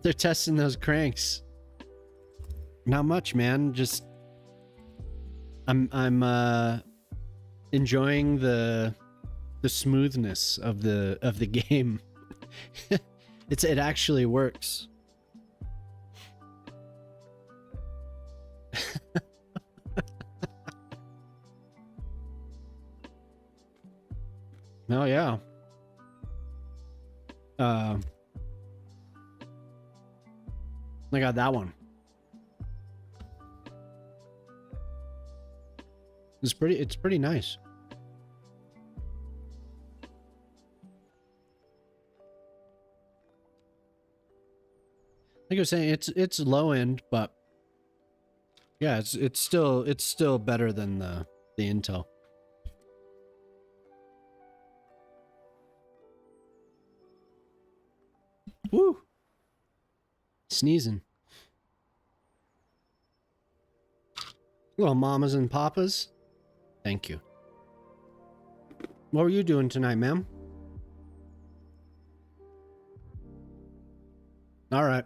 They're testing those cranks. Not much, man. Just I'm enjoying the smoothness of the game. It actually works. Oh yeah. I got that one. It's pretty nice. Like I was saying, it's low end, but yeah, it's still better than the Intel. Woo! Sneezing. Well, mamas and papas, thank you. What were you doing tonight, ma'am? All right.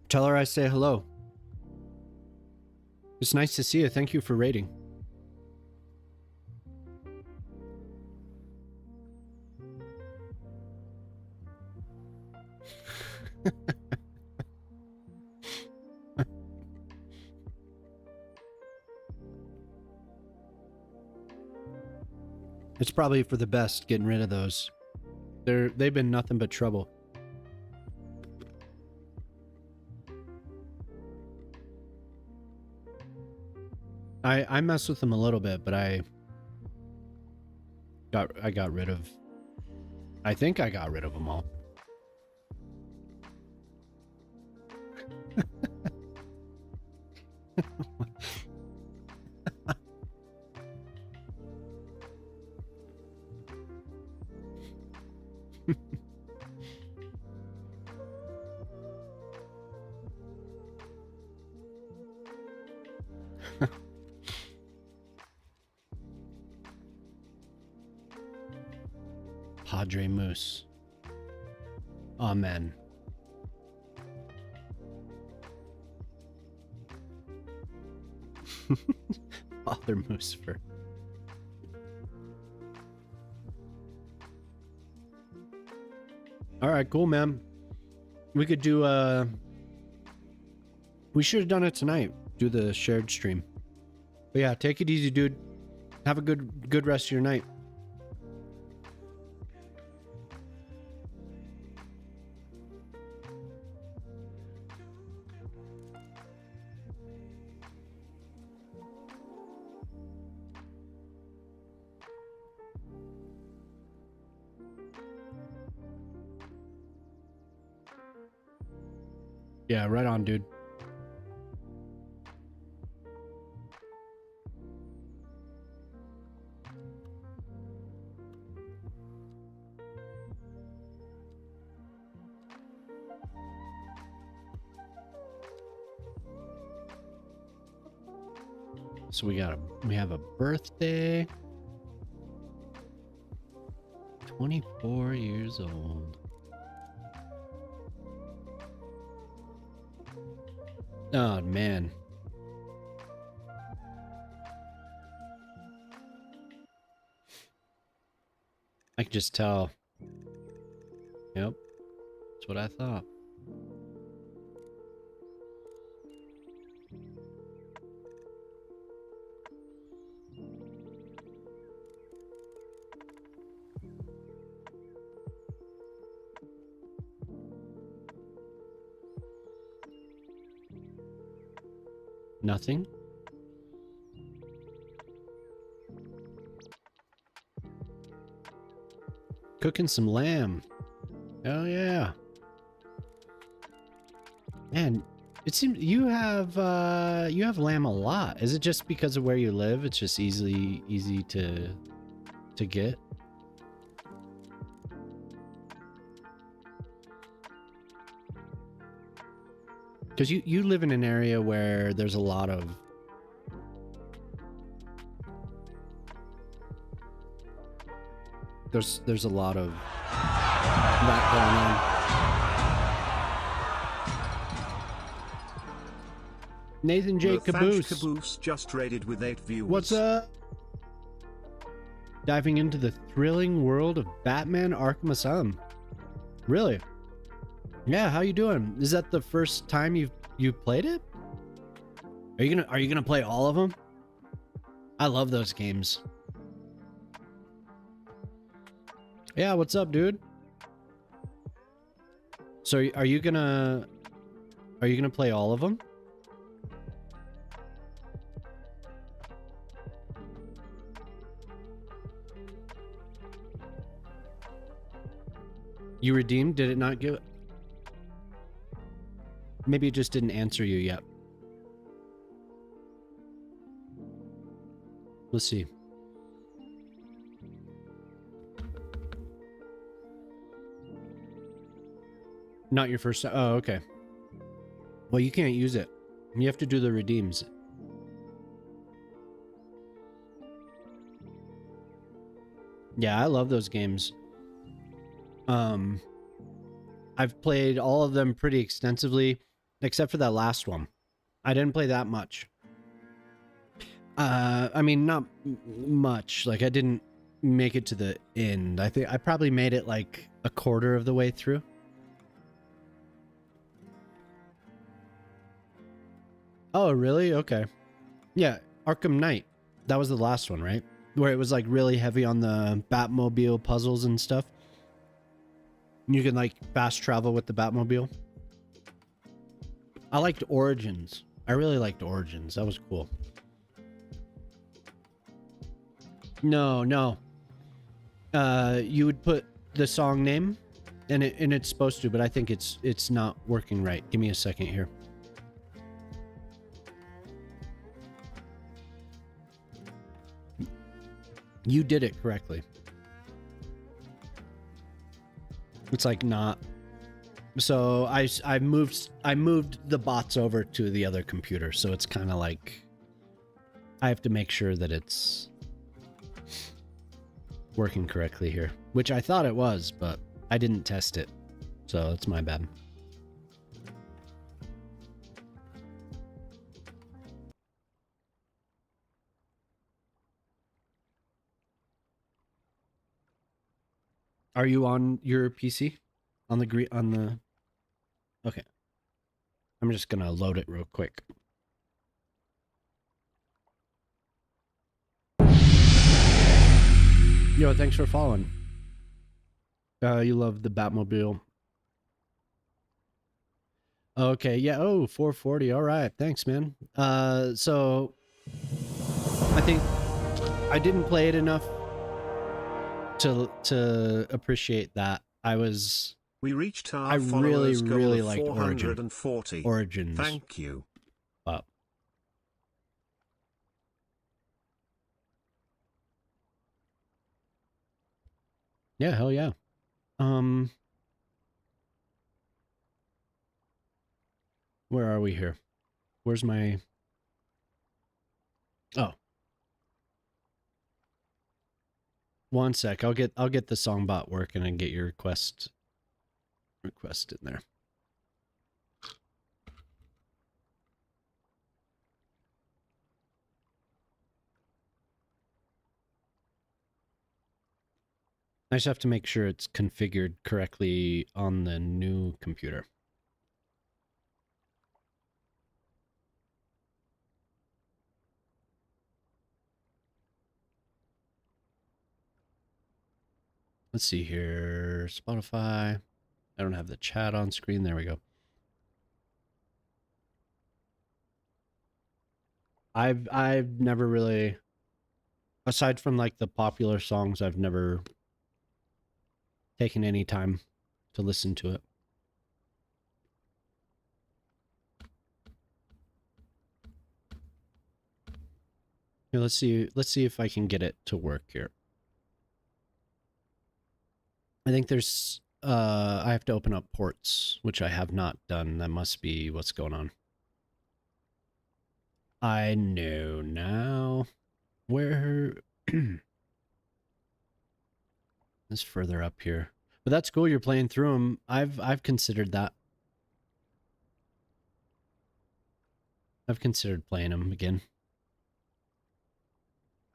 Tell her I say hello. It's nice to see you. Thank you for raiding. It's probably for the best getting rid of those. They've been nothing but trouble. I mess with them a little bit, but I got rid of. I think I got rid of them all. Padre Moose. Amen. Father Moosifer. All right, cool, man. We could do we should have done it tonight. Do the shared stream. But yeah, take it easy, dude. Have a good rest of your night. Yeah, right on, dude. So we have a birthday. 24 years old. Oh man. I can just tell. Yep. That's what I thought. Nothing? Cooking some lamb. Oh yeah. Man, it seems you have lamb a lot. Is it just because of where you live? It's just easy to get? Because you live in an area where there's a lot of there's a lot of that going on. Nathan J. Caboose just raided with 8 viewers. What's up? Diving into the thrilling world of Batman Arkham Asylum. Really? Yeah, how you doing? Is that the first time you've played it? Are you gonna play all of them? I love those games. Yeah, what's up, dude? So are you gonna play all of them? You redeemed? Did it not give? Maybe it just didn't answer you yet. Let's see. Not your first time. Oh, okay. Well, you can't use it. You have to do the redeems. Yeah, I love those games. I've played all of them pretty extensively, except for that last one. I didn't play that much. I mean, not much. Like, I didn't make it to the end. I think I probably made it like a quarter of the way through. Oh, really? Okay. Yeah, Arkham Knight. That was the last one, right? Where it was like really heavy on the Batmobile puzzles and stuff. You can like fast travel with the Batmobile. I liked Origins. I really liked Origins. That was cool. No. You would put the song name, and it's supposed to, but I think it's not working right. Give me a second here. You did it correctly. It's like not. So I moved the bots over to the other computer, so it's kind of like I have to make sure that it's working correctly here, which I thought it was, but I didn't test it, so it's my bad. Are you on your PC? On the Okay. I'm just gonna load it real quick. Yo, thanks for following. You love the Batmobile. Okay, yeah. Oh, 440. All right. Thanks, man. So I think I didn't play it enough to appreciate that. We reached our I really goal of liked 440. Origins. Thank you. Yeah, hell yeah. Where are we here? Where's my... Oh. One sec. I'll get the songbot working and get your request in there. I just have to make sure it's configured correctly on the new computer. Let's see here. Spotify. I don't have the chat on screen. There we go. I've never really, aside from like the popular songs, I've never taken any time to listen to it. Here, let's see if I can get it to work here. I think there's I have to open up ports, which I have not done. That must be what's going on. I know now. Where it's further up here. But that's cool, you're playing through them. I've considered that. I've considered playing them again.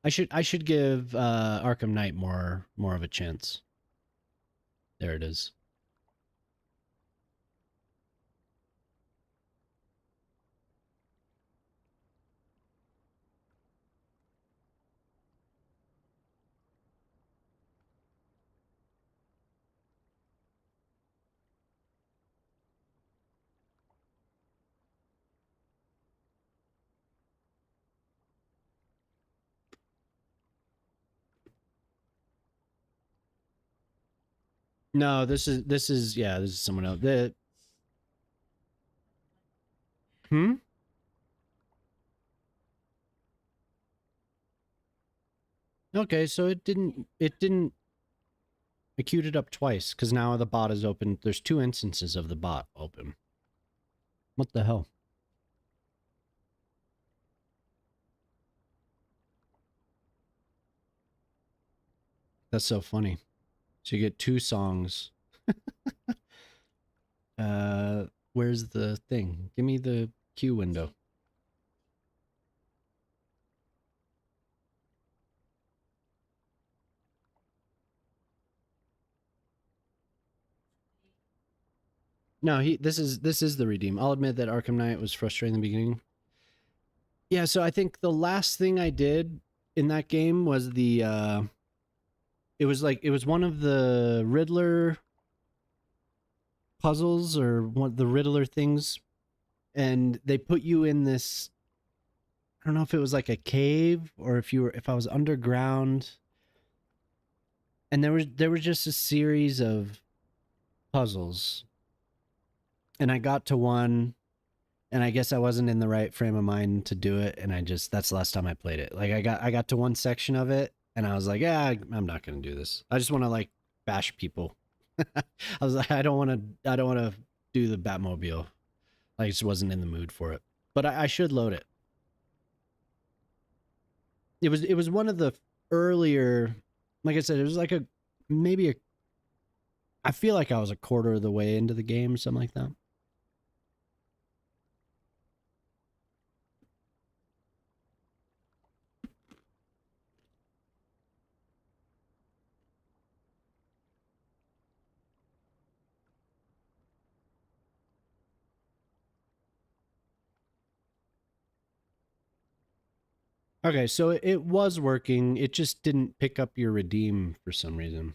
I should give Arkham Knight more of a chance. There it is. No, this is yeah, this is someone else. Okay, so it didn't I queued it up twice because now the bot is open. There's 2 instances of the bot open. What the hell? That's so funny. So you get 2 songs. Where's the thing? Give me the queue window. No, this is the redeem. I'll admit that Arkham Knight was frustrating in the beginning. Yeah, so I think the last thing I did in that game was the it was one of the Riddler puzzles or one of the Riddler things, and they put you in this, I don't know if it was like a cave or if I was underground, and there was just a series of puzzles, and I got to one, and I guess I wasn't in the right frame of mind to do it, and that's the last time I played it. Like I got to one section of it, and I was like, yeah, I'm not gonna do this. I just want to like bash people. I was like, I don't want to do the Batmobile. I just wasn't in the mood for it. But I should load it. It was one of the earlier, like I said, it was like I feel like I was a quarter of the way into the game or something like that. Okay, so it was working. It just didn't pick up your redeem for some reason.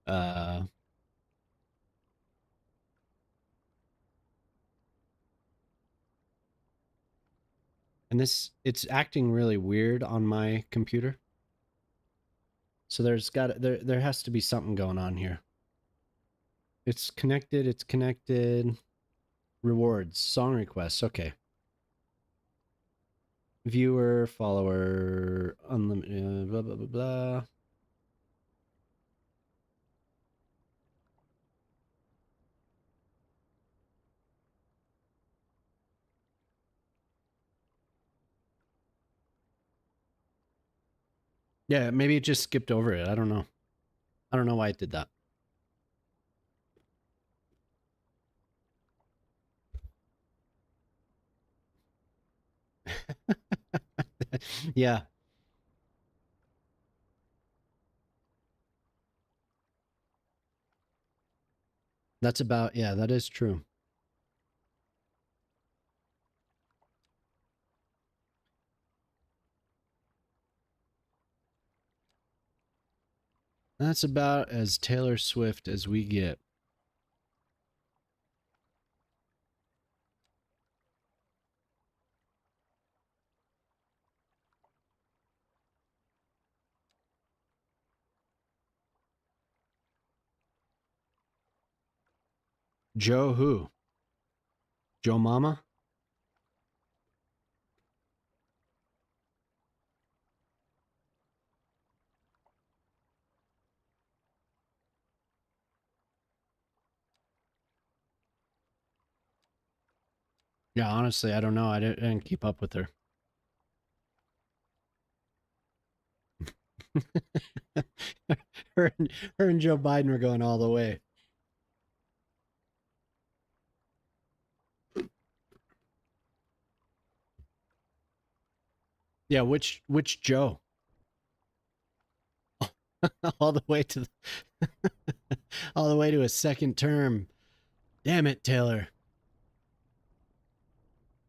And it's acting really weird on my computer. So there has to be something going on here. It's connected. Rewards, song requests, okay. Viewer, follower, unlimited, blah, blah, blah, blah. Yeah, maybe it just skipped over it. I don't know. I don't know why it did that. Yeah. That's about, yeah, that is true. That's about as Taylor Swift as we get. Joe who? Joe Mama? Yeah, honestly, I don't know. I didn't keep up with her. her and Joe Biden were going all the way. Yeah, which Joe? all the way to the all the way to a second term. Damn it, Taylor.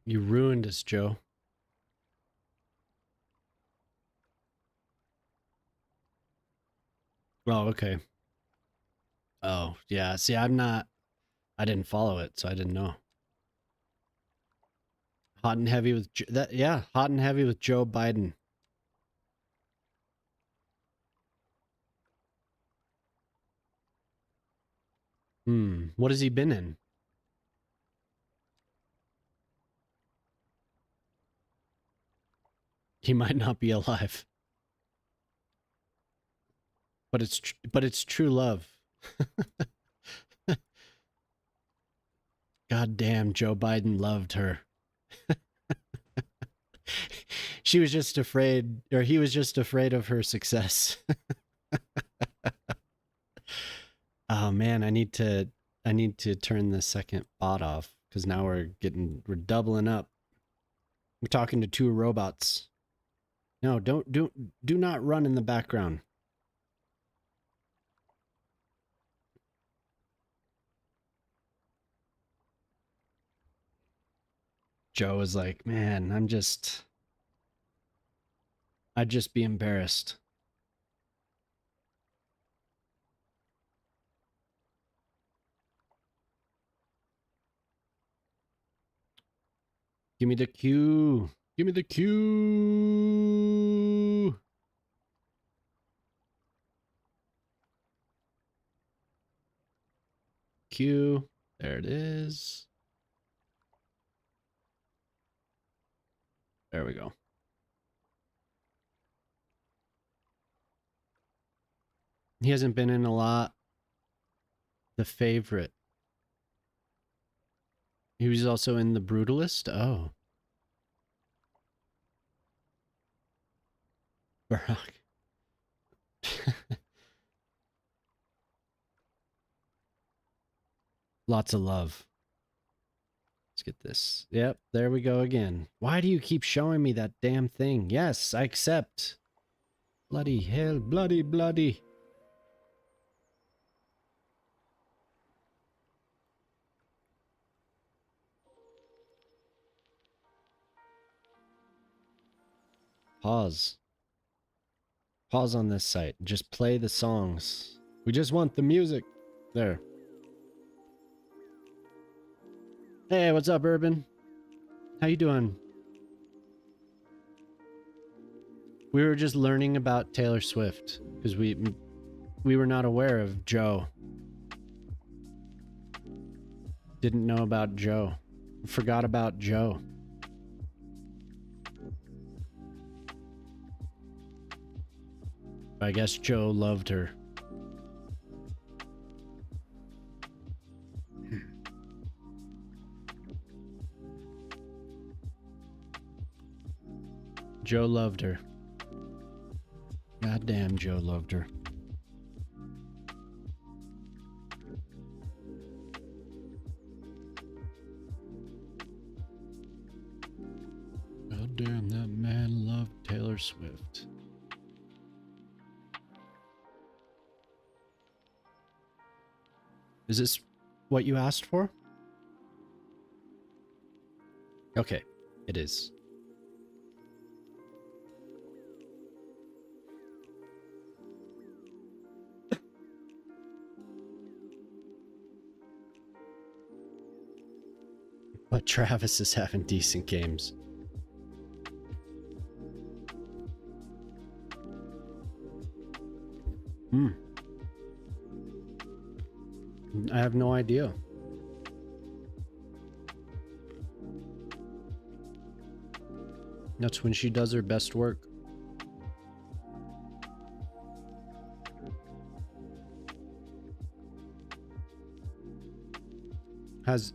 You ruined us, Joe. Oh, okay. Oh, yeah. See, I didn't follow it, so I didn't know. Hot and heavy with that. Yeah, hot and heavy with Joe Biden. What has he been in? He might not be alive, but it's true love. God damn, Joe Biden loved her. She was just afraid, or he was just afraid of her success. Oh man, I need to turn the second bot off because now we're doubling up. We're talking to two robots. No, do not run in the background. Joe was like, man, I'd just be embarrassed. Give me the cue. Give me the cue. Cue. There it is. There we go. He hasn't been in a lot. The Favorite. He was also in The Brutalist. Oh. Barack. Lots of love. Let's get this. Yep, there we go again. Why do you keep showing me that damn thing? Yes, I accept. Bloody hell, bloody. Pause. Pause on this site. Just play the songs. We just want the music. There. Hey, what's up, Urban? How you doing? We were just learning about Taylor Swift because we were not aware of Joe. Didn't know about Joe. Forgot about Joe. I guess Joe loved her. Joe loved her. Goddamn, Joe loved her. Goddamn, that man loved Taylor Swift. Is this what you asked for? Okay, it is. But Travis is having decent games. I have no idea. That's when she does her best work.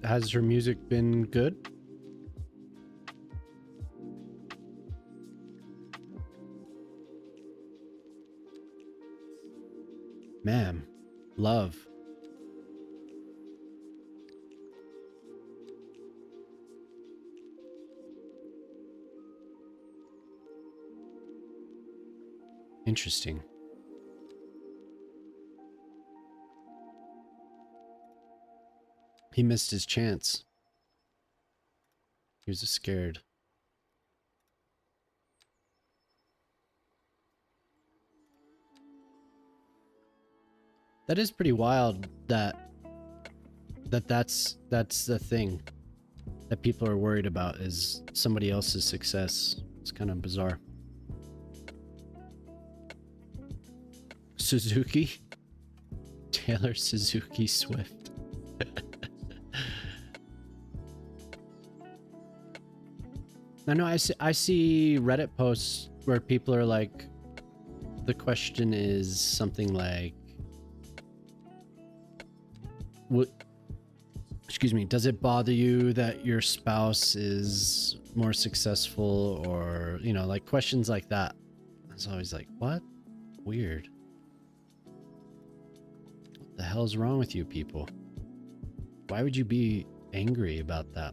Has her music been good? Ma'am, love. Interesting. He missed his chance. He was scared. That is pretty wild that's the thing that people are worried about, is somebody else's success. It's kind of bizarre. Suzuki? Taylor Suzuki Swift. I know I see Reddit posts where people are like, the question is something like, excuse me, does it bother you that your spouse is more successful, or, you know, like questions like that. I was always like, what? Weird. What the hell's wrong with you people? Why would you be angry about that?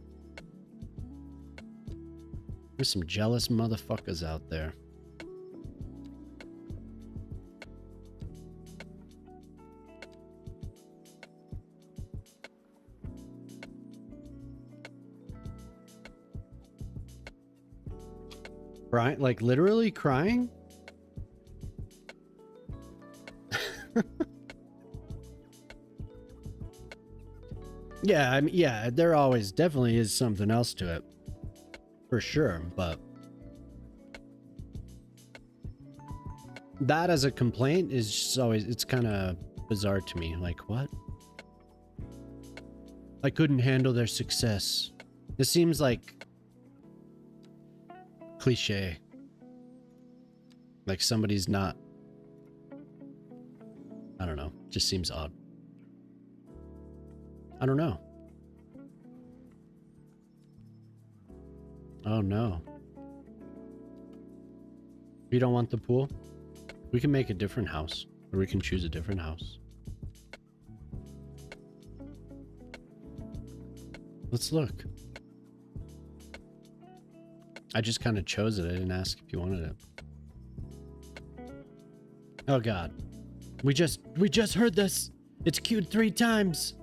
There's some jealous motherfuckers out there. Right? Like literally crying? Yeah, I mean, yeah, there always definitely is something else to it. For sure, but that as a complaint is just always, it's kind of bizarre to me. Like, what? I couldn't handle their success. This seems like cliche. Like somebody's not, I don't know, just seems odd. I don't know. Oh no. You don't want the pool? We can make a different house, or we can choose a different house. Let's look. I just kind of chose it. I didn't ask if you wanted it. Oh god. We just heard this. It's queued 3 times.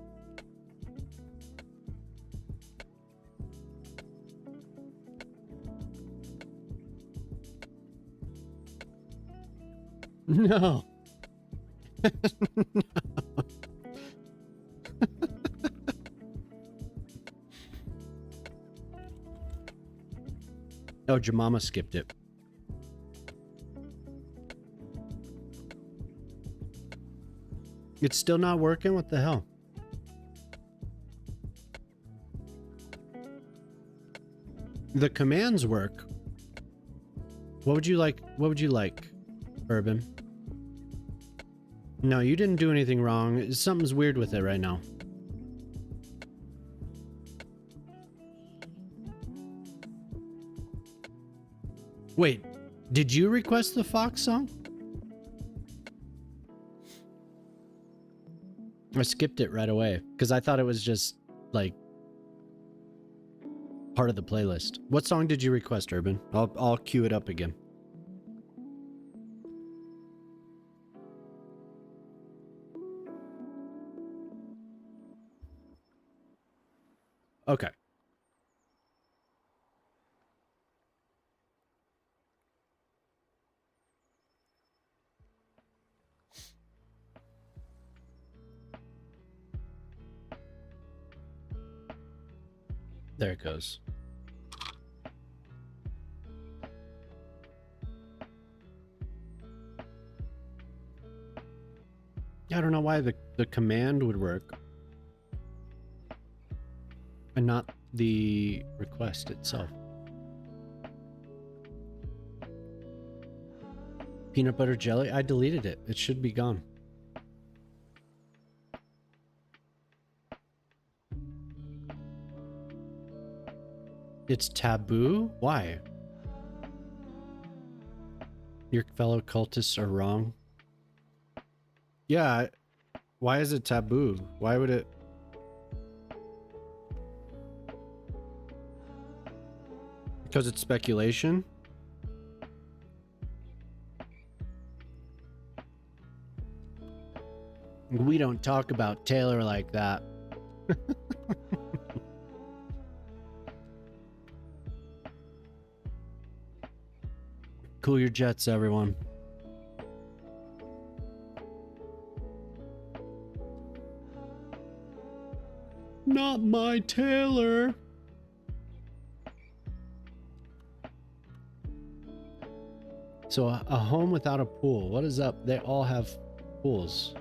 No. No. Oh, Jemima skipped it. It's still not working? What the hell? The commands work. What would you like? What would you like, Urban? No, you didn't do anything wrong. Something's weird with it right now. Wait, did you request the Fox song? I skipped it right away because I thought it was just like part of the playlist. What song did you request, Urban? I'll cue it up again. Okay. There it goes. I don't know why the command would work and not the request itself. Peanut butter jelly? I deleted it. It should be gone. It's taboo? Why? Your fellow cultists are wrong. Yeah, why is it taboo? Why would it... Because it's speculation? We don't talk about Taylor like that. Cool your jets, everyone. Not my Taylor. So a home without a pool. What is up? They all have pools.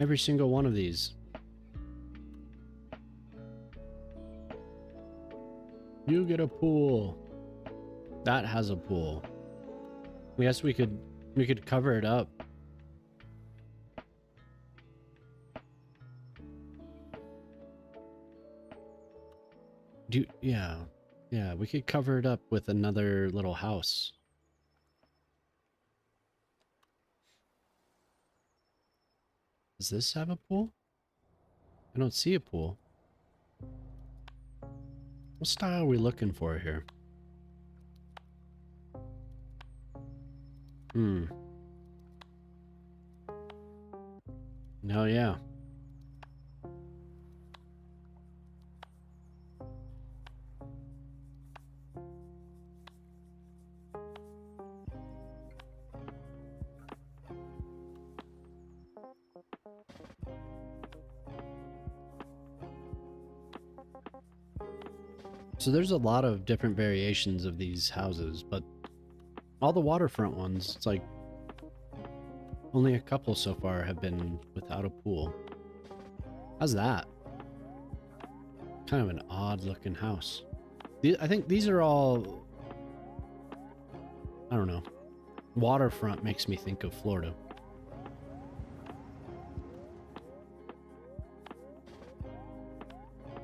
Every single one of these. You get a pool. That has a pool. I guess we could cover it up. Yeah, we could cover it up with another little house. Does this have a pool? I don't see a pool. What style are we looking for here? No, yeah. So there's a lot of different variations of these houses, but all the waterfront ones, it's like only a couple so far have been without a pool. How's that? Kind of an odd looking house. I think these are all, I don't know. Waterfront makes me think of Florida.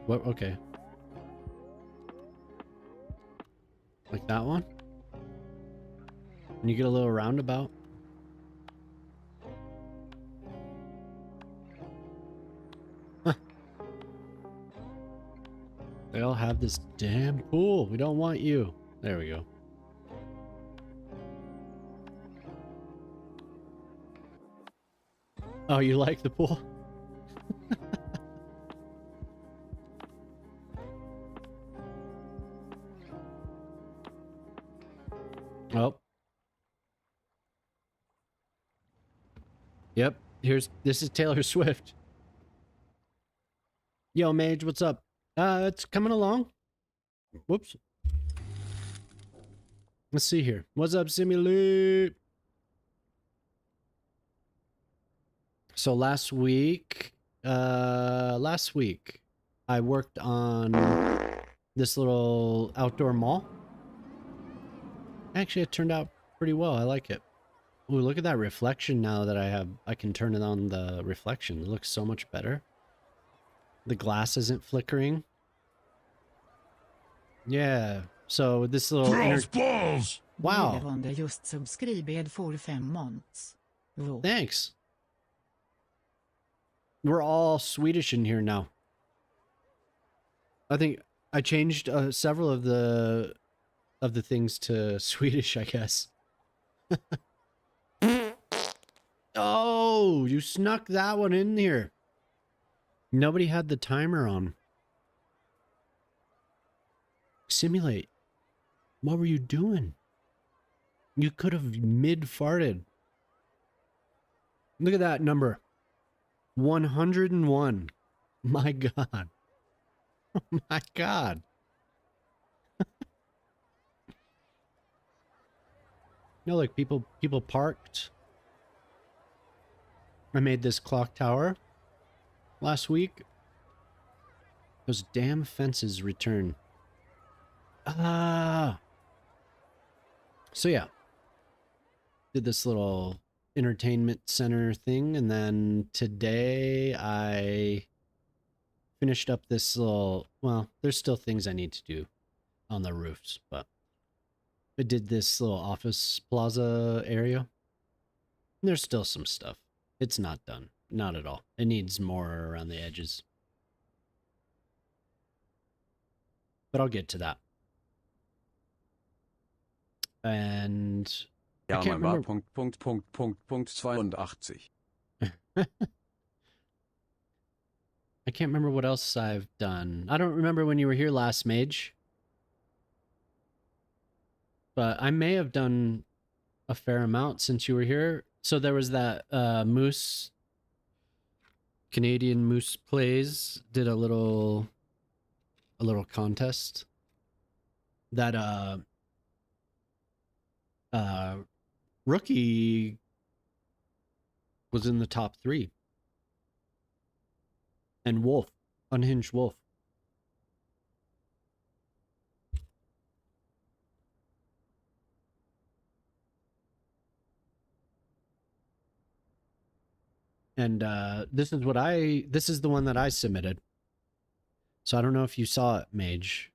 What? Okay. Like that one? And you get a little roundabout. Huh. They all have this damn pool. We don't want you. There we go. Oh, you like the pool? Oh. Yep. This is Taylor Swift. Yo, Mage, what's up? It's coming along. Whoops. Let's see here. What's up, Simulate? So last week, I worked on this little outdoor mall. Actually, it turned out pretty well. I like it. Ooh, look at that reflection now that I can turn it on the reflection. It looks so much better. The glass isn't flickering. Yeah. So this little balls. Wow. Just subscribed for 5 months. Thanks. We're all Swedish in here now. I think I changed several of the things to Swedish, I guess. Oh, you snuck that one in here. Nobody had the timer on. Simulate. What were you doing? You could have mid-farted. Look at that number. 101. My God. Oh my God. No, like people parked. I made this clock tower last week. Those damn fences return. Ah. So yeah. Did this little entertainment center thing, and then today I finished up this little, well, there's still things I need to do on the roofs, but I did this little office plaza area. There's still some stuff. It's not done. Not at all. It needs more around the edges. But I'll get to that. And Ja, I can't man remember. war Punkt 82. I can't remember what else I've done. I don't remember when you were here last, Mage. But I may have done a fair amount since you were here. So there was that Moose, Canadian Moose Plays, did a little contest that Rookie was in the top 3. And Wolf, Unhinged Wolf. And this is the one that I submitted. So I don't know if you saw it, Mage.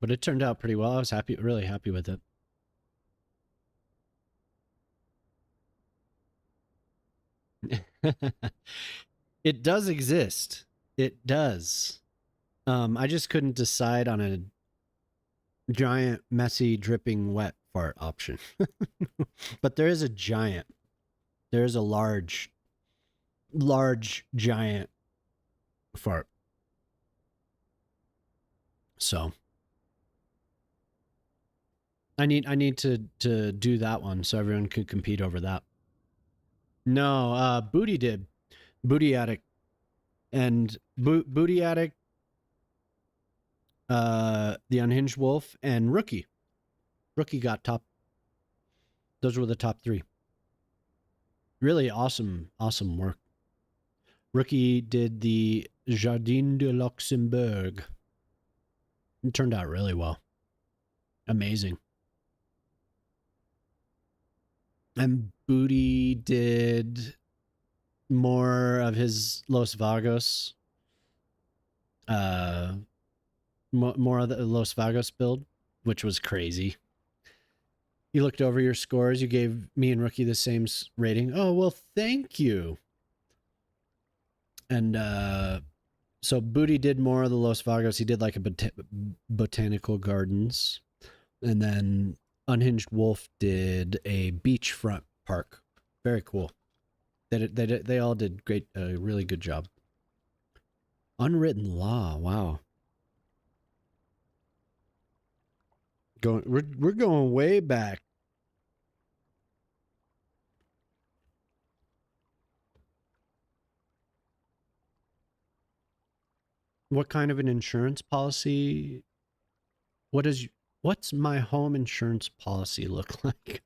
But it turned out pretty well. I was really happy with it. It does exist. It does. I just couldn't decide on a giant, messy, dripping, wet fart option. But there is a giant. There is a large, giant fart. So I need to do that one so everyone could compete over that. No, Booty did. Booty Attic. And Booty Attic, the Unhinged Wolf, and Rookie. Rookie got top. Those were the top 3. Really awesome work. Rookie did the Jardin de Luxembourg. It turned out really well. Amazing. And Booty did more of his Los Vagos. More of the Los Vagos build, which was crazy. You looked over your scores. You gave me and Rookie the same rating. Oh, well, thank you. And so Booty did more of the Los Vagos. He did like a botanical gardens. And then Unhinged Wolf did a beachfront park. Very cool. They all did great, really good job. Unwritten Law, wow. We're going way back. What kind of an insurance policy? What's my home insurance policy look like?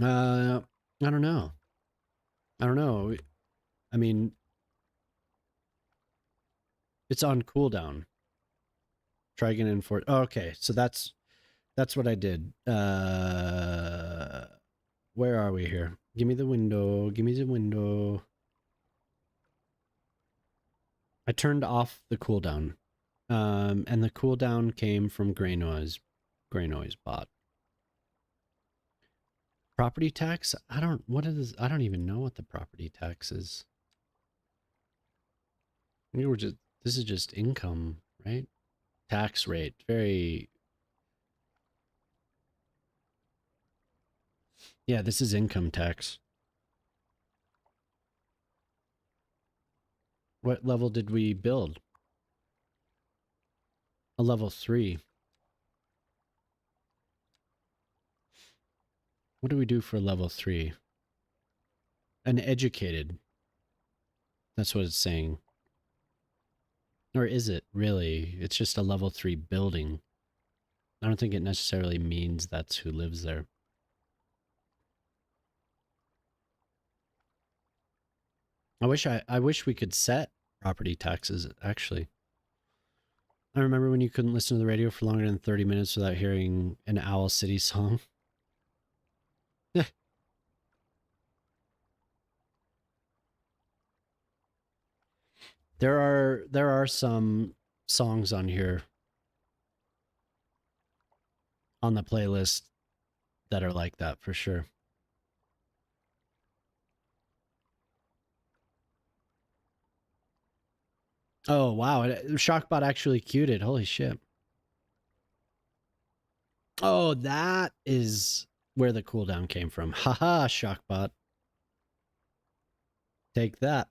I don't know. I mean, it's on cooldown. Try again in for. Oh, okay, so that's what I did. Where are we here? Give me the window. Give me the window. I turned off the cooldown. And the cooldown came from Gray Noise bot. Property tax? I don't even know what the property tax is. This is just income, right? Tax rate. Yeah, this is income tax. What level did we build? A level 3. What do we do for level 3? An educated. That's what it's saying. Or is it really? It's just a level 3 building. I don't think it necessarily means that's who lives there. I wish we could set property taxes, actually. I remember when you couldn't listen to the radio for longer than 30 minutes without hearing an Owl City song. Yeah. There are some songs on here on the playlist that are like that for sure. Oh wow, Shockbot actually queued it. Holy shit. Oh, that is where the cooldown came from. Haha, Shockbot. Take that.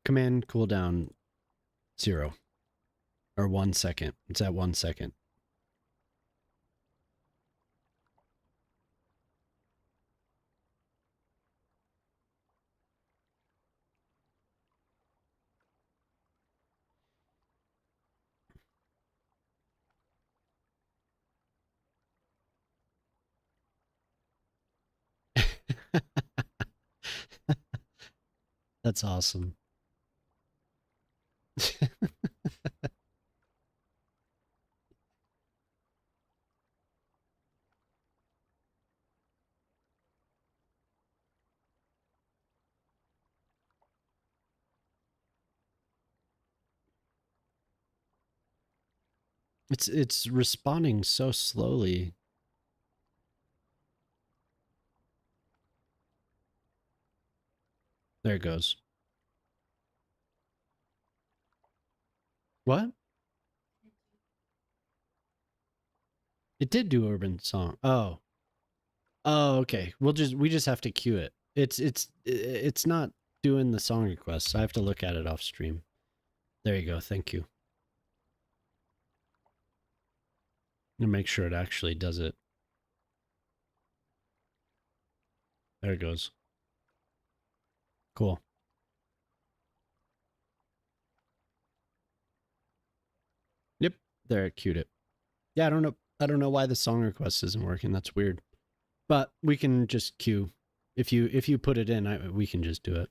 Command cooldown 0. Or 1 second. It's at 1 second. That's awesome. It's responding so slowly. There it goes. What? It did do urban song. Oh. Oh, okay. We just have to queue it. It's not doing the song requests. I have to look at it off stream. There you go. Thank you. I'm gonna make sure it actually does it. There it goes. Cool. Yep. There it queued it. Yeah, I don't know why the song request isn't working. That's weird. But we can just queue. If you put it in, we can just do it.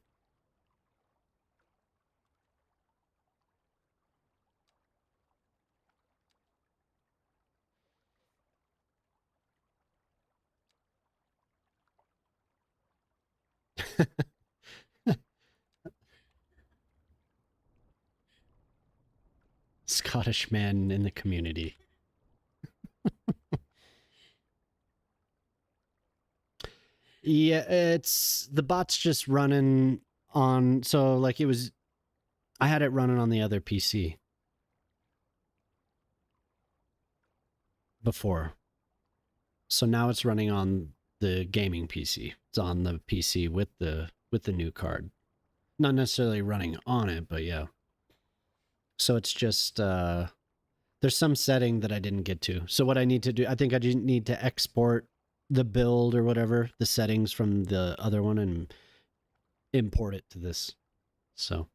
Scottish man in the community. Yeah, it's the bot's just running on, so like I had it running on the other PC before. So now it's running on the gaming PC. It's on the PC with the new card. Not necessarily running on it, but yeah. So it's just there's some setting that I didn't get to. So what I need to do, I think I just need to export the build or whatever, the settings from the other one and import it to this. So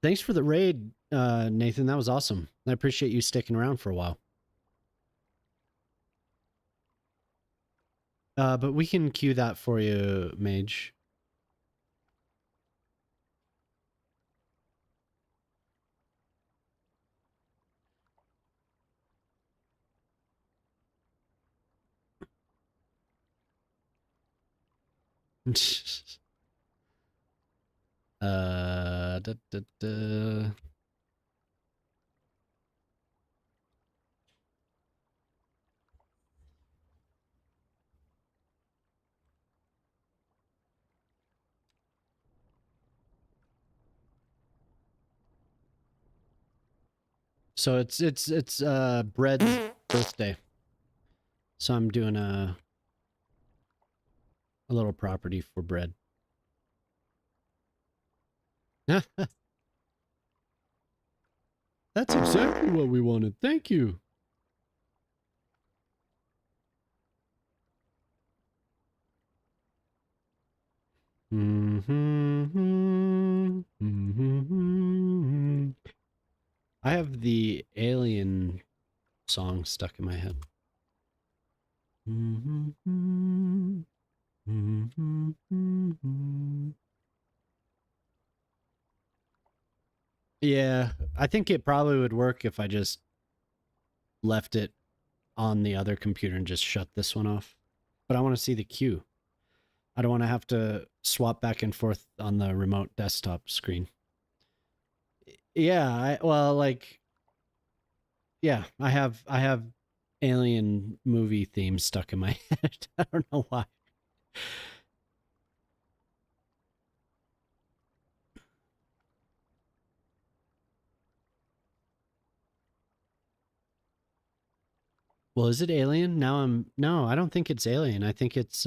thanks for the raid, Nathan. That was awesome. I appreciate you sticking around for a while. But we can cue that for you, Mage. Da, da, da. So it's Bread's birthday. So I'm doing a little property for Bread. That's exactly what we wanted. Thank you. I have the Alien song stuck in my head. Yeah, I think it probably would work if I just left it on the other computer and just shut this one off. But I want to see the queue. I don't want to have to swap back and forth on the remote desktop screen. Yeah, I have Alien movie themes stuck in my head. I don't know why. Well, is it Alien? No, I don't think it's Alien. I think it's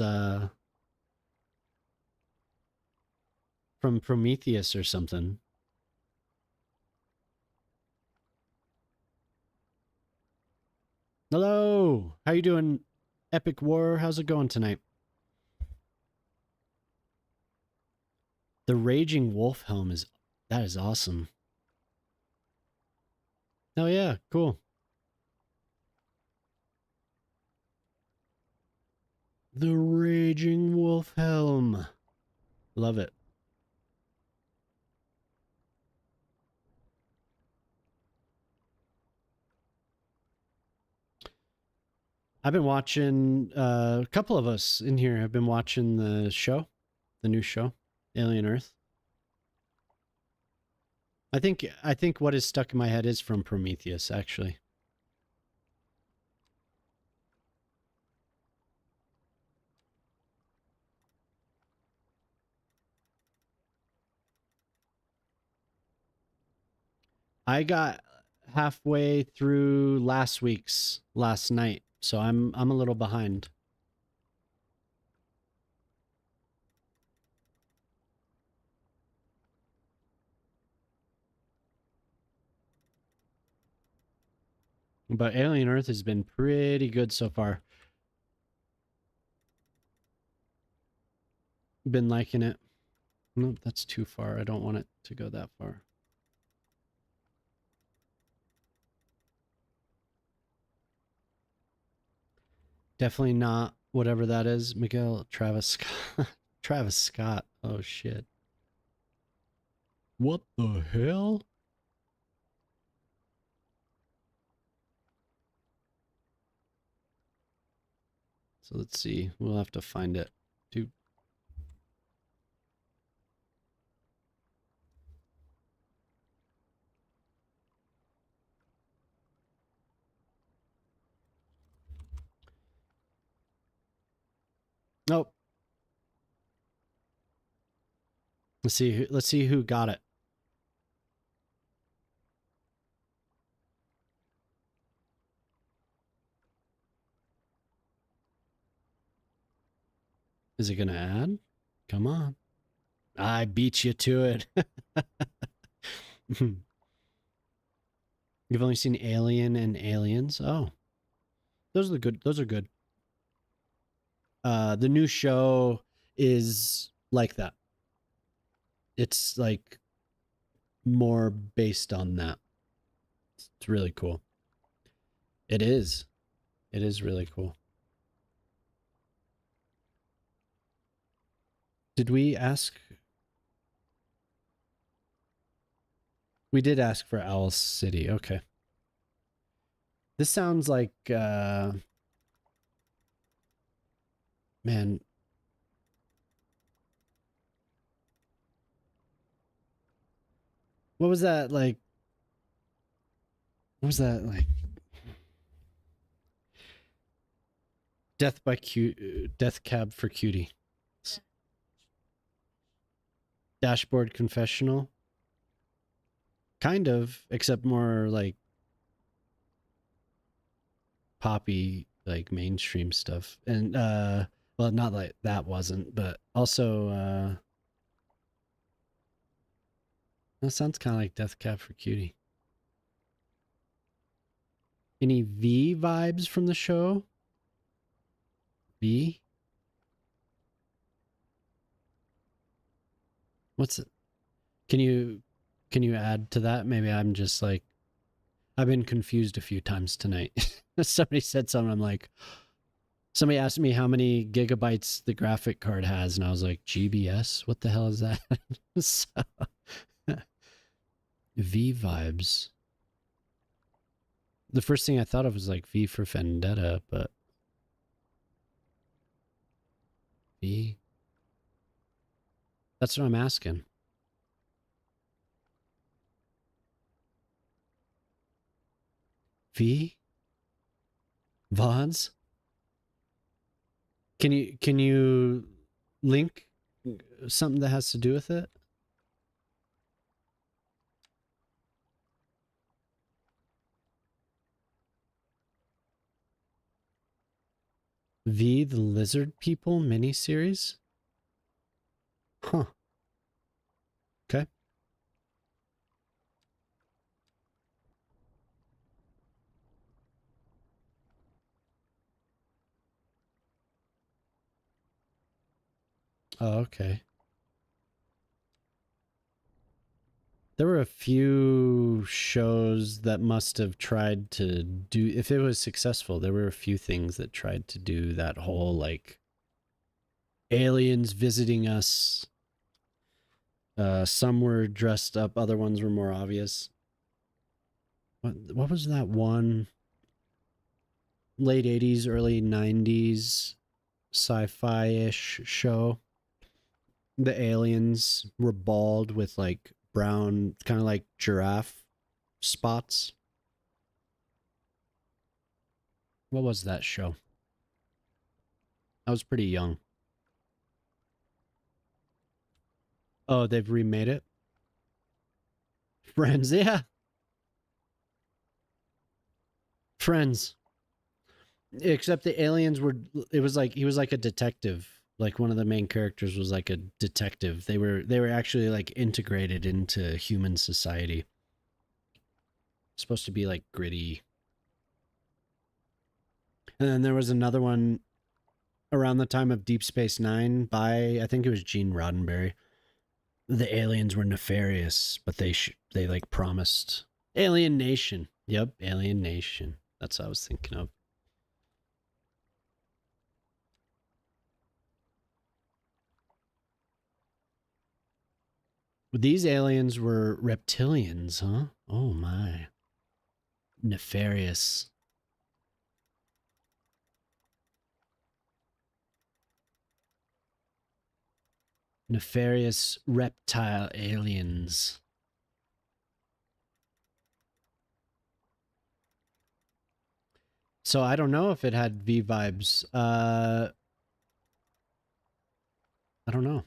from Prometheus or something. Hello. How you doing? Epic War. How's it going tonight? The Raging Wolf helm is awesome. Oh yeah, cool. The Raging Wolf helm. Love it. I've been watching a couple of us in here have been watching the new show, Alien Earth. I think what is stuck in my head is from Prometheus, actually. I got halfway through last night, so I'm a little behind. But Alien Earth has been pretty good so far. Been liking it. Nope, that's too far. I don't want it to go that far. Definitely not whatever that is. Miguel Travis Scott. Travis Scott. Oh shit. What the hell? So let's see. We'll have to find it. Dude. Nope. Let's see who got it. Is it gonna add? Come on. I beat you to it. You've only seen Alien and Aliens. Oh. Those are good. Those are good. The new show is like that. It's like more based on that. It's really cool. It is. It is really cool. Did we ask? We did ask for Owl City. Okay. This sounds like man. What was that like? What was that like? Death cab for cutie. Dashboard confessional. Kind of, except more like poppy, like mainstream stuff. And well, not like that wasn't, but also that sounds kind of like Death Cab for Cutie. Any V vibes from the show? V? What's it? Can you add to that? Maybe I'm just like, I've been confused a few times tonight. Somebody said something, I'm like, somebody asked me how many gigabytes the graphic card has, and I was like, GBS? What the hell is that? So, V vibes. The first thing I thought of was like V for Vendetta, but V? That's what I'm asking. V? VODs? Can you link something that has to do with it? V the Lizard People miniseries? Huh. Okay. Oh, okay. There were a few shows that must have tried to do, if it was successful, there were a few things that tried to do that whole like aliens visiting us. Some were dressed up, other ones were more obvious. What was that one late 80s, early 90s sci-fi-ish show? The aliens were bald with like brown, kind of like giraffe spots. What was that show? I was pretty young. Oh, they've remade it? Friends, yeah. Friends. Except the aliens were, it was like, he was like a detective. Like one of the main characters was like a detective. They were actually like integrated into human society. Supposed to be like gritty. And then there was another one around the time of Deep Space Nine by, I think it was Gene Roddenberry. The aliens were nefarious, but they like promised Alien Nation. Yep, Alien Nation. That's what I was thinking of. These aliens were reptilians, huh? Oh my. Nefarious. Nefarious reptile aliens. So I don't know if it had V vibes. I don't know.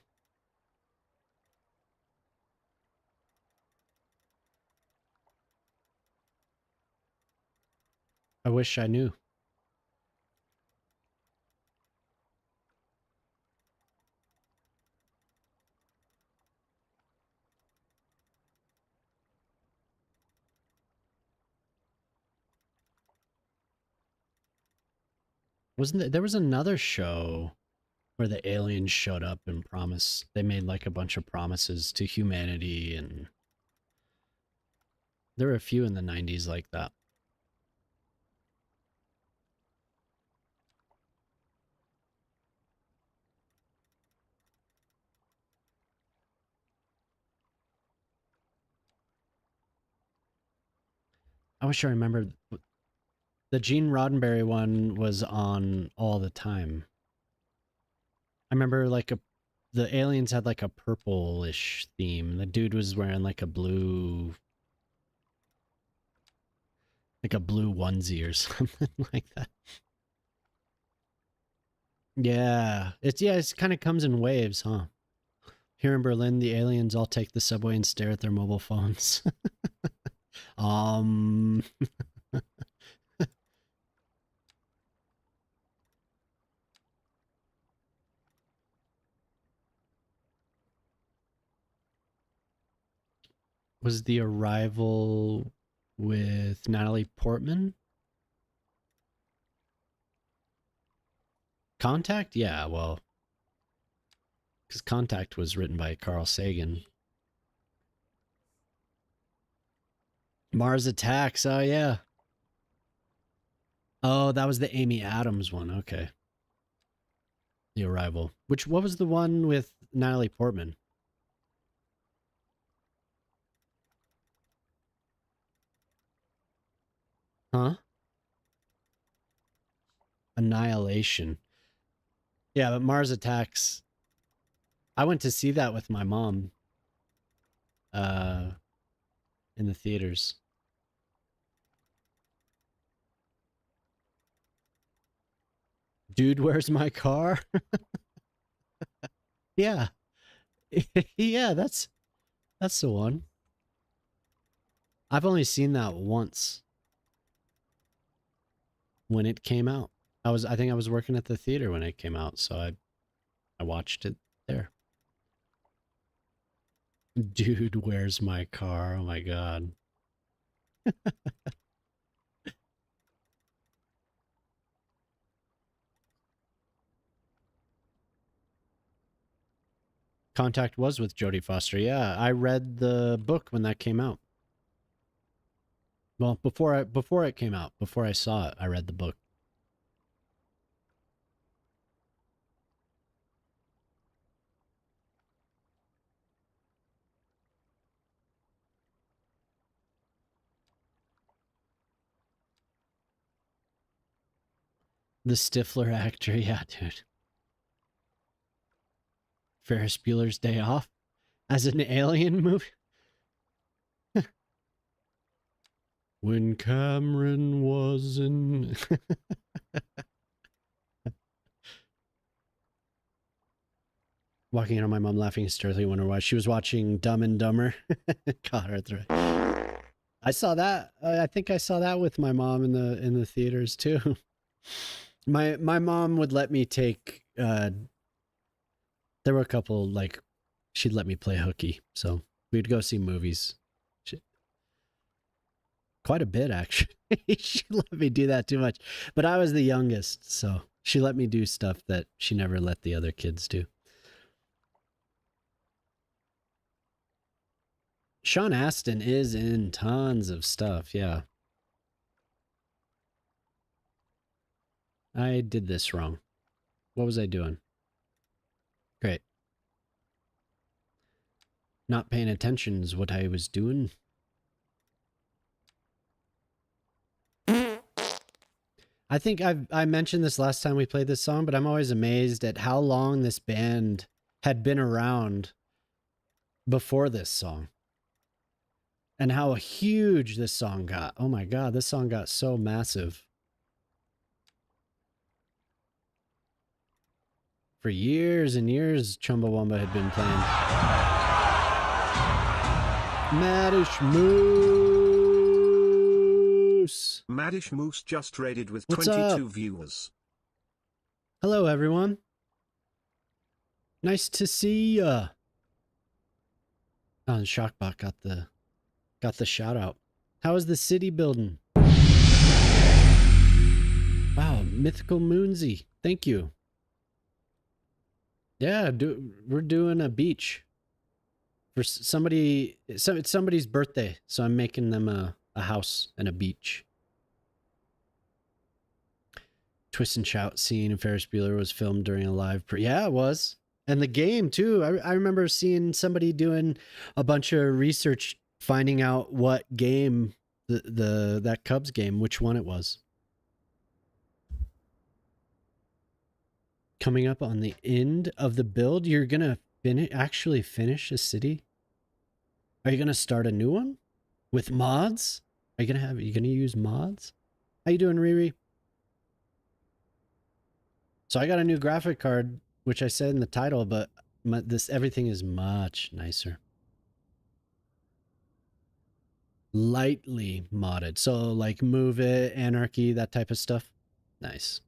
I wish I knew. There was another show where the aliens showed up and promised, they made like a bunch of promises to humanity, and there were a few in the 90s like that. I wish I remembered. The Gene Roddenberry one was on all the time. I remember like the aliens had like a purplish theme. The dude was wearing like a blue onesie or something like that. Yeah, it kind of comes in waves, huh? Here in Berlin, the aliens all take the subway and stare at their mobile phones. um was the Arrival with Natalie Portman? Contact? Yeah, well, because Contact was written by Carl Sagan. Mars Attacks, oh yeah. Oh, that was the Amy Adams one, okay. The Arrival. What was the one with Natalie Portman? Huh? Annihilation. Yeah, but Mars Attacks. I went to see that with my mom. In the theaters. Dude, where's my car? Yeah. Yeah, that's the one. I've only seen that once. When it came out. I think I was working at the theater when it came out, so I watched it there. Dude, where's my car? Oh my god. Contact was with Jodie Foster. Yeah, I read the book when that came out. Well, before it came out, before I saw it, I read the book. The Stifler actor, yeah, dude. Ferris Bueller's Day Off as an alien movie. When Cameron was in... Walking in on my mom laughing hysterically, wonder why she was watching Dumb and Dumber. Caught her through. I saw that. I think I saw that with my mom in the theaters too. My mom would let me take. There were a couple like she'd let me play hooky, so we'd go see movies. Quite a bit actually. She let me do that too much, but I was the youngest, so she let me do stuff that she never let the other kids do. Sean Astin is in tons of stuff, yeah. I did this wrong. What was I doing? Great. Not paying attention is what I was doing. I think I mentioned this last time we played this song, but I'm always amazed at how long this band had been around before this song. And how huge this song got. Oh my god, this song got so massive. For years and years, Chumbawamba had been playing. Maddish Moose! Maddish Moose just raided with What's 22 up? viewers. Hello, everyone. Nice to see ya. Oh, and Shockbot got the shout out. How is the city building? Wow, Mythical Moonsy. Thank you. Yeah, we're doing a beach. For somebody, it's somebody's birthday, so I'm making them a house and a beach. Twist and Shout scene in Ferris Bueller was filmed during a live yeah, it was. And the game too. I remember seeing somebody doing a bunch of research finding out what game that Cubs game, which one it was. coming up on the end of the build. You're gonna actually finish a city? Are you gonna start a new one with mods? Are you gonna use mods? How you doing, Riri? So I got a new graphic card, which I said in the title, but everything is much nicer. Lightly modded. So like Move It, Anarchy, that type of stuff. Nice.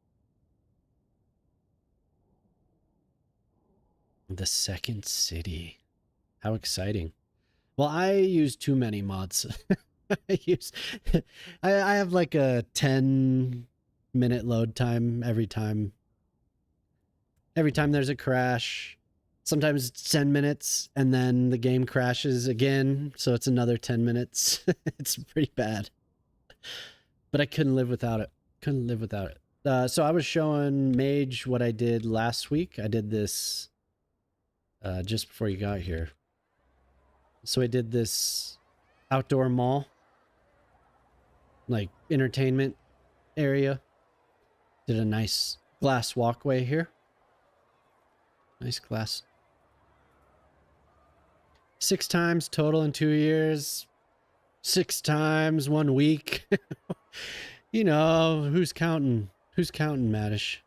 The second city. How exciting. Well, I use too many mods. I have like a 10-minute load time every time. Every time there's a crash. Sometimes it's 10 minutes and then the game crashes again, so it's another 10 minutes. It's pretty bad. But I couldn't live without it. Couldn't live without it. So I was showing Mage what I did last week. I did this just before you got here. So I did this outdoor mall, like entertainment area. Did a nice glass walkway here. Nice glass. 6 times total in 2 years. 6 times 1 week. You know, who's counting? Who's counting, Madish?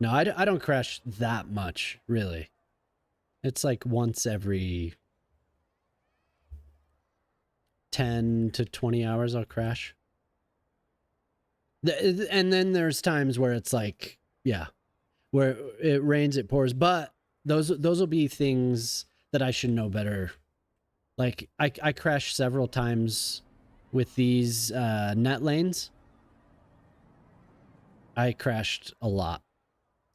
No, I don't crash that much, really. It's like once every 10 to 20 hours I'll crash. And then there's times where it's like, yeah, where it rains, it pours. But those will be things that I should know better. Like I crashed several times with these net lanes. I crashed a lot.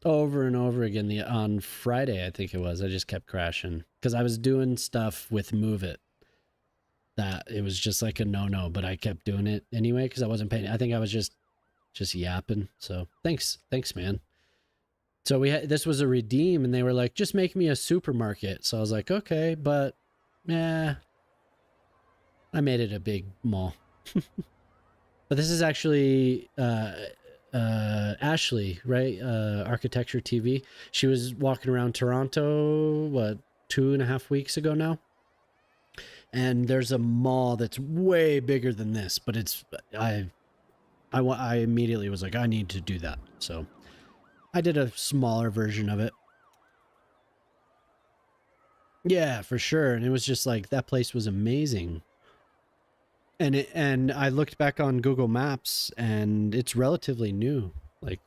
Over and over again. On Friday, I think it was. I just kept crashing because I was doing stuff with Move It that it was just like a no-no, but I kept doing it anyway because I wasn't paying. I think I was just yapping. So thanks, man. So this was a redeem, and they were like, just make me a supermarket. So I was like, okay, but I made it a big mall. But this is actually Ashley, right? Architecture TV. She was walking around Toronto, what, 2.5 weeks ago now? And there's a mall that's way bigger than this, but it's, I immediately was like, I need to do that. So I did a smaller version of it. Yeah, for sure. And it was just like, that place was amazing. And I looked back on Google Maps and it's relatively new, like,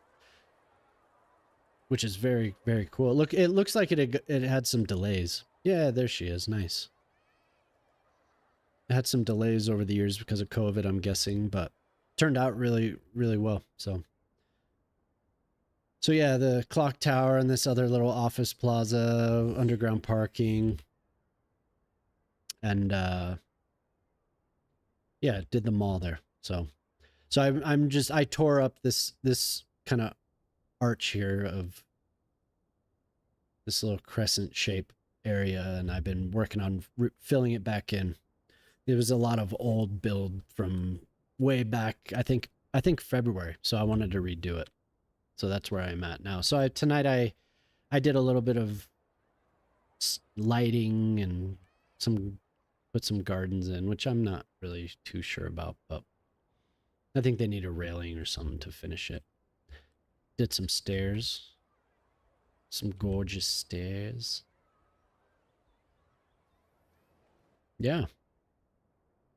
which is very, very cool. Look, it looks like it had some delays. Yeah, there she is. Nice. It had some delays over the years because of COVID, I'm guessing, but turned out really, really well. So yeah, the clock tower and this other little office plaza, underground parking, and yeah, did the mall there. So I tore up this kind of arch here of this little crescent shape area, and I've been working on filling it back in. It was a lot of old build from way back, I think February. So I wanted to redo it. So that's where I'm at now. So tonight I did a little bit of lighting and put some gardens in, which I'm not really too sure about, but I think they need a railing or something to finish it. Did some stairs. Some gorgeous stairs. Yeah.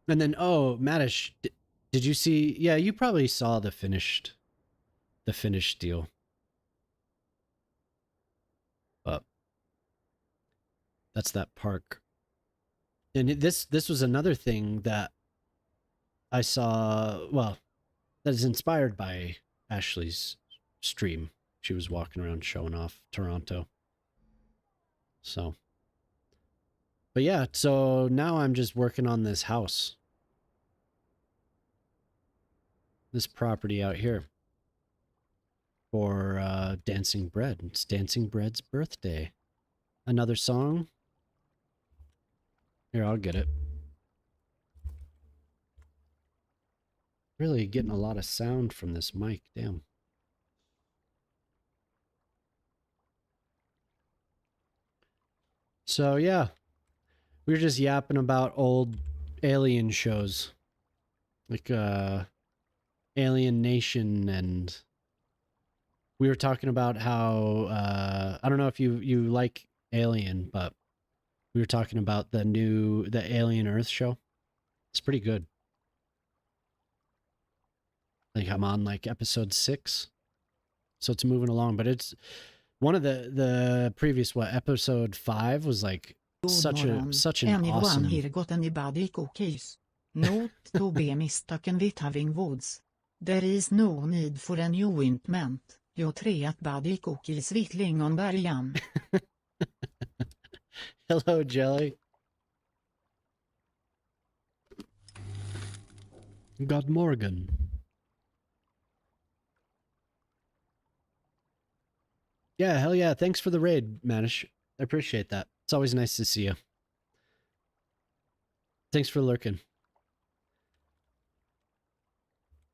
And then, oh, Madish, did you see? Yeah, you probably saw the finished deal. But that's that park. And this was another thing that I saw, well, that is inspired by Ashley's stream. She was walking around showing off Toronto. So, but yeah, so now I'm just working on this house. This property out here for Dancing Bread. It's Dancing Bread's birthday. Another song? Here, I'll get it. Really getting a lot of sound from this mic, damn. So yeah, we were just yapping about old alien shows, like Alien Nation, and we were talking about how I don't know if you like Alien, but we were talking about the Alien Earth show. It's pretty good. Like I'm on like episode 6, so it's moving along. But it's one of the previous episode 5 was like such an awesome. Here got anybody cookies. Note to be mistaken with having woods. There is no need for a new ointment. You treat body cookies with lingonberry jam. Hello, Jelly. God Morgan. Yeah, hell yeah. Thanks for the raid, Manish. I appreciate that. It's always nice to see you. Thanks for lurking.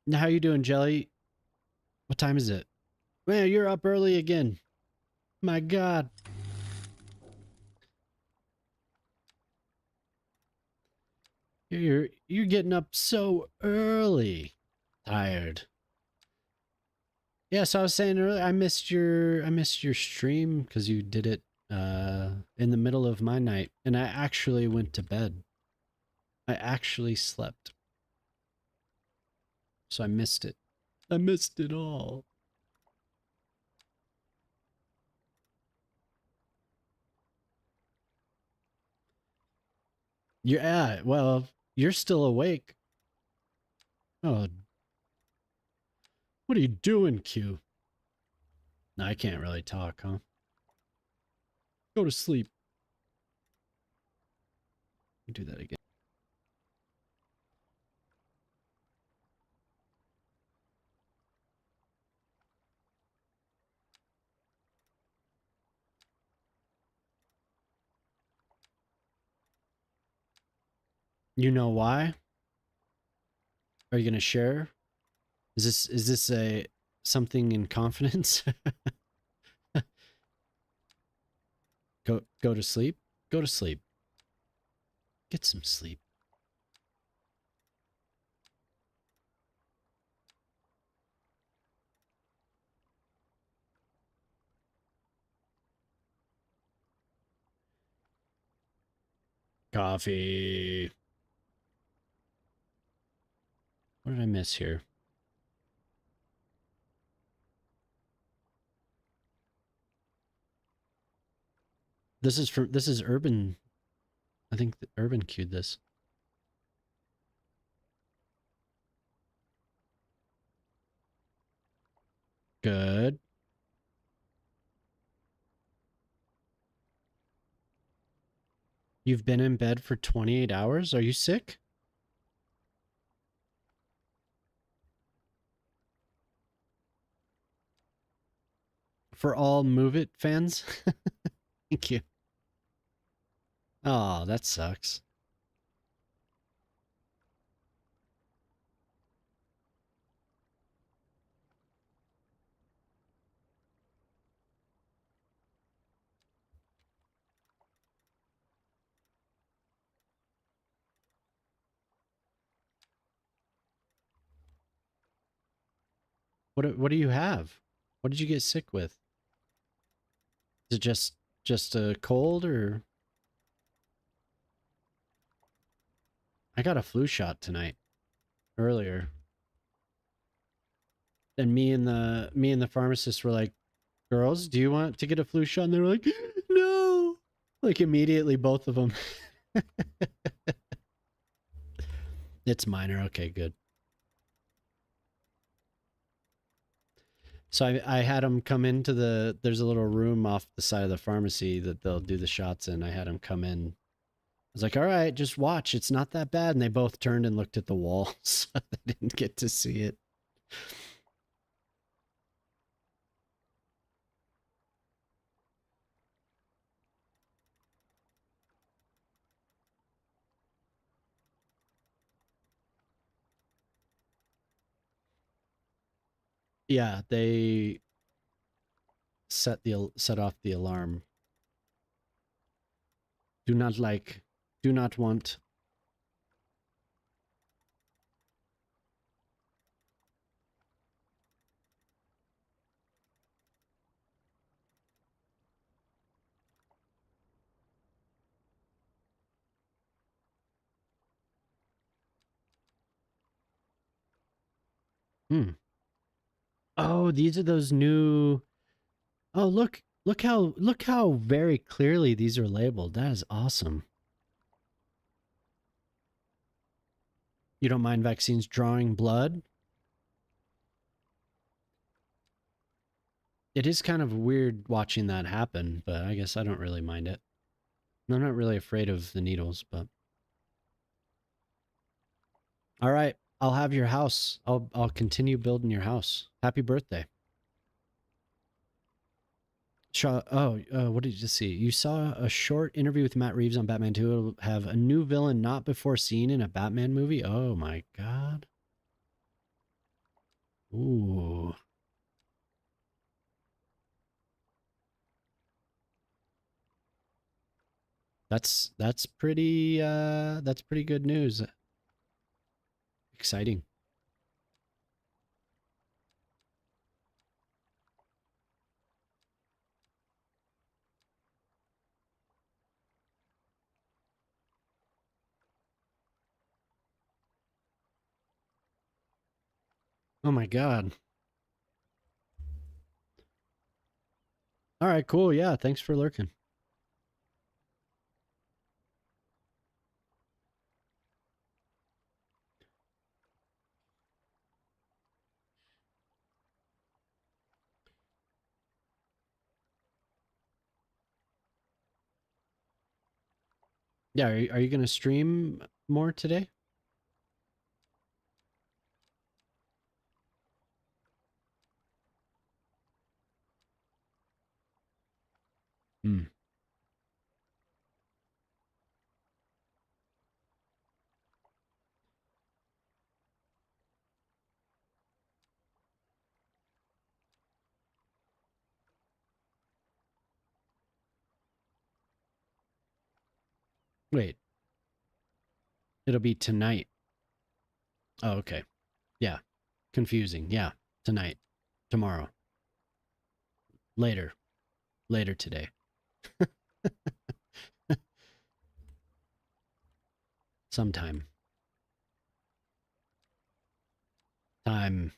Now, how you doing, Jelly? What time is it? Man, you're up early again. My God. You're getting up so early. Tired. Yeah, so I was saying earlier, I missed your stream because you did it in the middle of my night, and I actually went to bed. I actually slept. So I missed it. I missed it all. Yeah, well, you're still awake. Oh. What are you doing, Q? No, I can't really talk, huh? Go to sleep. Do that again. You know why? Are you gonna share? Is this a something in confidence? Go to sleep? Go to sleep. Get some sleep. Coffee. What did I miss here? This is Urban. I think Urban queued this. Good. You've been in bed for 28 hours? Are you sick? For all Move It fans? Thank you. Oh, that sucks. What do you have? What did you get sick with? Is it just a cold, or? I got a flu shot tonight, earlier. And me and the pharmacist were like, "Girls, do you want to get a flu shot?" And they were like, "No!" Like immediately, both of them. It's minor. Okay, good. So I had them come into there's a little room off the side of the pharmacy that they'll do the shots in. I had them come in. I was like, all right, just watch. It's not that bad. And they both turned and looked at the wall, so they didn't get to see it. Yeah, they set off the alarm. Do not like. Do not want. Hmm. Oh, these are those new. Oh, look how very clearly these are labeled. That is awesome. You don't mind vaccines drawing blood? It is kind of weird watching that happen, but I guess I don't really mind it. I'm not really afraid of the needles, but all right, I'll have your house. I'll continue building your house. Happy birthday. What did you see? You saw a short interview with Matt Reeves on Batman 2. It'll have a new villain not before seen in a Batman movie. Oh my god. Ooh. That's pretty good news. Exciting. Oh my god. All right, cool. Yeah, thanks for lurking. Yeah, are you going to stream more today? Hmm. Wait. It'll be tonight. Oh, okay. Yeah. Confusing. Yeah. Tonight. Tomorrow. Later. Later today. Sometime. Time.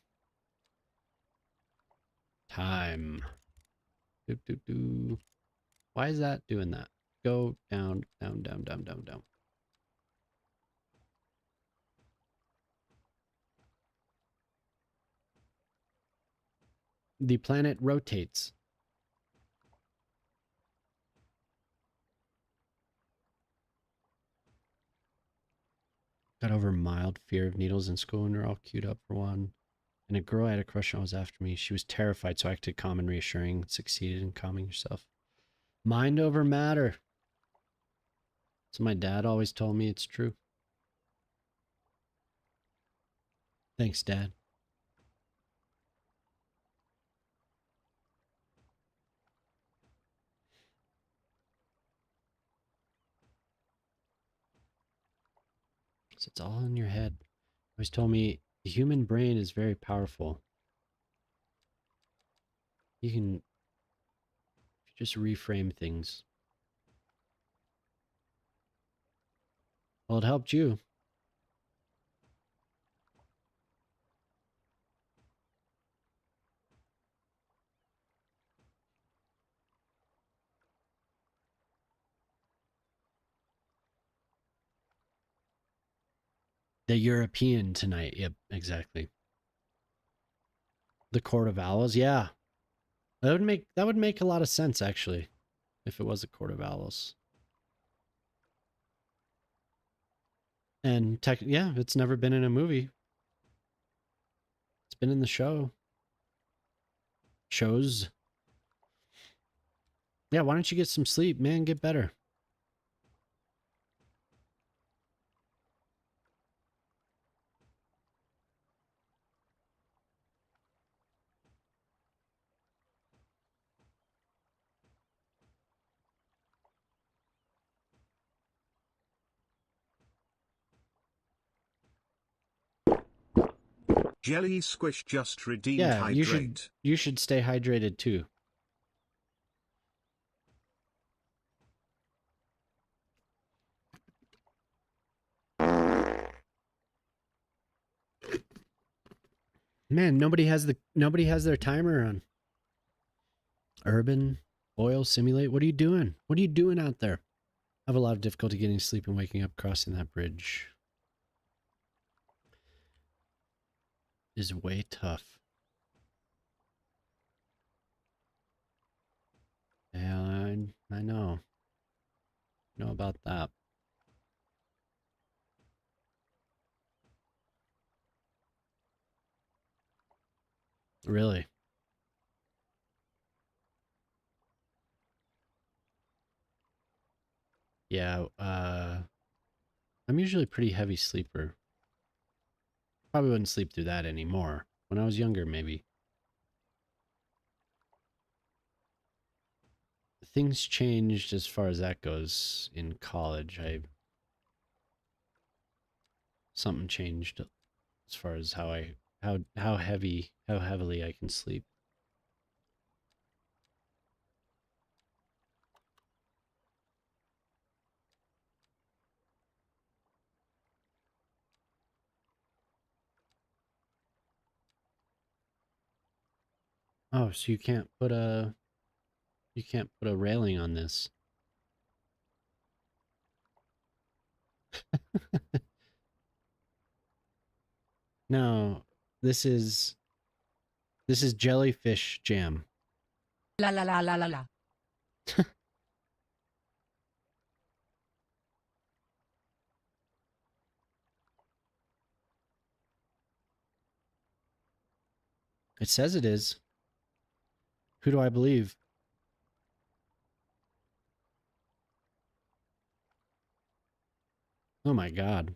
Time. Doop, doop, doop. Why is that doing that? Go down, down, down, down, down, down. The planet rotates. Got over mild fear of needles in school and we're all queued up for one. And a girl I had a crush on was after me. She was terrified, so I acted calm and reassuring. Succeeded in calming herself. Mind over matter. So my dad always told me it's true. Thanks, Dad. So it's all in your head. Always told me the human brain is very powerful. You can just reframe things. Well, it helped you. The European tonight. Yep, exactly. The Court of Owls. Yeah, that would make a lot of sense actually, if it was a Court of Owls. And yeah, it's never been in a movie. It's been in the show. Shows. Yeah, why don't you get some sleep, man? Get better. Jelly Squish just redeemed Yeah, hydrate. you should stay hydrated too. Man, nobody has their timer on. Urban oil simulate. What are you doing? What are you doing out there? I have a lot of difficulty getting sleep and waking up crossing that bridge. Is way tough. Yeah, I know. Know about that. Really? Yeah, I'm usually a pretty heavy sleeper. Probably wouldn't sleep through that anymore. When I was younger, maybe. Things changed as far as that goes in college. Something changed as far as how heavily I can sleep. Oh, so you can't put a railing on this. No, this is jellyfish jam. La la la la la la. It says it is. Who do I believe? Oh my god.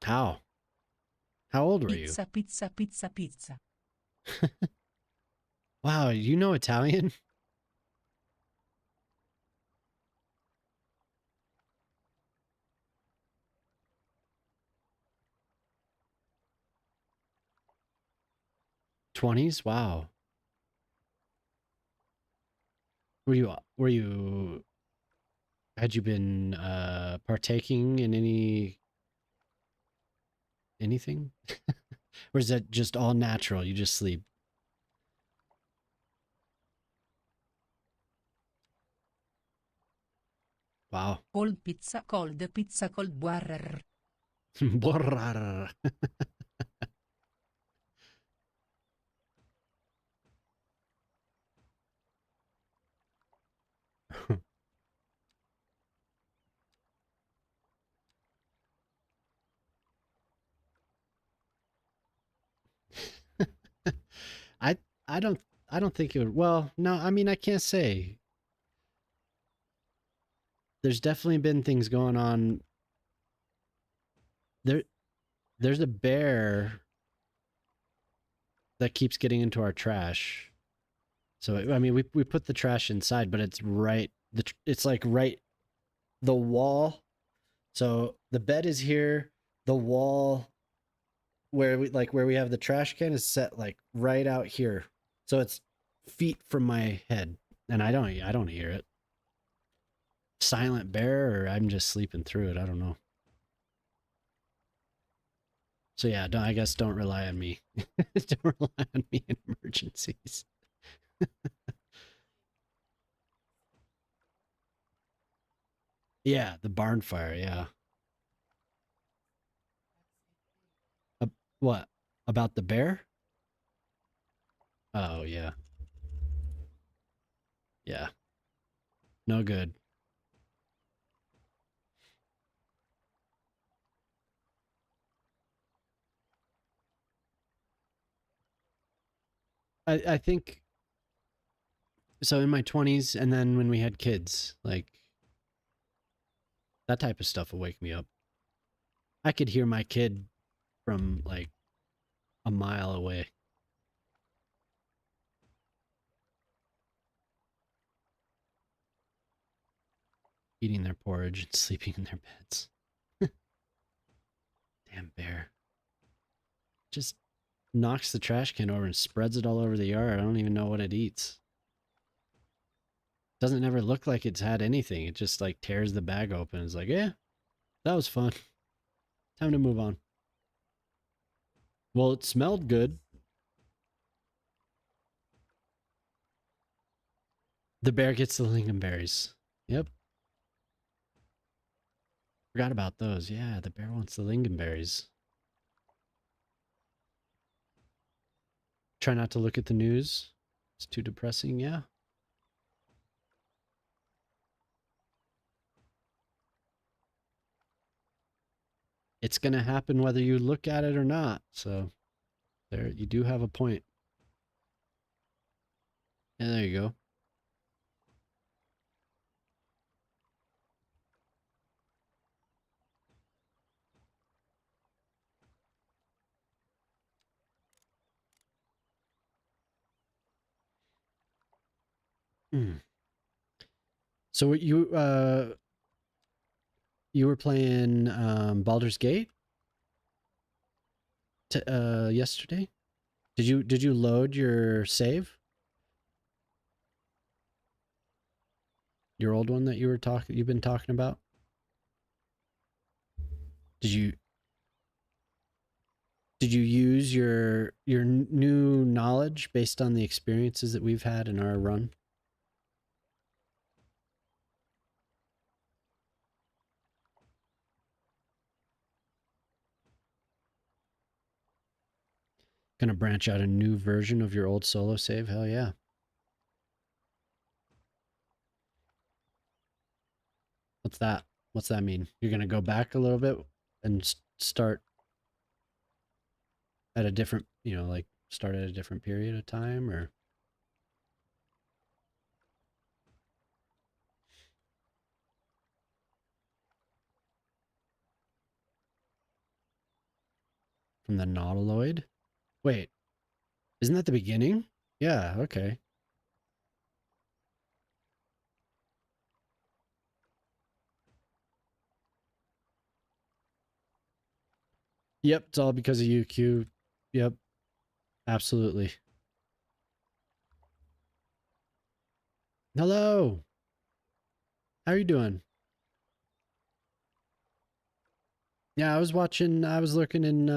How? How old were you? Pizza, pizza, pizza, pizza. Wow, you know Italian? '20s? Wow. Were you had you been partaking in anything? Or is that just all natural? You just sleep? Wow. Cold pizza, cold boirer. Borrar. I I don't I don't think it would. Well, no, I mean I can't say. There's definitely been things going on. There there's a bear that keeps getting into our trash. So I mean we put the trash inside, but it's right it's like right the wall. So the bed is here, the wall where we have the trash can is set like right out here. So it's feet from my head and I don't hear it. Silent bear or I'm just sleeping through it. I don't know. So yeah, I guess don't rely on me. Don't rely on me in emergencies. Yeah, the barn fire, yeah. Uh, what? About the bear? Oh, yeah. Yeah. No good. I think so in my 20s and then when we had kids, like that type of stuff will wake me up. I could hear my kid from like a mile away eating their porridge and sleeping in their beds. Damn bear. Just knocks the trash can over and spreads it all over the yard. I don't even know what it eats. Doesn't ever look like it's had anything. It just like tears the bag open. It's like, yeah, that was fun. Time to move on. Well, it smelled good. The bear gets the lingonberries. Yep. Forgot about those. Yeah, the bear wants the lingonberries. Try not to look at the news. It's too depressing, yeah. It's going to happen whether you look at it or not. So there, you do have a point. Yeah, there you go. So you were playing Baldur's Gate yesterday? Did you load your save? Your old one that you've been talking about? Did you use your new knowledge based on the experiences that we've had in our run? Gonna branch out a new version of your old solo save? Hell yeah. What's that? What's that mean? You're gonna go back a little bit and start at a different, like start at a different period of time, or? From the Nautiloid? Wait, isn't that the beginning? Yeah, okay. Yep, it's all because of you, Q. Yep, absolutely. Hello. How are you doing? Yeah, I was lurking in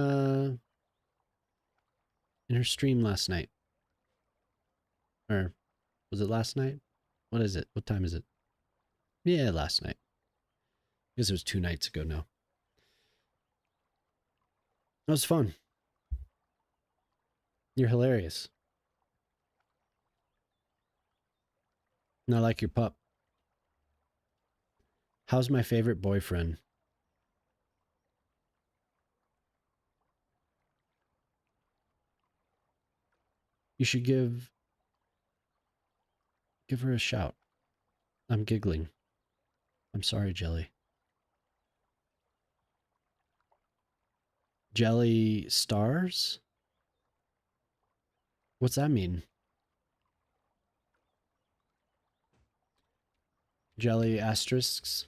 her stream last night. Or was it last night? What is it? What time is it? Yeah, last night. I guess it was 2 nights ago now. That was fun. You're hilarious. And I like your pup. How's my favorite boyfriend? You should give her a shout. I'm giggling. I'm sorry, Jelly. Jelly stars? What's that mean? Jelly asterisks?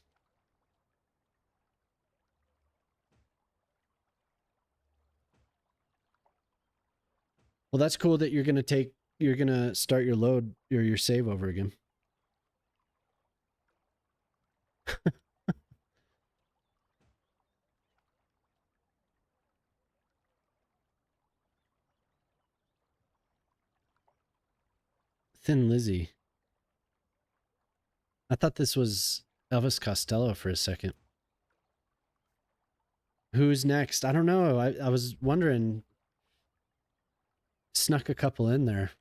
Well, that's cool that you're gonna start your load or your save over again. Thin Lizzy. I thought this was Elvis Costello for a second. Who's next? I don't know. I was wondering. Snuck a couple in there.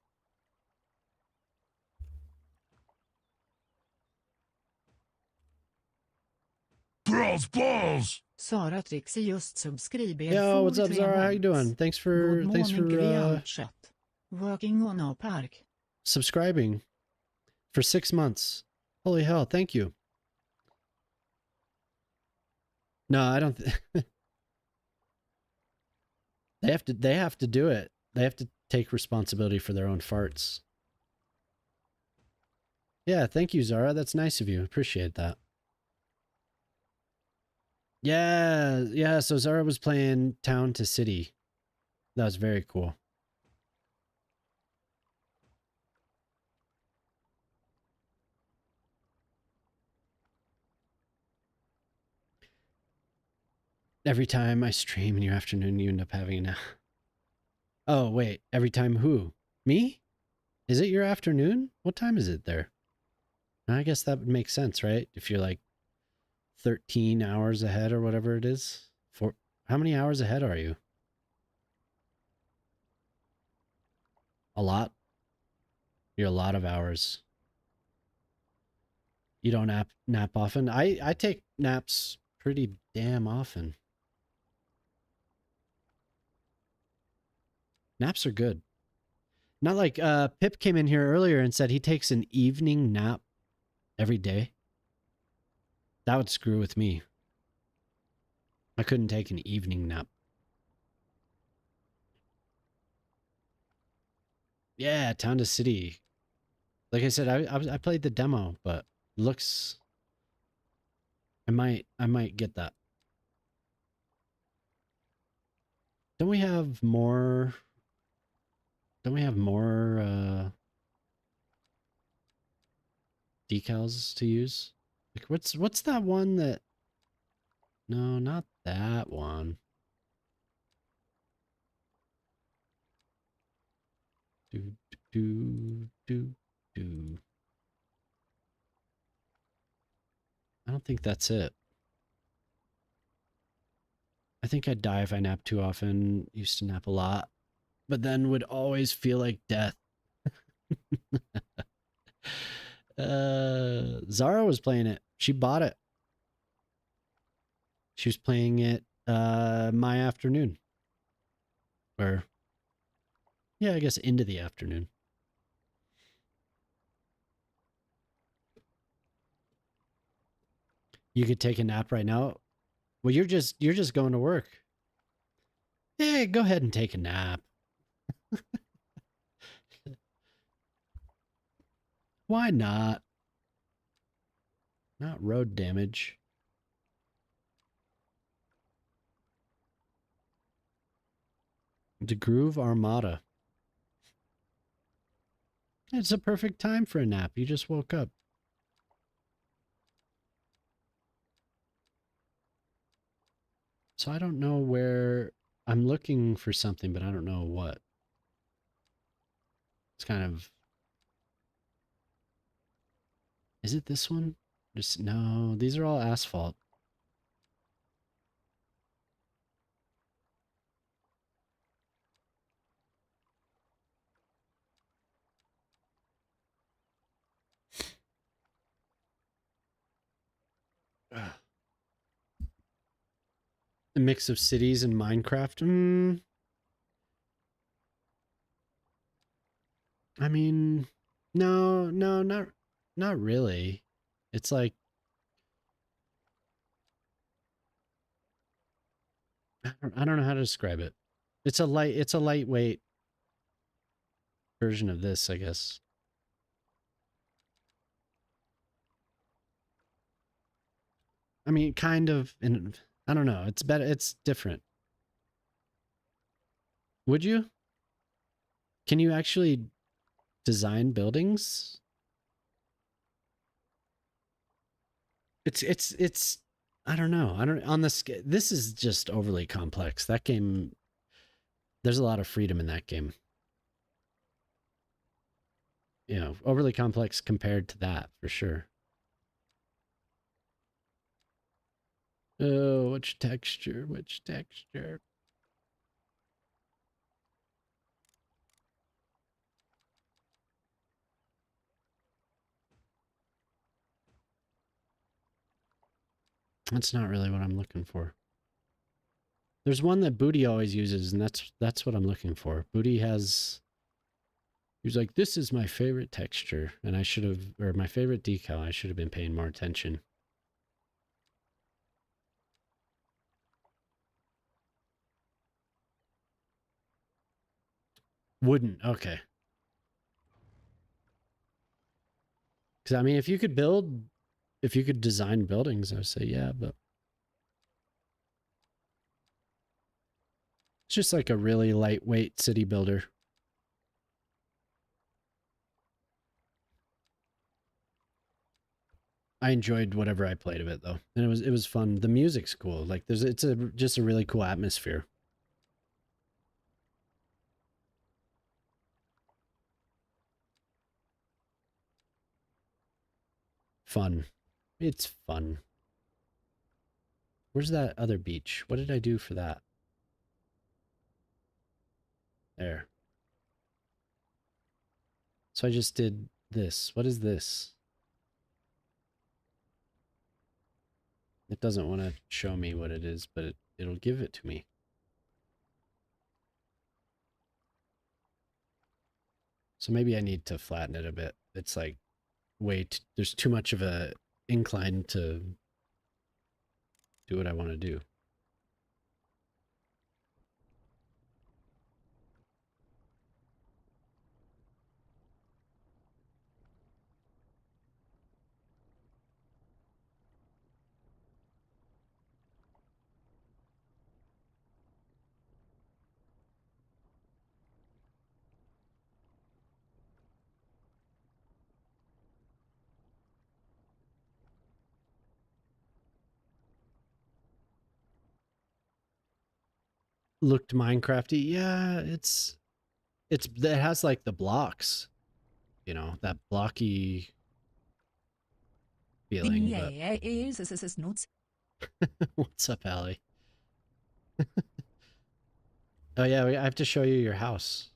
Balls! Sara Trixie just subscriber. Yo, what's up, Zara? How you doing? Thanks for working on our park. Subscribing for 6 months. Holy hell, thank you. No, I don't they have to do it. They have to take responsibility for their own farts. Yeah, thank you, Zara. That's nice of you. Appreciate that. Yeah. So Zara was playing Town to City. That was very cool. Every time I stream in your afternoon, you end up having a nap. Oh, wait. Every time who? Me? Is it your afternoon? What time is it there? I guess that would make sense, right? If you're like 13 hours ahead or whatever it is. How many hours ahead are you? A lot? You're a lot of hours. You don't nap often? I take naps pretty damn often. Naps are good. Not like Pip came in here earlier and said he takes an evening nap every day. That would screw with me. I couldn't take an evening nap. Yeah, Town to City. Like I said, I played the demo, but looks. I might get that. Don't we have more? Don't we have more decals to use? Like what's that one that? No, not that one. Do do do do. I don't think that's it. I think I'd die if I napped too often. Used to nap a lot, but then would always feel like death. Zara was playing it. She bought it. She was playing it my afternoon. Or yeah, I guess into the afternoon. You could take a nap right now. Well, you're just going to work. Yeah, go ahead and take a nap. Why not? Not road damage. The Groove Armada. It's a perfect time for a nap. You just woke up. So I don't know where I'm looking for something, but I don't know what. It's kind of. Is it this one? Just no, these are all asphalt. A mix of cities and Minecraft. I mean, no, not really. It's like I don't know how to describe it. It's a lightweight version of this, I guess. I mean, kind of, and I don't know. It's better. It's different. Would you? Can you actually design buildings? It's. I don't know. I don't on the scale. This is just overly complex. That game. There's a lot of freedom in that game. You know, overly complex compared to that for sure. Oh, which texture? Which texture? That's not really what I'm looking for. There's one that Booty always uses, and that's what I'm looking for. Booty has. He was like, "This is my favorite texture," and I should have, or my favorite decal. I should have been paying more attention. Wouldn't. Okay. Because I mean, if you could design buildings, I would say yeah, but just like a really lightweight city builder. I enjoyed whatever I played of it though, and it was fun. The music's cool. Like it's just a really cool atmosphere. Fun. It's fun. Where's that other beach? What did I do for that? There. So I just did this. What is this? It doesn't want to show me what it is, but it'll give it to me. So maybe I need to flatten it a bit. It's like, wait, there's too much of a incline to do what I want to do. Looked Minecrafty. Yeah, it has like the blocks, you know, that blocky feeling. What's up, Allie? Oh yeah, I have to show you your house.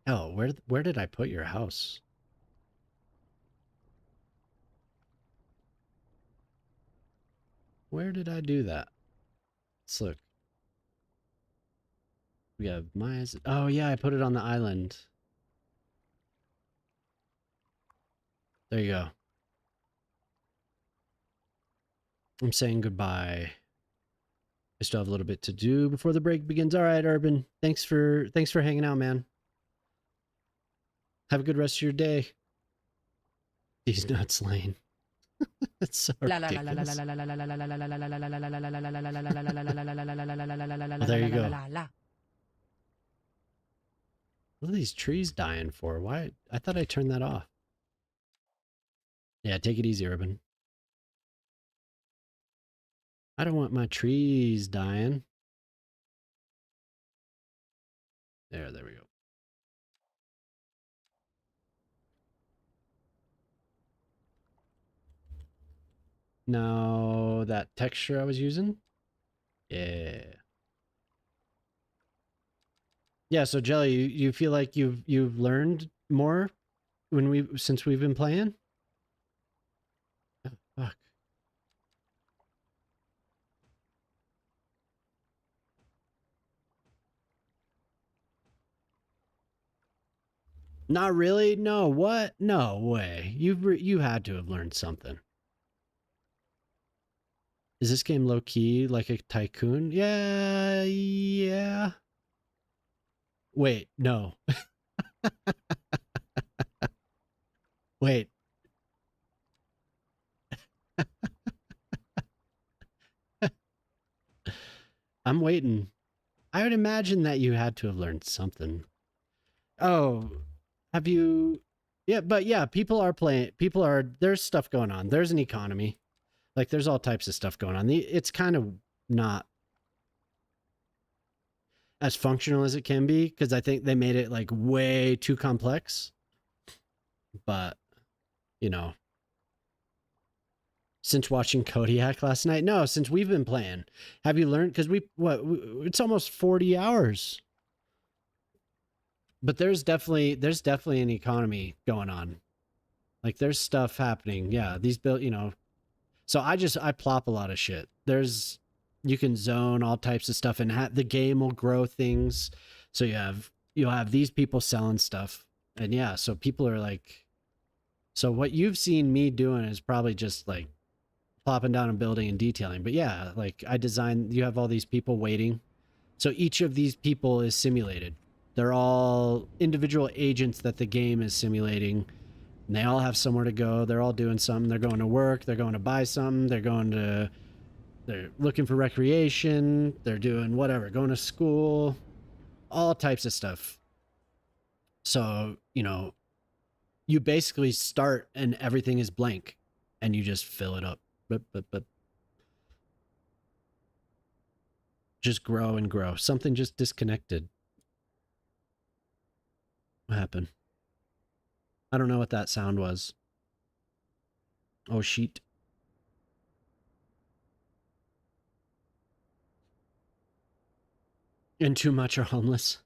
Oh, where did I put your house? Where did I do that? Let's look. We have Maya's. Oh yeah, I put it on the island. There you go. I'm saying goodbye. I still have a little bit to do before the break begins. All right, Urban. Thanks for hanging out, man. Have a good rest of your day. He's not slain. That's so ridiculous. Oh, there you go. What are these trees dying for? Why? I thought I turned that off. Yeah, take it easy, Urban. I don't want my trees dying. There we go. Now that texture I was using. Yeah. Yeah, so Jelly, you feel like you've learned more since we've been playing? Oh, fuck. Not really? No, what? No way. You had to have learned something. Is this game low key like a tycoon? Yeah. Wait, no. Wait. I'm waiting. I would imagine that you had to have learned something. Oh, have you? Yeah, but yeah, people are playing. There's stuff going on. There's an economy. Like, there's all types of stuff going on. It's kind of not as functional as it can be because I think they made it like way too complex. But, you know, since watching Kodiak last night, no, since we've been playing, have you learned? Because it's almost 40 hours. But there's definitely an economy going on. Like, there's stuff happening. Yeah, these you know. So I plop a lot of shit. You can zone all types of stuff, and the game will grow things. So you'll have these people selling stuff, and yeah, so people are like, so what you've seen me doing is probably just like plopping down a building and detailing. But yeah, like you have all these people waiting. So each of these people is simulated. They're all individual agents that the game is simulating. And they all have somewhere to go. They're all doing something. They're going to work. They're going to buy something. They're looking for recreation. They're doing whatever, going to school, all types of stuff. So, you know, you basically start and everything is blank and you just fill it up. But just grow and grow. Something just disconnected. What happened? I don't know what that sound was. Oh, sheet. And too much are homeless.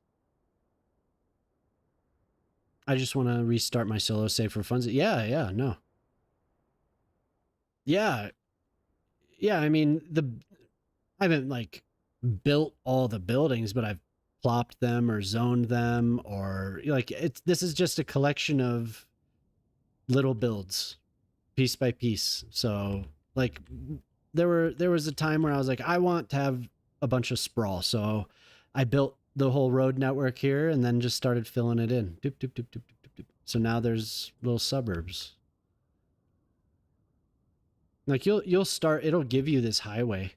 I just want to restart my solo save for funds. Yeah, no. Yeah. Yeah, I mean, I haven't, like, built all the buildings, but I've plopped them or zoned them, or, like, this is just a collection of little builds, piece by piece. So, like, there was a time where I was like, I want to have a bunch of sprawl, so I built the whole road network here and then just started filling it in. Doop, doop, doop, doop, doop, doop. So now there's little suburbs. Like, you'll start, it'll give you this highway.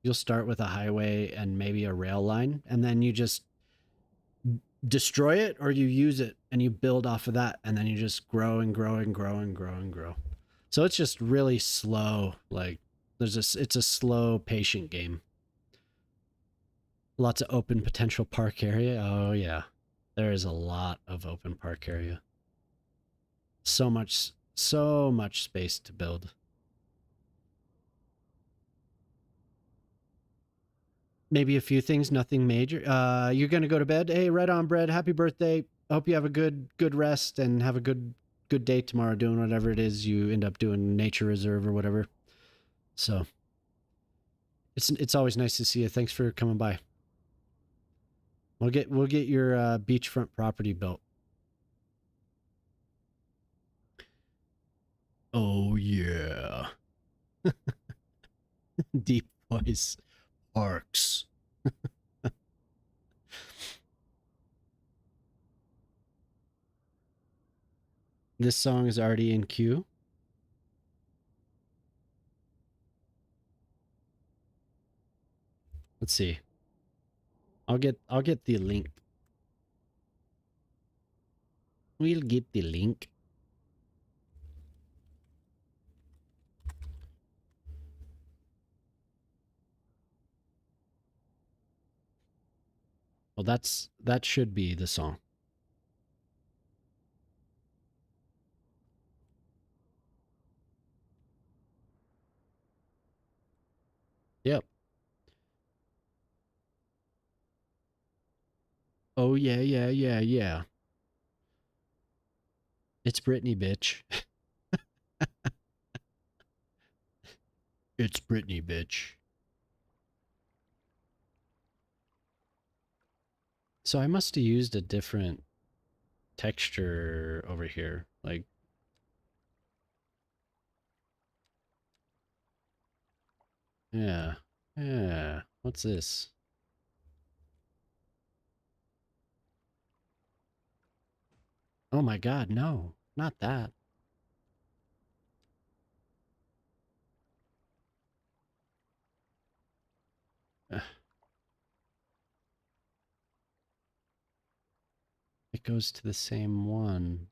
You'll start with a highway and maybe a rail line, and then you just destroy it or you use it and you build off of that, and then you just grow and grow and grow and grow and grow. So it's just really slow. Like, it's a slow, patient game. Lots of open potential park area. Oh yeah, there is a lot of open park area. So much space to build. Maybe a few things, nothing major. You're gonna go to bed? Hey, right on, Bread. Happy birthday. I hope you have a good rest and have a good day tomorrow doing whatever it is you end up doing, nature reserve or whatever. So it's always nice to see you. Thanks for coming by. We'll get your beachfront property built. Oh yeah. Deep voice. Arcs. This song is already in queue. Let's see. I'll get the link. We'll get the link. Well, that should be the song. Yep. Oh yeah. It's Britney, bitch. It's Britney, bitch. So I must have used a different texture over here. Like, yeah. What's this? Oh my God, no, not that. It goes to the same one.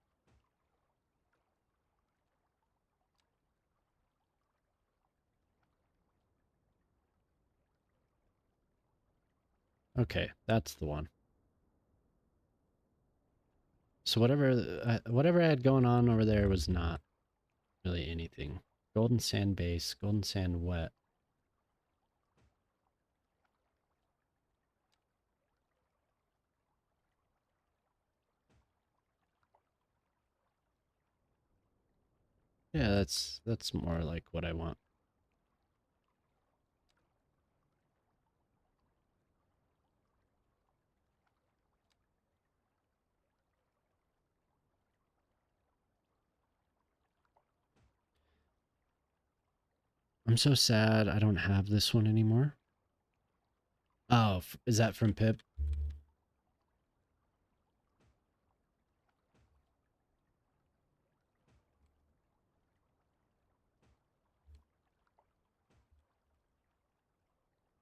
Okay, that's the one. So whatever I had going on over there was not really anything. Golden sand base, golden sand wet. Yeah, that's more like what I want. I'm so sad I don't have this one anymore. Oh, is that from Pip?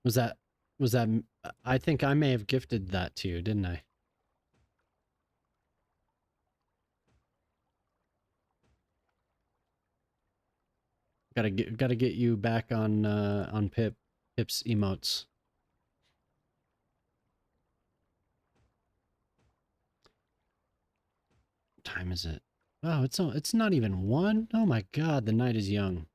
Was that, was that, I think I may have gifted that to you, didn't I? Gotta get you back on Pip's emotes. What time is it? Oh, it's not even 1. Oh my god, the night is young.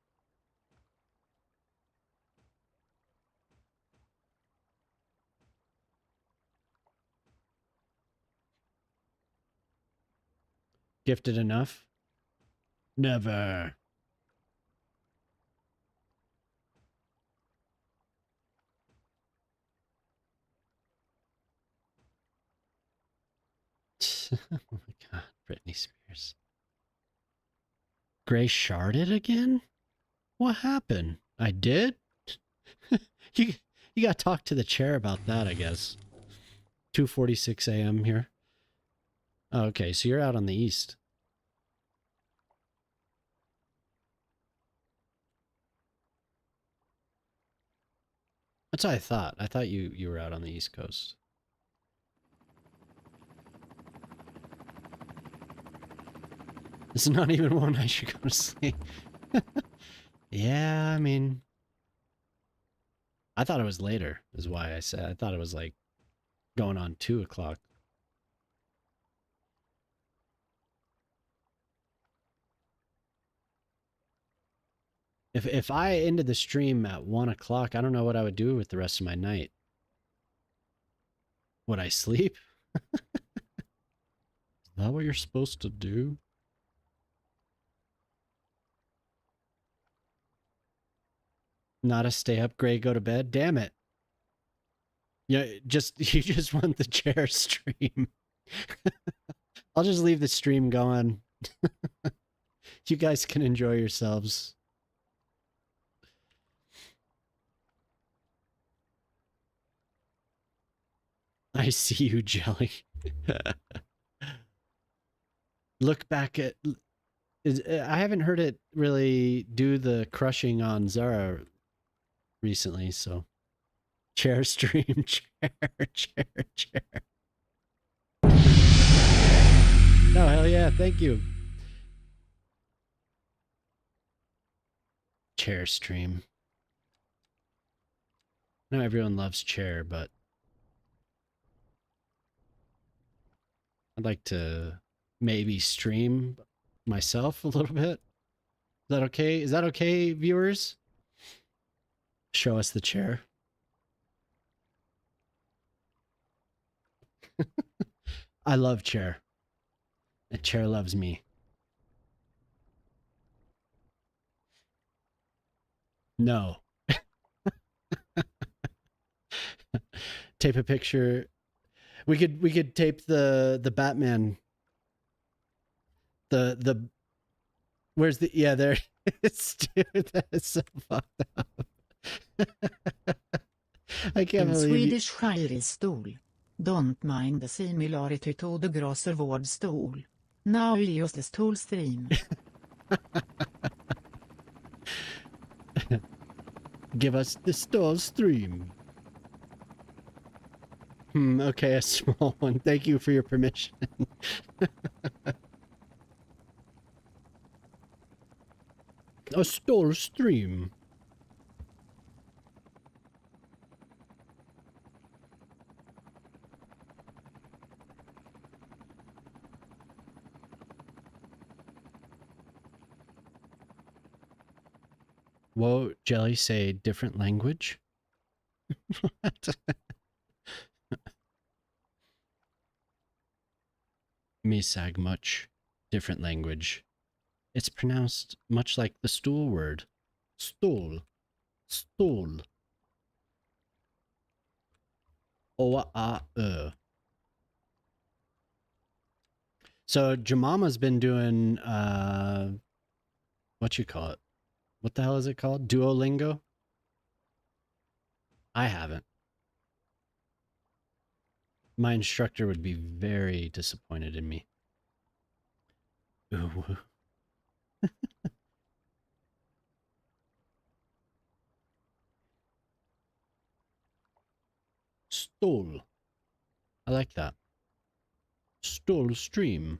Gifted enough? Never. Oh my god, Britney Spears. Gray sharded again? What happened? I did? you you gotta talk to the chair about that, I guess. 2:46 a.m. here. Oh, okay, so you're out on the east. That's what I thought. I thought you were out on the east coast. It's not even one I should go to sleep. Yeah, I mean, I thought it was later, is why I said. I thought it was like going on 2 o'clock. If I ended the stream at 1 o'clock, I don't know what I would do with the rest of my night. Would I sleep? Is that what you're supposed to do? Not a stay up, Gray, go to bed? Damn it. Yeah, you just want the chair stream. I'll just leave the stream going. You guys can enjoy yourselves. I see you, Jelly. Look back at... I haven't heard it really do the crushing on Zara recently, so... Chair stream, chair. No, hell yeah, thank you. Chair stream. I know everyone loves chair, but... I'd like to maybe stream myself a little bit. Is that okay? Is that okay, viewers? Show us the chair. I love chair. The chair loves me. No. Tape a picture. We could tape the Batman. The where's the there it's dude, that is so fucked up. I can't believe Swedish Shire stol. Don't mind the similarity to the grosser word stol. Now use the stool stream. Give us the stool stream. Okay, a small one. Thank you for your permission. A stool stream. Whoa, Jelly, say different language? Misag much different language. It's pronounced much like the stool word. Stool. Stool. O-A-E. So Jemama's been doing what you call it? What the hell is it called? Duolingo? I haven't. My instructor would be very disappointed in me. Ooh. Stall. I like that. Stall stream.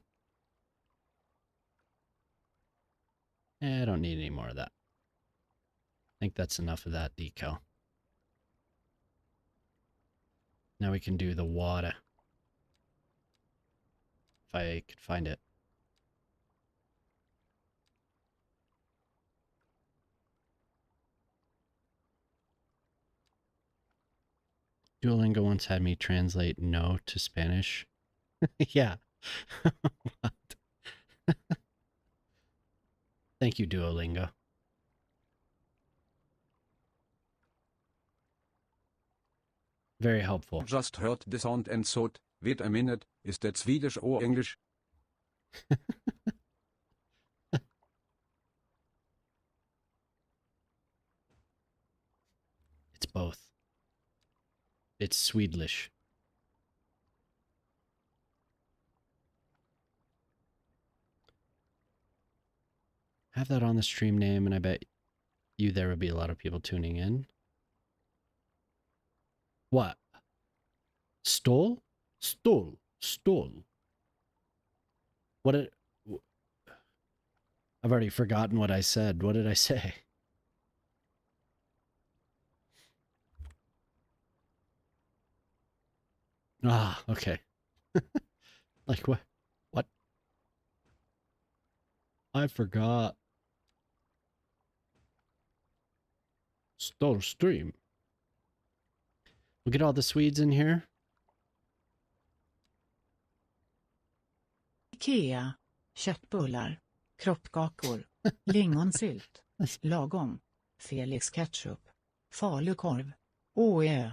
I don't need any more of that. I think that's enough of that decal. Now we can do the water. If I could find it. Duolingo once had me translate no to Spanish. Yeah. What? Thank you, Duolingo. Very helpful. Just heard the sound and thought, wait a minute, is that Swedish or English? It's both. It's Swedish. Have that on the stream name, and I bet you there would be a lot of people tuning in. What? Stole? Stole. Stole. What did... I've already forgotten what I said. What did I say? Ah, okay. Like what? What? I forgot. Stole stream. We'll get all the Swedes in here. Ikea. Köttbullar. Kroppkakor. Lingonsylt. Lagom. Felix ketchup. Falukorv. Åö.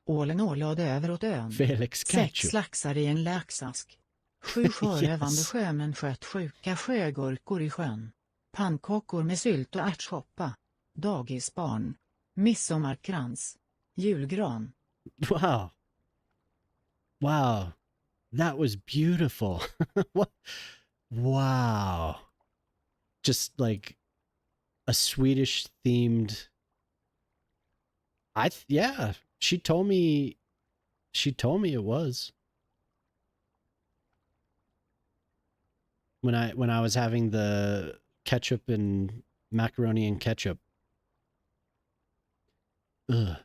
Ålen ålade över åt ön. Felix ketchup. 6 laxar i en laxask. 7 sjörövande sjömän sköt sjuka sjögurkor i sjön. Pannkakor med sylt och ärtsoppa. Dagisbarn. Midsommarkrans. Julgran. Wow. Wow. That was beautiful. What? Wow. Just like a Swedish themed. Yeah, she told me it was. When I was having the ketchup and macaroni and ketchup. Ugh.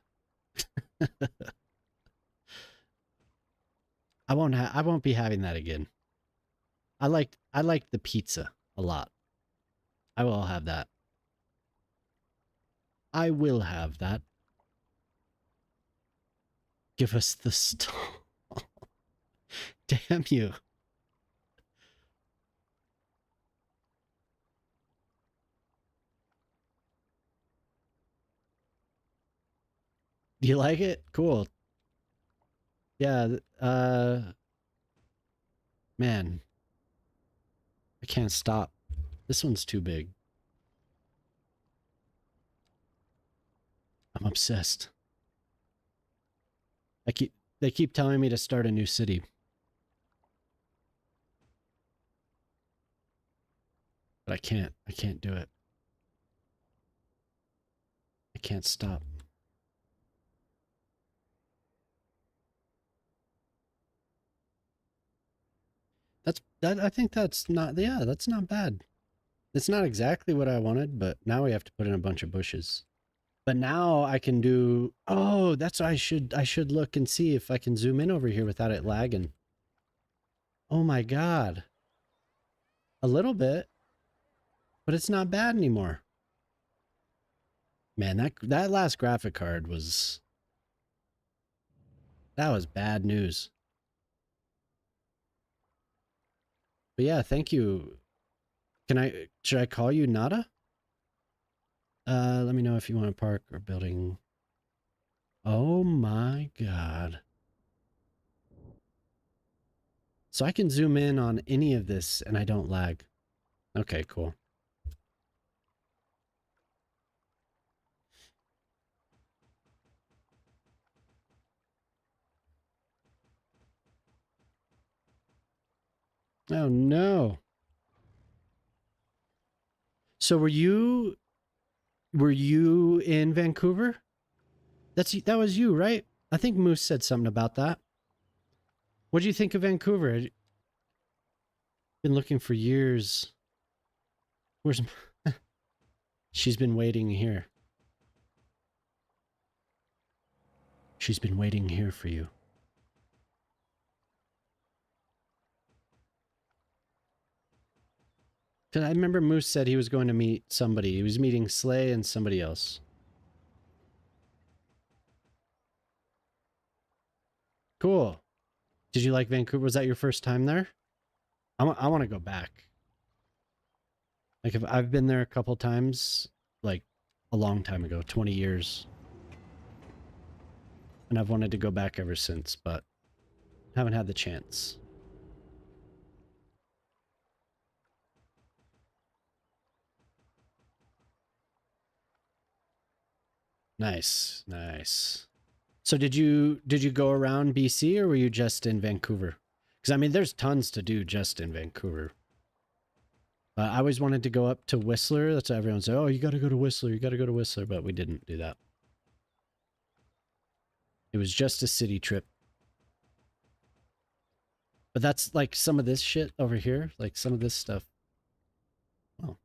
I won't be having that again. I liked the pizza a lot. I will have that. I will have that. Give us the stall. Damn you. Do you like it? Cool. Yeah, man. I can't stop. This one's too big. I'm obsessed. They keep telling me to start a new city. But I can't do it. I can't stop. I think that's not bad. It's not exactly what I wanted, but now we have to put in a bunch of bushes. But now I can do, oh, that's what I should look and see if I can zoom in over here without it lagging. Oh my God. A little bit, but it's not bad anymore. Man, that last graphic card was bad news. But yeah, thank you. Should I call you Nada? Let me know if you want a park or building. Oh my God. So I can zoom in on any of this and I don't lag. Okay, cool. Oh no. So were you in Vancouver? That was you, right? I think Moose said something about that. What do you think of Vancouver? I've been looking for years. Where's... She's been waiting here. She's been waiting here for you. I remember Moose said he was going to meet somebody. He was meeting Slay and somebody else. Cool. Did you like Vancouver? Was that your first time there? I want to go back. Like, if I've been there a couple times, like a long time ago, 20 years. And I've wanted to go back ever since, but haven't had the chance. Nice, nice. So did you go around BC, or were you just in Vancouver? Because I mean, there's tons to do just in Vancouver. I always wanted to go up to Whistler. That's what everyone said. Oh, you got to go to Whistler. You got to go to Whistler, but we didn't do that. It was just a city trip. But that's like some of this shit over here, like some of this stuff. Well,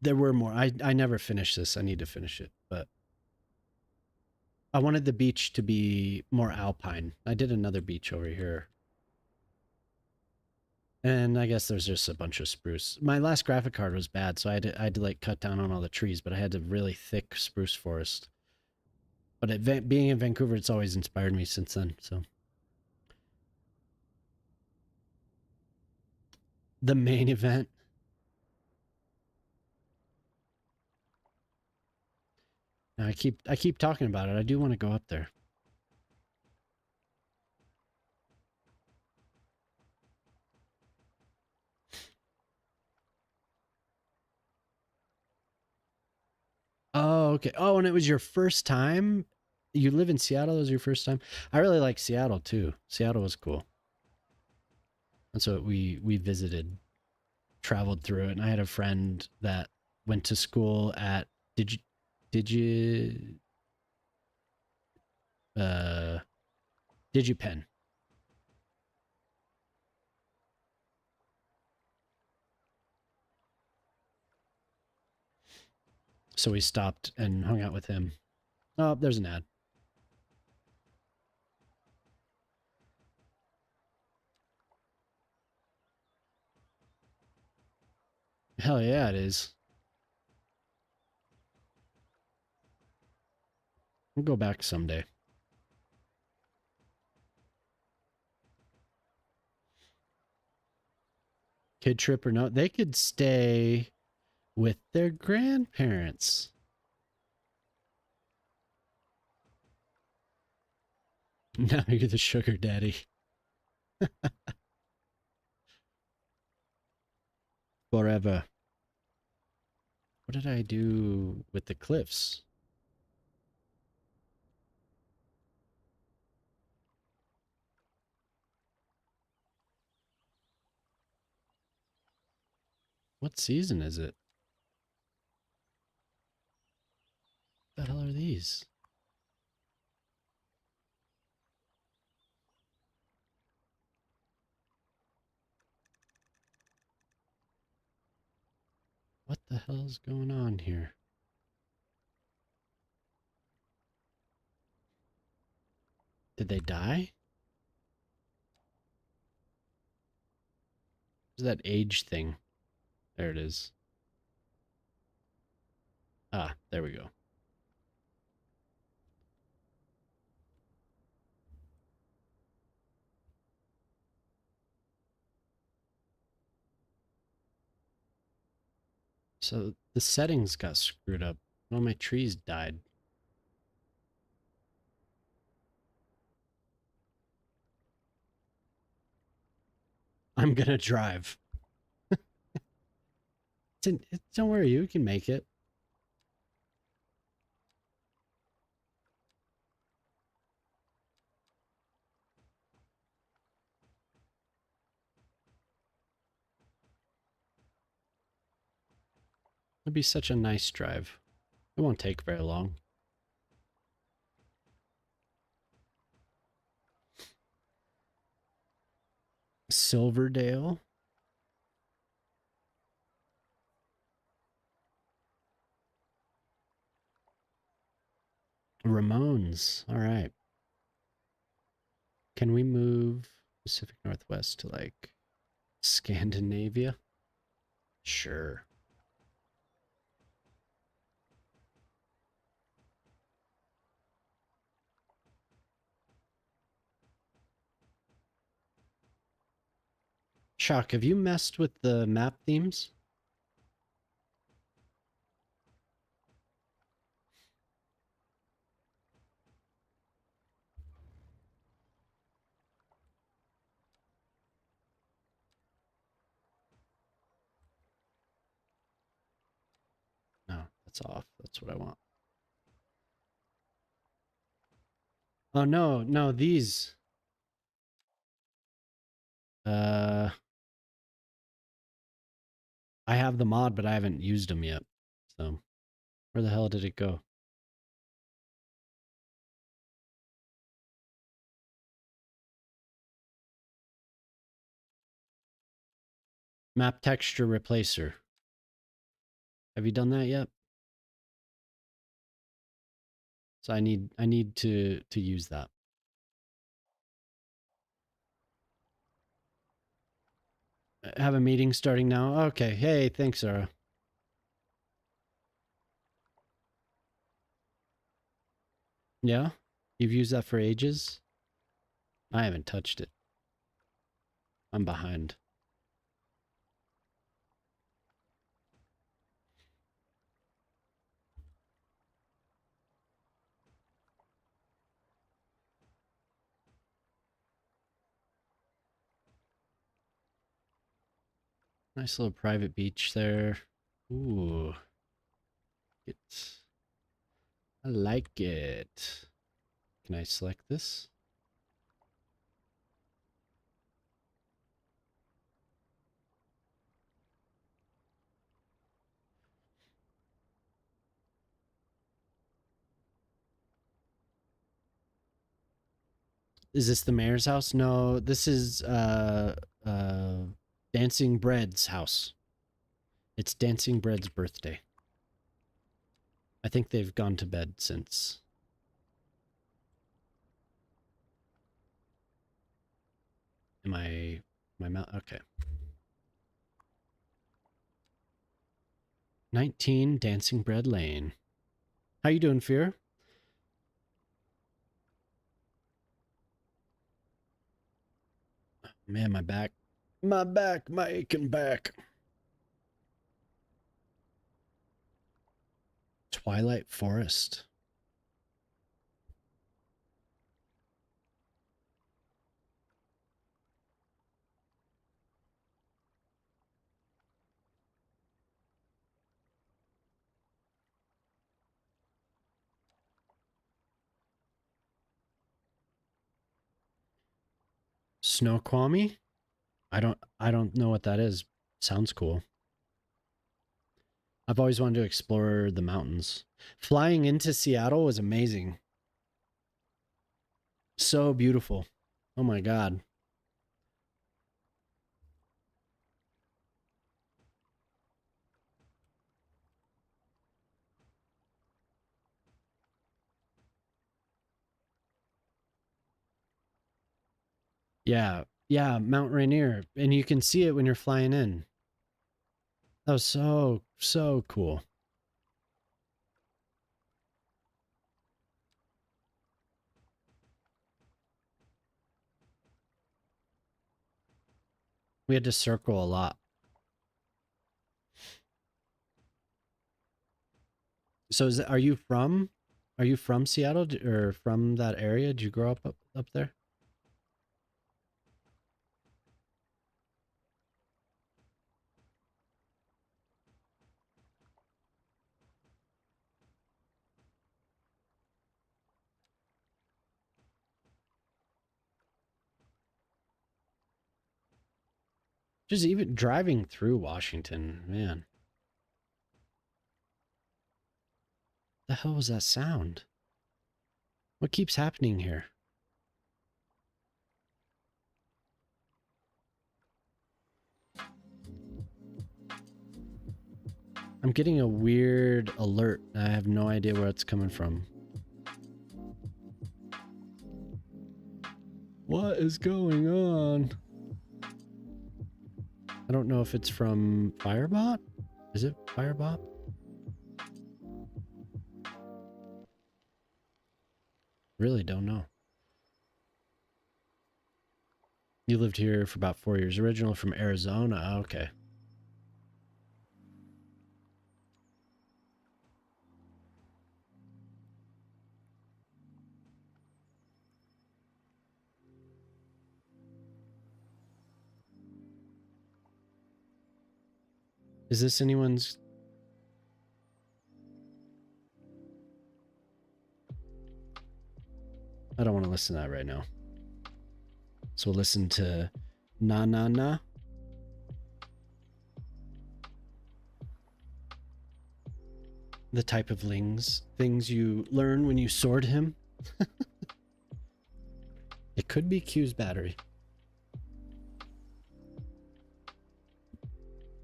there were more. I never finished this. I need to finish it, but I wanted the beach to be more alpine. I did another beach over here. And I guess there's just a bunch of spruce. My last graphic card was bad, so I had to like cut down on all the trees, but I had a really thick spruce forest. But being in Vancouver, it's always inspired me since then, so. The main event. Now I keep talking about it. I do want to go up there. Oh, okay. Oh, and it was your first time? You live in Seattle? It was your first time? I really like Seattle too. Seattle was cool. And so we visited, traveled through it, and I had a friend that went to school at DigiPen. So we stopped and hung out with him. Oh, there's an ad. Hell yeah, it is. We'll go back someday. Kid trip or no, they could stay with their grandparents. Now you're the sugar daddy. Forever. What did I do with the cliffs? What season is it? What the hell are these? What the hell's going on here? Did they die? What's that age thing? There it is. Ah, there we go. So the settings got screwed up. All my trees died. I'm gonna drive. Don't worry, you can make it. It'll be such a nice drive. It won't take very long. Silverdale. Ramones. All right. Can we move Pacific Northwest to like Scandinavia? Sure. Shock, have you messed with the map themes? No, that's off. That's what I want. Oh no, no, these. I have the mod, but I haven't used them yet. So, where the hell did it go? Map texture replacer. Have you done that yet? So I need to use that. I have a meeting starting now. Okay. Hey, thanks, Sarah. Yeah? You've used that for ages? I haven't touched it. I'm behind. Nice little private beach there. Ooh. I like it. Can I select this? Is this the mayor's house? No, this is Dancing Bread's house. It's Dancing Bread's birthday. I think they've gone to bed since. Am I my mouth? Okay. 19 Dancing Bread Lane. How you doing, Fear? Man, my back. My aching back. Twilight Forest. Snoqualmie? I don't know what that is. Sounds cool. I've always wanted to explore the mountains. Flying into Seattle was amazing. So beautiful. Oh my god. Yeah. Yeah, Mount Rainier. And you can see it when you're flying in. That was so cool. We had to circle a lot. So are you from Seattle or from that area? Did you grow up there? Just even driving through Washington, man. The hell was that sound? What keeps happening here? I'm getting a weird alert. I have no idea where it's coming from. What is going on? I don't know if it's from Firebot. Is it Firebot? Really don't know. You lived here for about 4 years. Original from Arizona. Okay. Is this anyone's? I don't want to listen to that right now. So we'll listen to Na Na Na. The type of things you learn when you sword him. It could be Q's battery.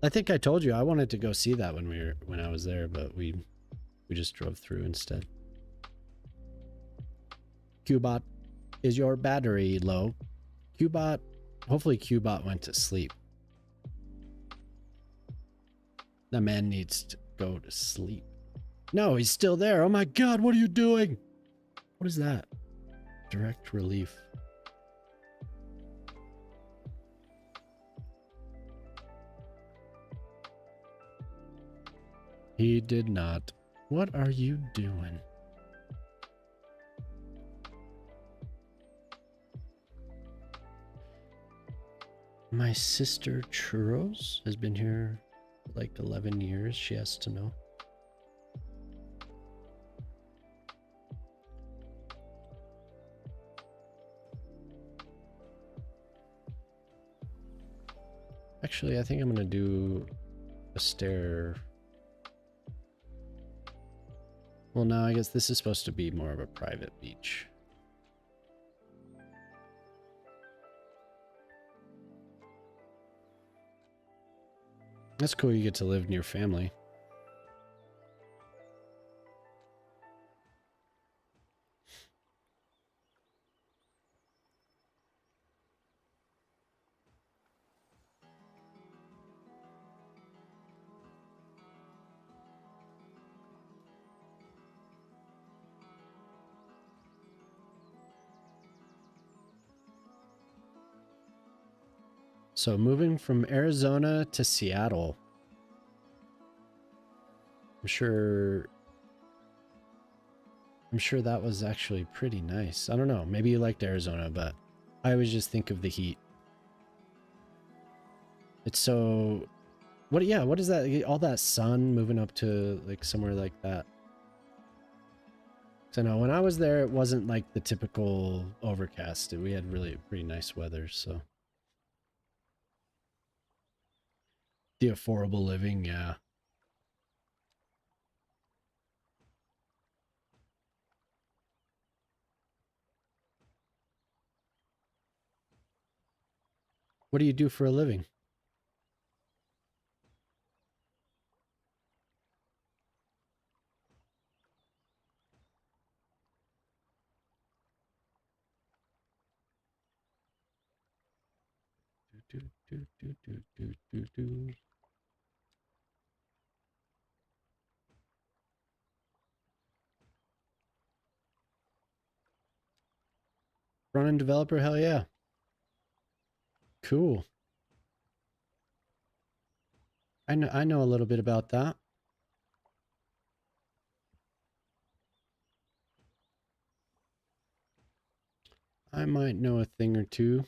I think I told you I wanted to go see that when I was there, but we just drove through instead. Qbot, is your battery low? Qbot, hopefully Qbot went to sleep. That man needs to go to sleep. No, he's still there. Oh my God, what are you doing? What is that? Direct relief. He did not. What are you doing? My sister Churros has been here for like 11 years. She has to know. Actually, I think I'm gonna do a stair. Well, no, I guess this is supposed to be more of a private beach. That's cool, you get to live near family. So moving from Arizona to Seattle. I'm sure that was actually pretty nice. I don't know, maybe you liked Arizona, but I always just think of the heat. It's so... what is that? All that sun moving up to like somewhere like that. So no, when I was there, it wasn't like the typical overcast. We had really pretty nice weather, so. The affordable living, yeah. What do you do for a living? Front-end developer, hell yeah. Cool. I know a little bit about that. I might know a thing or two.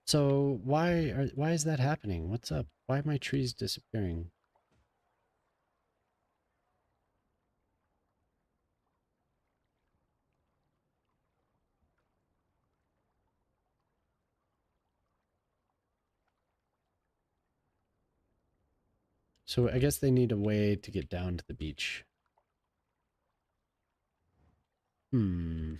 So why is that happening? What's up? Why are my trees disappearing? So I guess they need a way to get down to the beach. Hmm.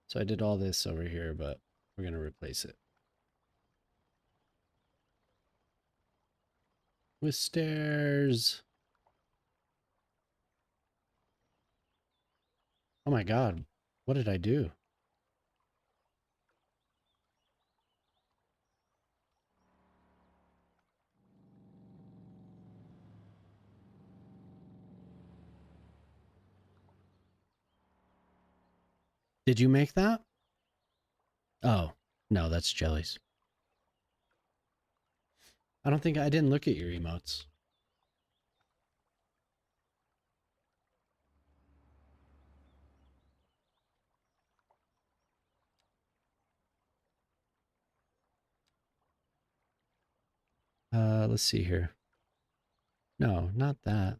So I did all this over here, but we're going to replace it with stairs. Oh my God. What did I do? Did you make that? Oh, no, that's Jelly's. I don't think I didn't look at your emotes. Let's see here. No, not that.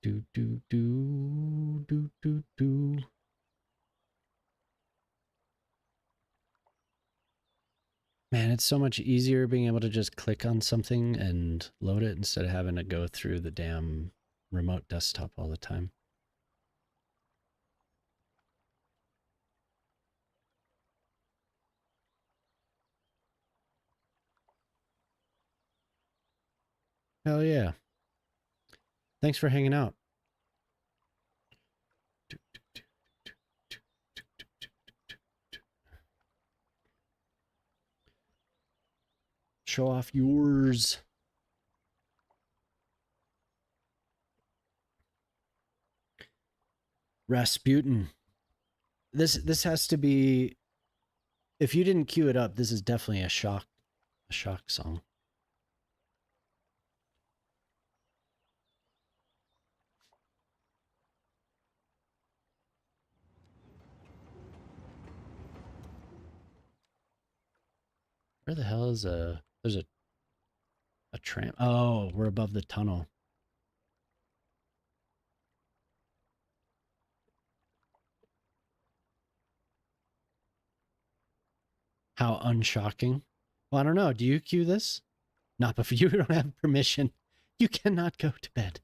Do, do, do, do, do, do. Man, it's so much easier being able to just click on something and load it instead of having to go through the damn remote desktop all the time. Hell yeah. Thanks for hanging out. Show off yours. Rasputin. This has to be, if you didn't cue it up, this is definitely a shock song. Where the hell is there's a tram. Oh, we're above the tunnel. How unshocking. Well, I don't know. Do you cue this? Not if you don't have permission. You cannot go to bed.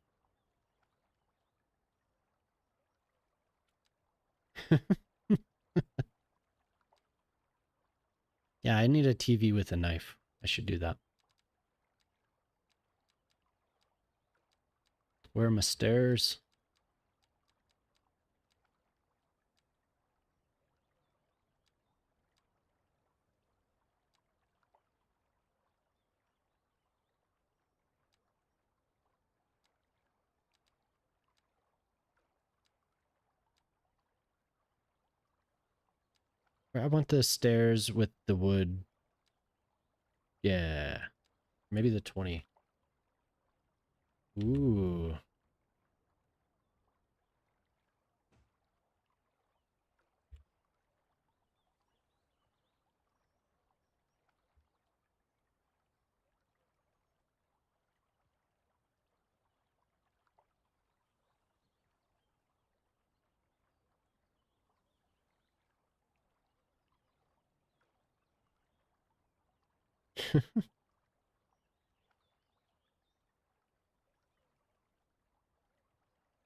Yeah, I need a TV with a knife. I should do that. Where are my stairs? I want the stairs with the wood. Yeah. Maybe the 20. Ooh.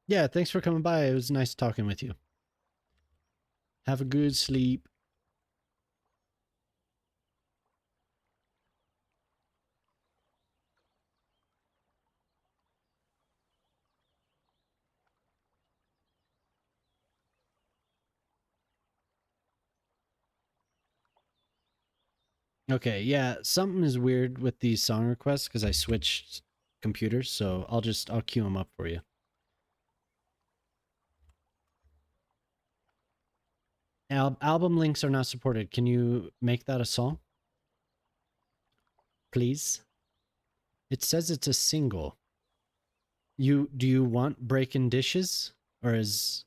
Yeah, thanks for coming by. It was nice talking with you. Have a good sleep. Okay, yeah, something is weird with these song requests because I switched computers, so I'll queue them up for you. Album links are not supported. Can you make that a song? Please? It says it's a single. Do you want Breaking Dishes? Or is...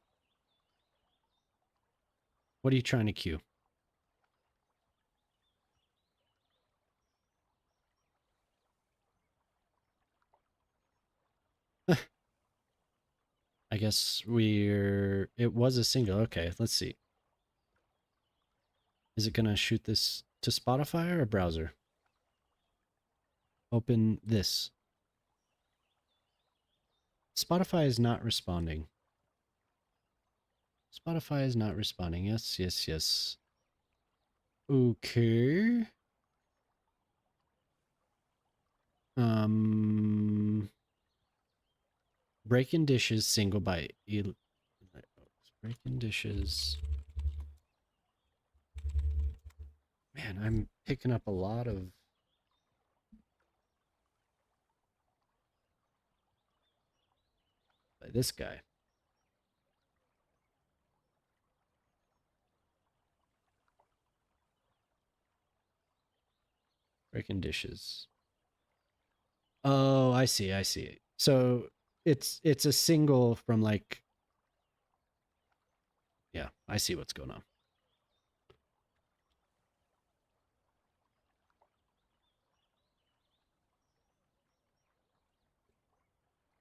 What are you trying to queue? I guess it was a single. Okay, let's see. Is it gonna shoot this To Spotify or a browser? Open this. Spotify is not responding. Spotify is not responding. Yes, yes, yes. Okay. Breaking dishes single bite. Breaking dishes. Man, I'm picking up a lot of by this guy. Breaking dishes. Oh, I see, I see. So it's a single from like, yeah, I see what's going on.